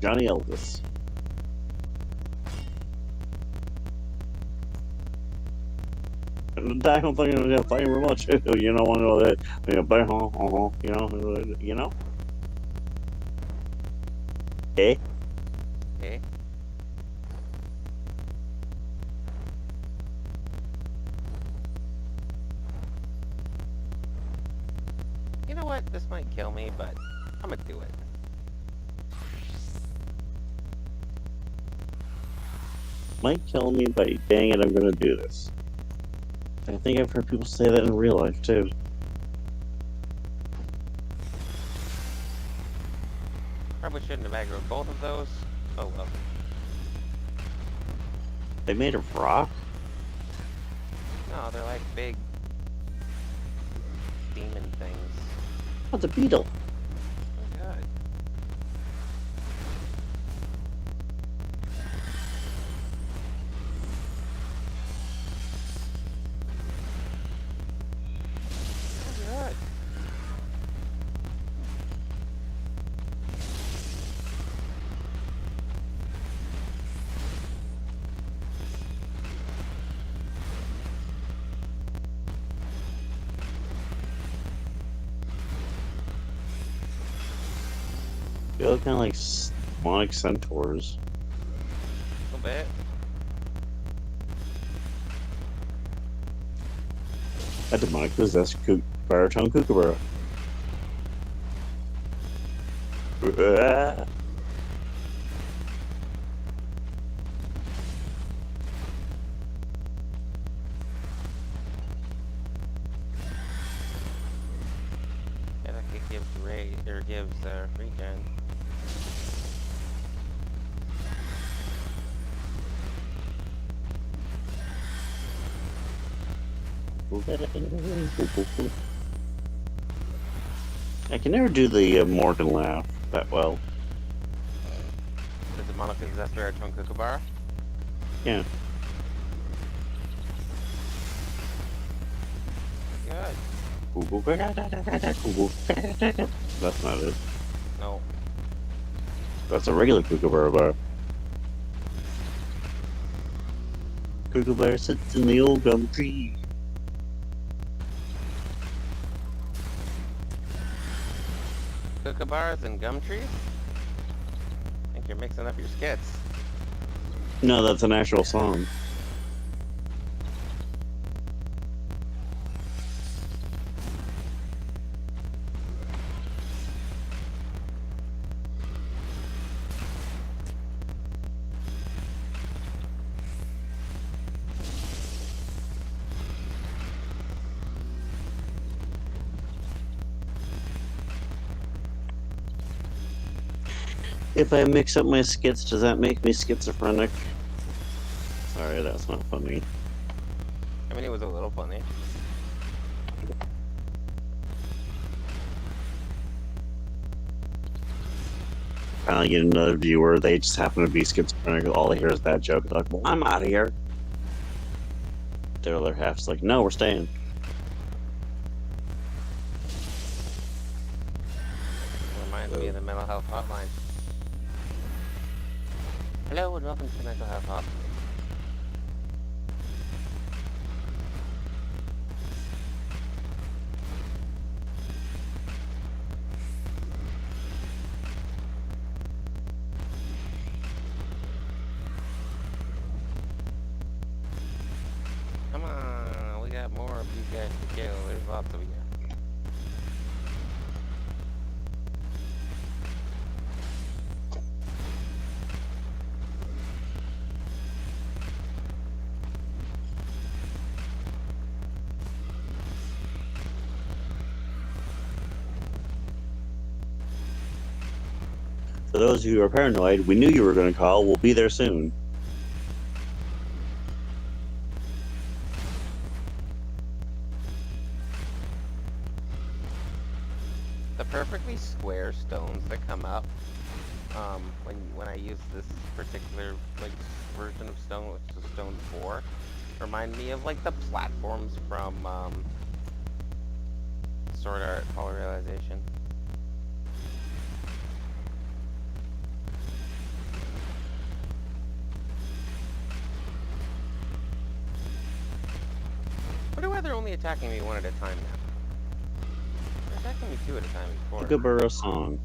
Johnny Elvis. I don't think thank you very much. You know, I know that. You know. Eh? Okay. You know what? This might kill me, but I'm gonna do it. Might kill me, but dang it, I'm gonna do this. I think I've heard people say that in real life too. Probably shouldn't have aggroed both of those. Oh well. They made of rock? No, they're like big demon things. Oh, it's a beetle. Oh god. Oh god. They look kind of like demonic centaurs. A little bit. A demonic possessed baritone kookaburra. Yeah, like it gives raid or gives regen. I can never do the Morgan laugh that well. The demonic possessed baritone kookaburra. Yeah. Good. That's not it. No. That's a regular kookaburra bar. Kookaburra sits in the old gum tree. Kookaburras and gum trees? I think you're mixing up your skits. No, that's an actual song. If I mix up my skits, does that make me schizophrenic? Sorry, that's not funny. I mean, it was a little funny. Finally get another viewer, they just happen to be schizophrenic, all they hear is that joke. They're like, well, I'm out of here. Their other half's like, no, we're staying. Reminds me of the mental health hotline. Hello and welcome to mental health hotline. Come on, we got more of you guys to kill. There's lots of you. For those who are paranoid, we knew you were going to call. We'll be there soon. The perfectly square stones that come up when I use this particular like version of stone, which is stone 4, remind me of like the platforms from Sword Art Hollow Realization. Wonder why they're only attacking me one at a time now. They're attacking me 2 at a time before. Kookaburra song.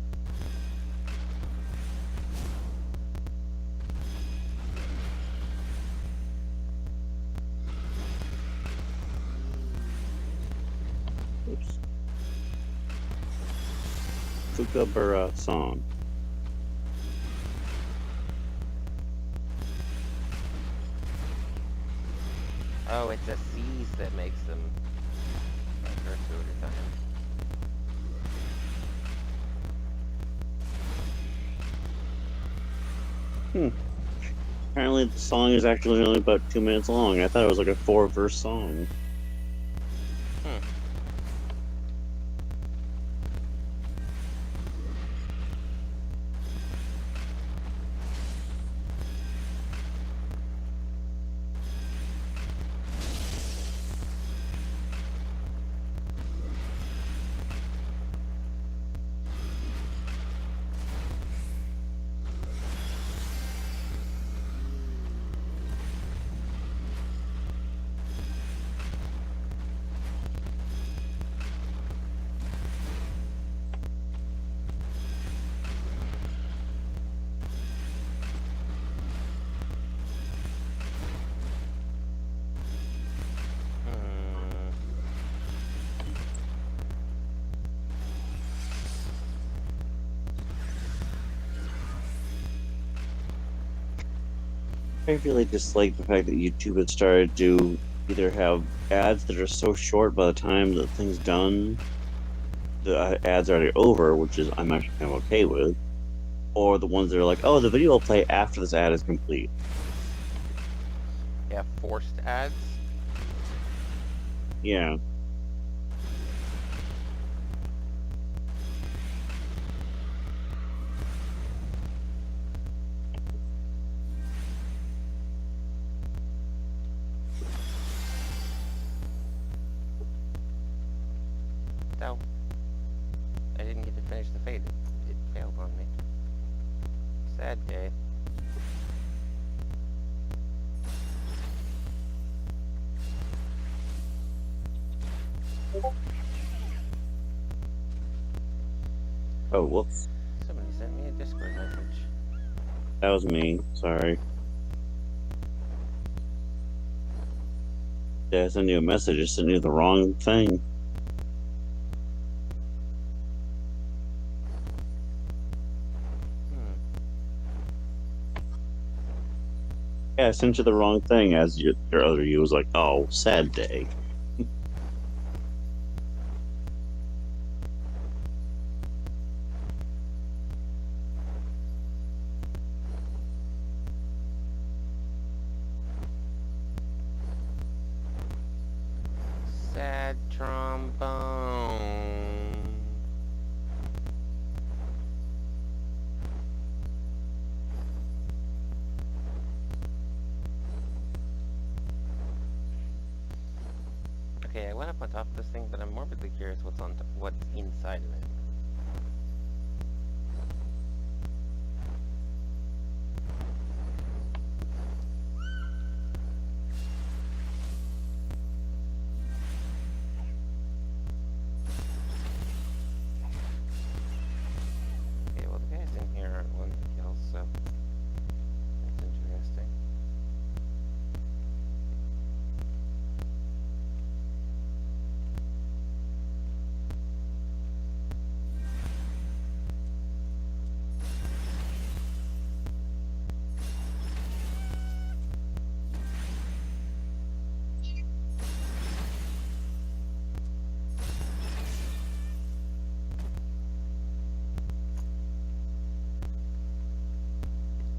Oops. Kookaburra song. Oh, it's a seize that makes them hurt 2 at a time. Apparently the song is actually only about 2 minutes long. I thought it was like a 4-verse song. I really dislike the fact that YouTube has started to either have ads that are so short by the time the thing's done, the ads are already over, which is I'm actually kind of okay with, or the ones that are like, oh, the video will play after this ad is complete. Yeah, forced ads. Yeah. No, I didn't get to finish the fade. It failed on me. Sad day. Oh, whoops. Somebody sent me a Discord message. That was me. Sorry. Did I send you a message? I sent you the wrong thing. Hmm. Yeah, I sent you the wrong thing as your other you was like, oh, sad day. Sad trombone. Okay, I went up on top of this thing, but I'm morbidly curious what's inside of it. Okay, well the guys in here aren't ones to kill, so that's interesting.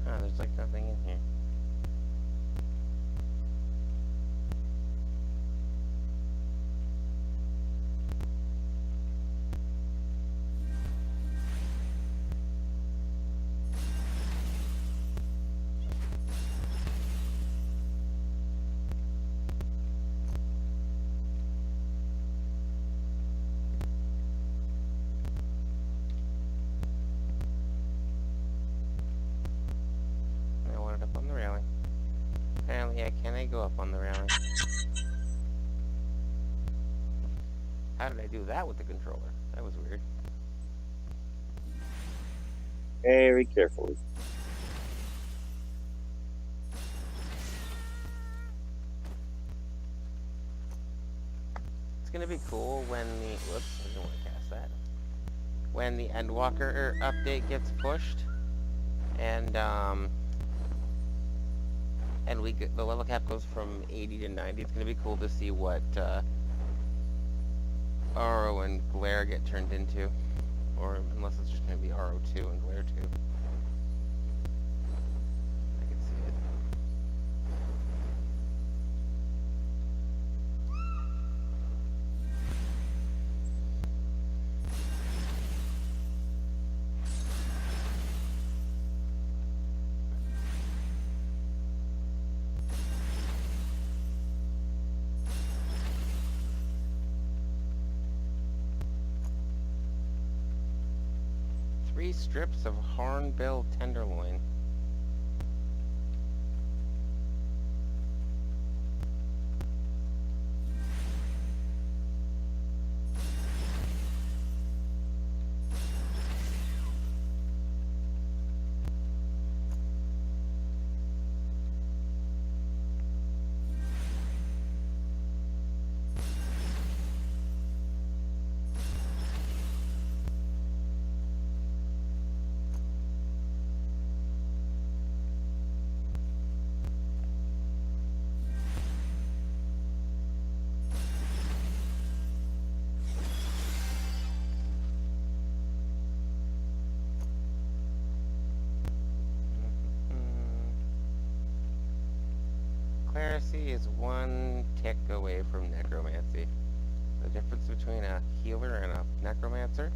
Ah, there's like nothing in here. I wanted up on the railing. Apparently I can't go up on the railing. How did I do that with the controller? That was weird. Very carefully. It's gonna be cool when the whoops, I didn't want to cast that. When the Endwalker update gets pushed, and the level cap goes from 80 to 90. It's gonna be cool to see what RO and Glare get turned into, or unless it's just gonna be RO2 and Glare 2. I can see it. Three strips of hornbill tenderloin. clericy is one tick away from necromancy. The difference between a healer and a necromancer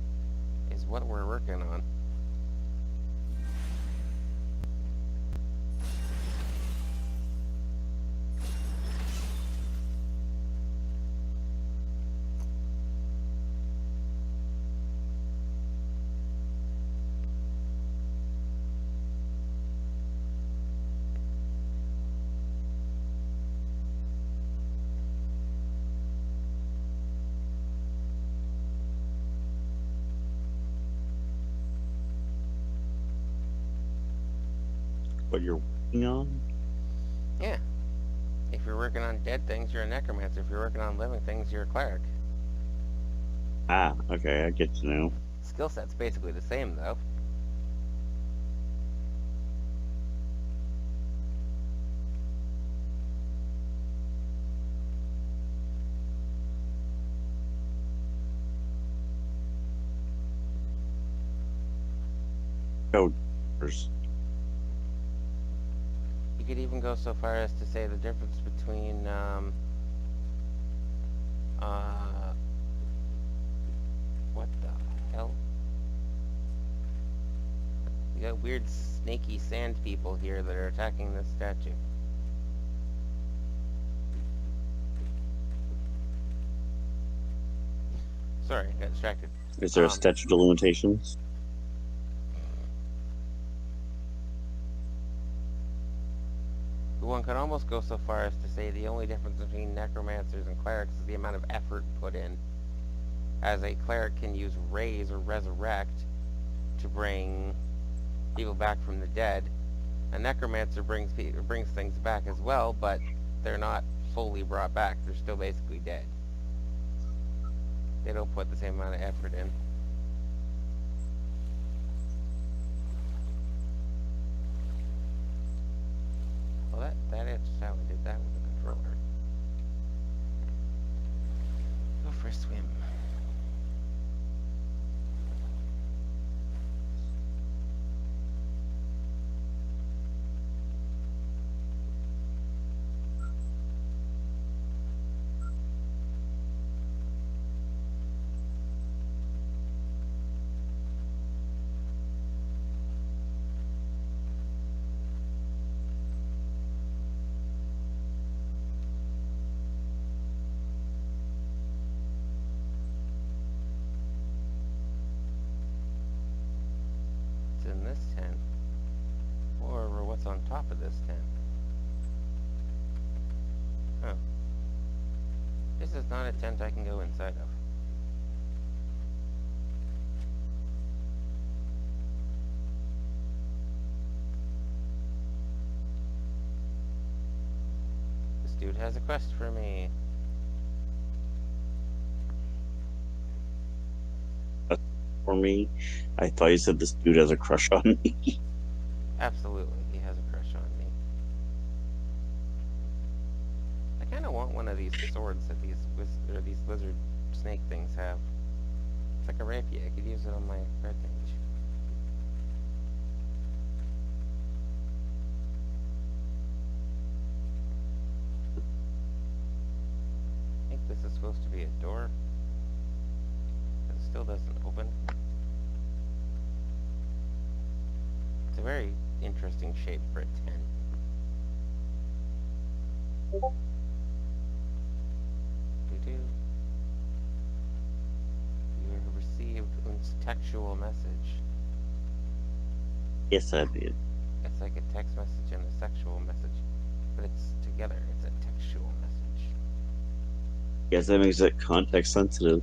is what we're working on. What you're working on? Yeah. If you're working on dead things, you're a necromancer. If you're working on living things, you're a cleric. Ah, okay, I get you now. Skill set's basically the same, though. Oh, You could even go so far as to say the difference between, what the hell? You got weird snaky sand people here that are attacking this statue. Sorry, I got distracted. is there a statute of limitations? One could almost go so far as to say the only difference between necromancers and clerics is the amount of effort put in. As a cleric can use raise or resurrect to bring people back from the dead, a necromancer brings things back as well, but they're not fully brought back. They're still basically dead. They don't put the same amount of effort in. Well, that is how I did that with the controller. Go for a swim. In this tent, or what's on top of this tent. Huh. This is not a tent I can go inside of. This dude has a quest for me. For me, I thought you said this dude has a crush on me. Absolutely, he has a crush on me. I kind of want one of these swords that these lizard snake things have. It's like a rapier. I could use it on my red mage. I think this is supposed to be a door. But it still doesn't open. It's a very interesting shape for a tent. Do-do. You have received a textual message. Yes, I did. It's like a text message and a sexual message, but it's together. It's a textual message. Yes, that makes it context sensitive.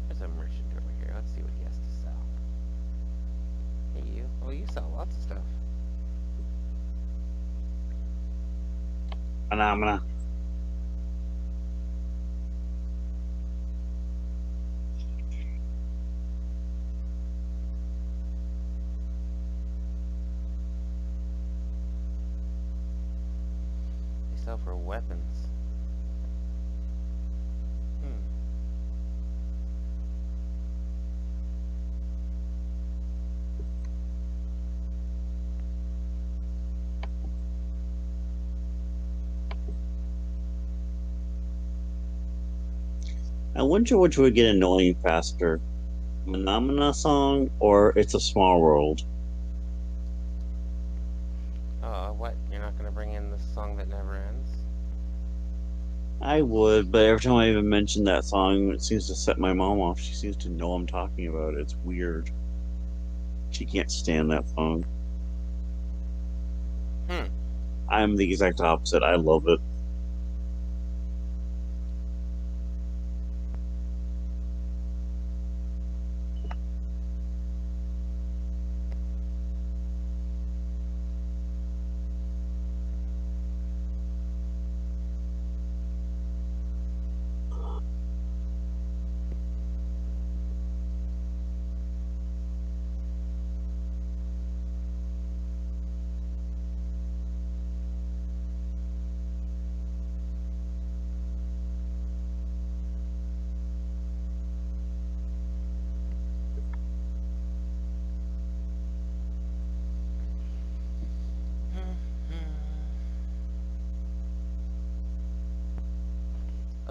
There's a merchant over here. Let's see what he has to sell. Hey, you. Oh, you sell lots of stuff. Phenomena. They sell for weapons. I wonder which would get annoying faster, Phenomena song or It's a Small World. What? You're not gonna bring in the song that never ends? I would, but every time I even mention that song, it seems to set my mom off. She seems to know I'm talking about it. It's weird. She can't stand that song. Hmm. I'm the exact opposite. I love it.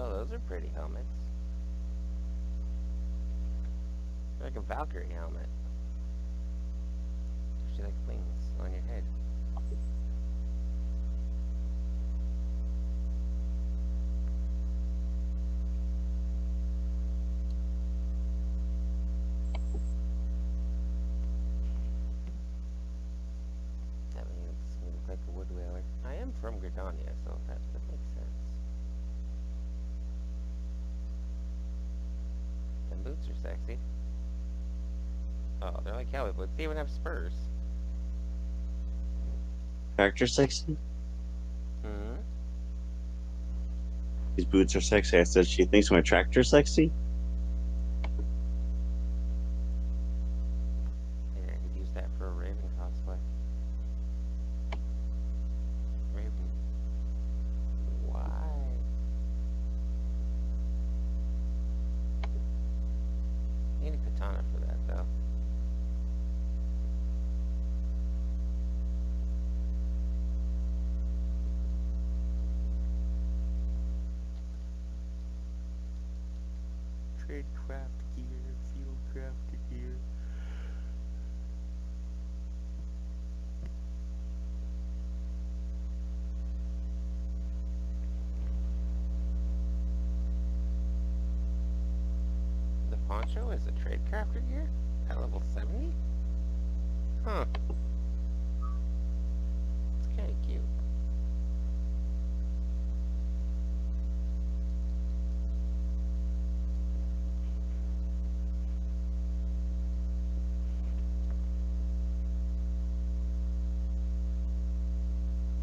Oh, those are pretty helmets. They're like a Valkyrie helmet. She like wings on your head. That makes me look like a wood whaler. I am from Gridania, so that makes sense. Them boots are sexy. Oh, they're like cowboy boots. They even have spurs. Tractor sexy? Hmm? These boots are sexy. I said she thinks my tractor's sexy? Yeah, I could use that for a Raven cosplay. Raven. Why? Need a katana for that, though. Tradecraft gear, fieldcraft gear. The poncho is a tradecrafter gear? At level 70? Huh. It's kinda cute.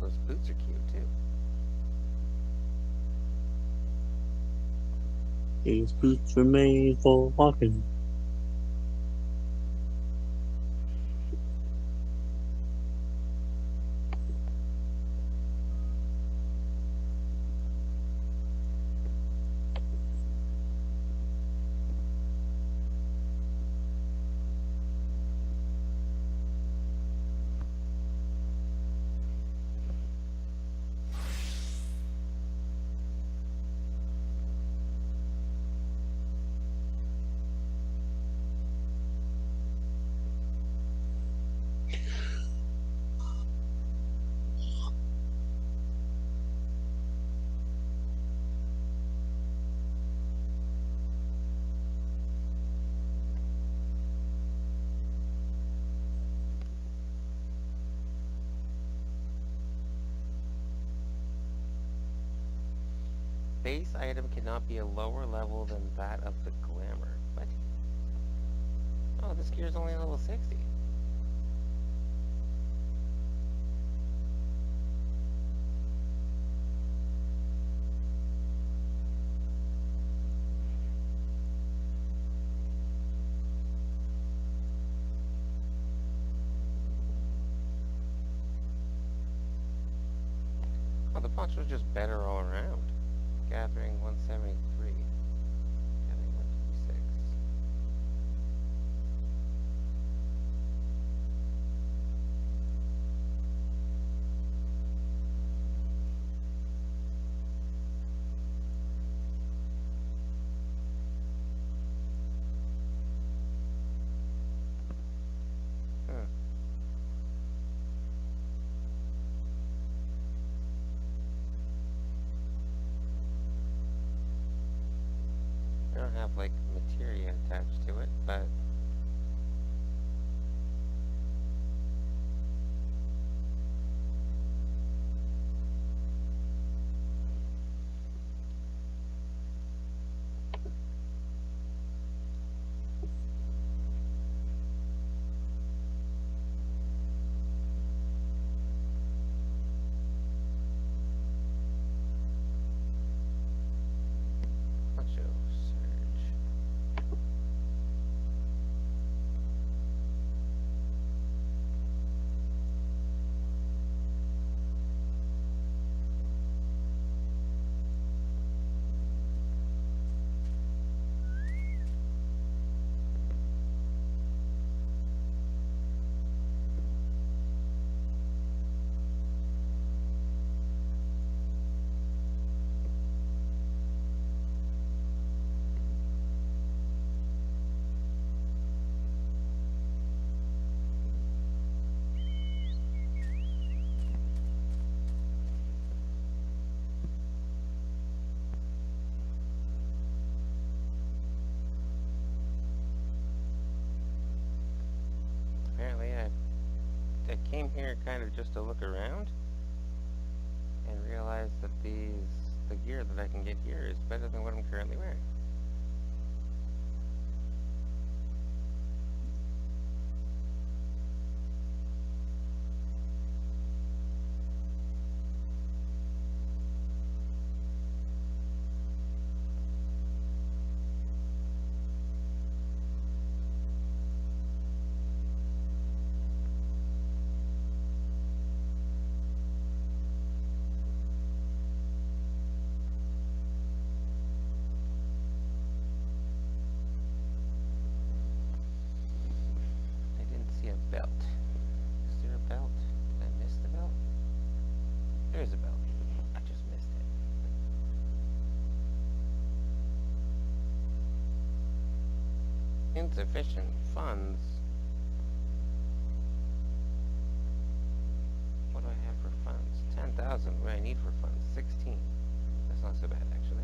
Those boots are cute, too. These boots were made for walking. Base item cannot be a lower level than that of the glamour. What? Oh, this gear is only level 60. Oh, the poncho is just better all around. Gathering 173. Gathering 126. attached to it, but Macho Surge. Apparently I came here kind of just to look around and realized that the gear that I can get here is better than what I'm currently wearing. I didn't see a belt. Is there a belt? Did I miss the belt? There's a belt. I just missed it. Insufficient funds. What do I have for funds? 10,000. What do I need for funds? 16. That's not so bad, actually.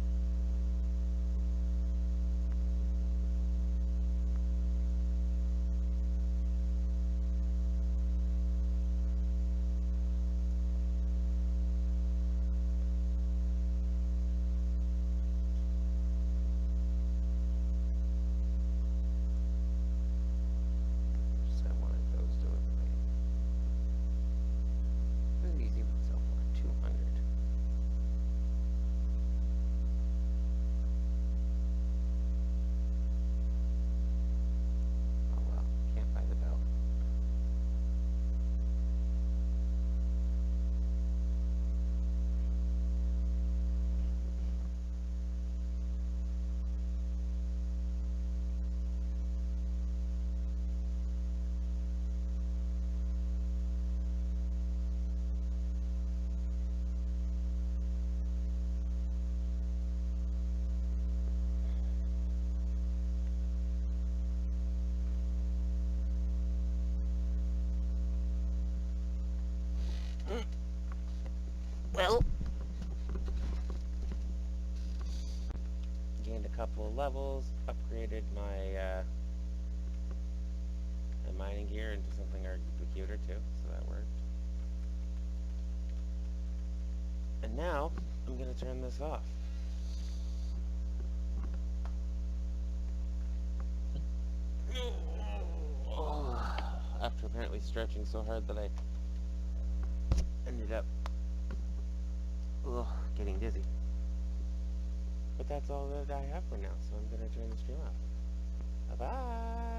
So I wanted those delivered. This is easy with so far. 200. Oh well, can't buy the belt. Well, gained a couple of levels, upgraded my my mining gear into something arguably cuter too, so that worked. And now I'm gonna turn this off. After apparently stretching so hard that I ended up getting dizzy. But that's all that I have for now, so I'm gonna turn the stream off. Bye-bye!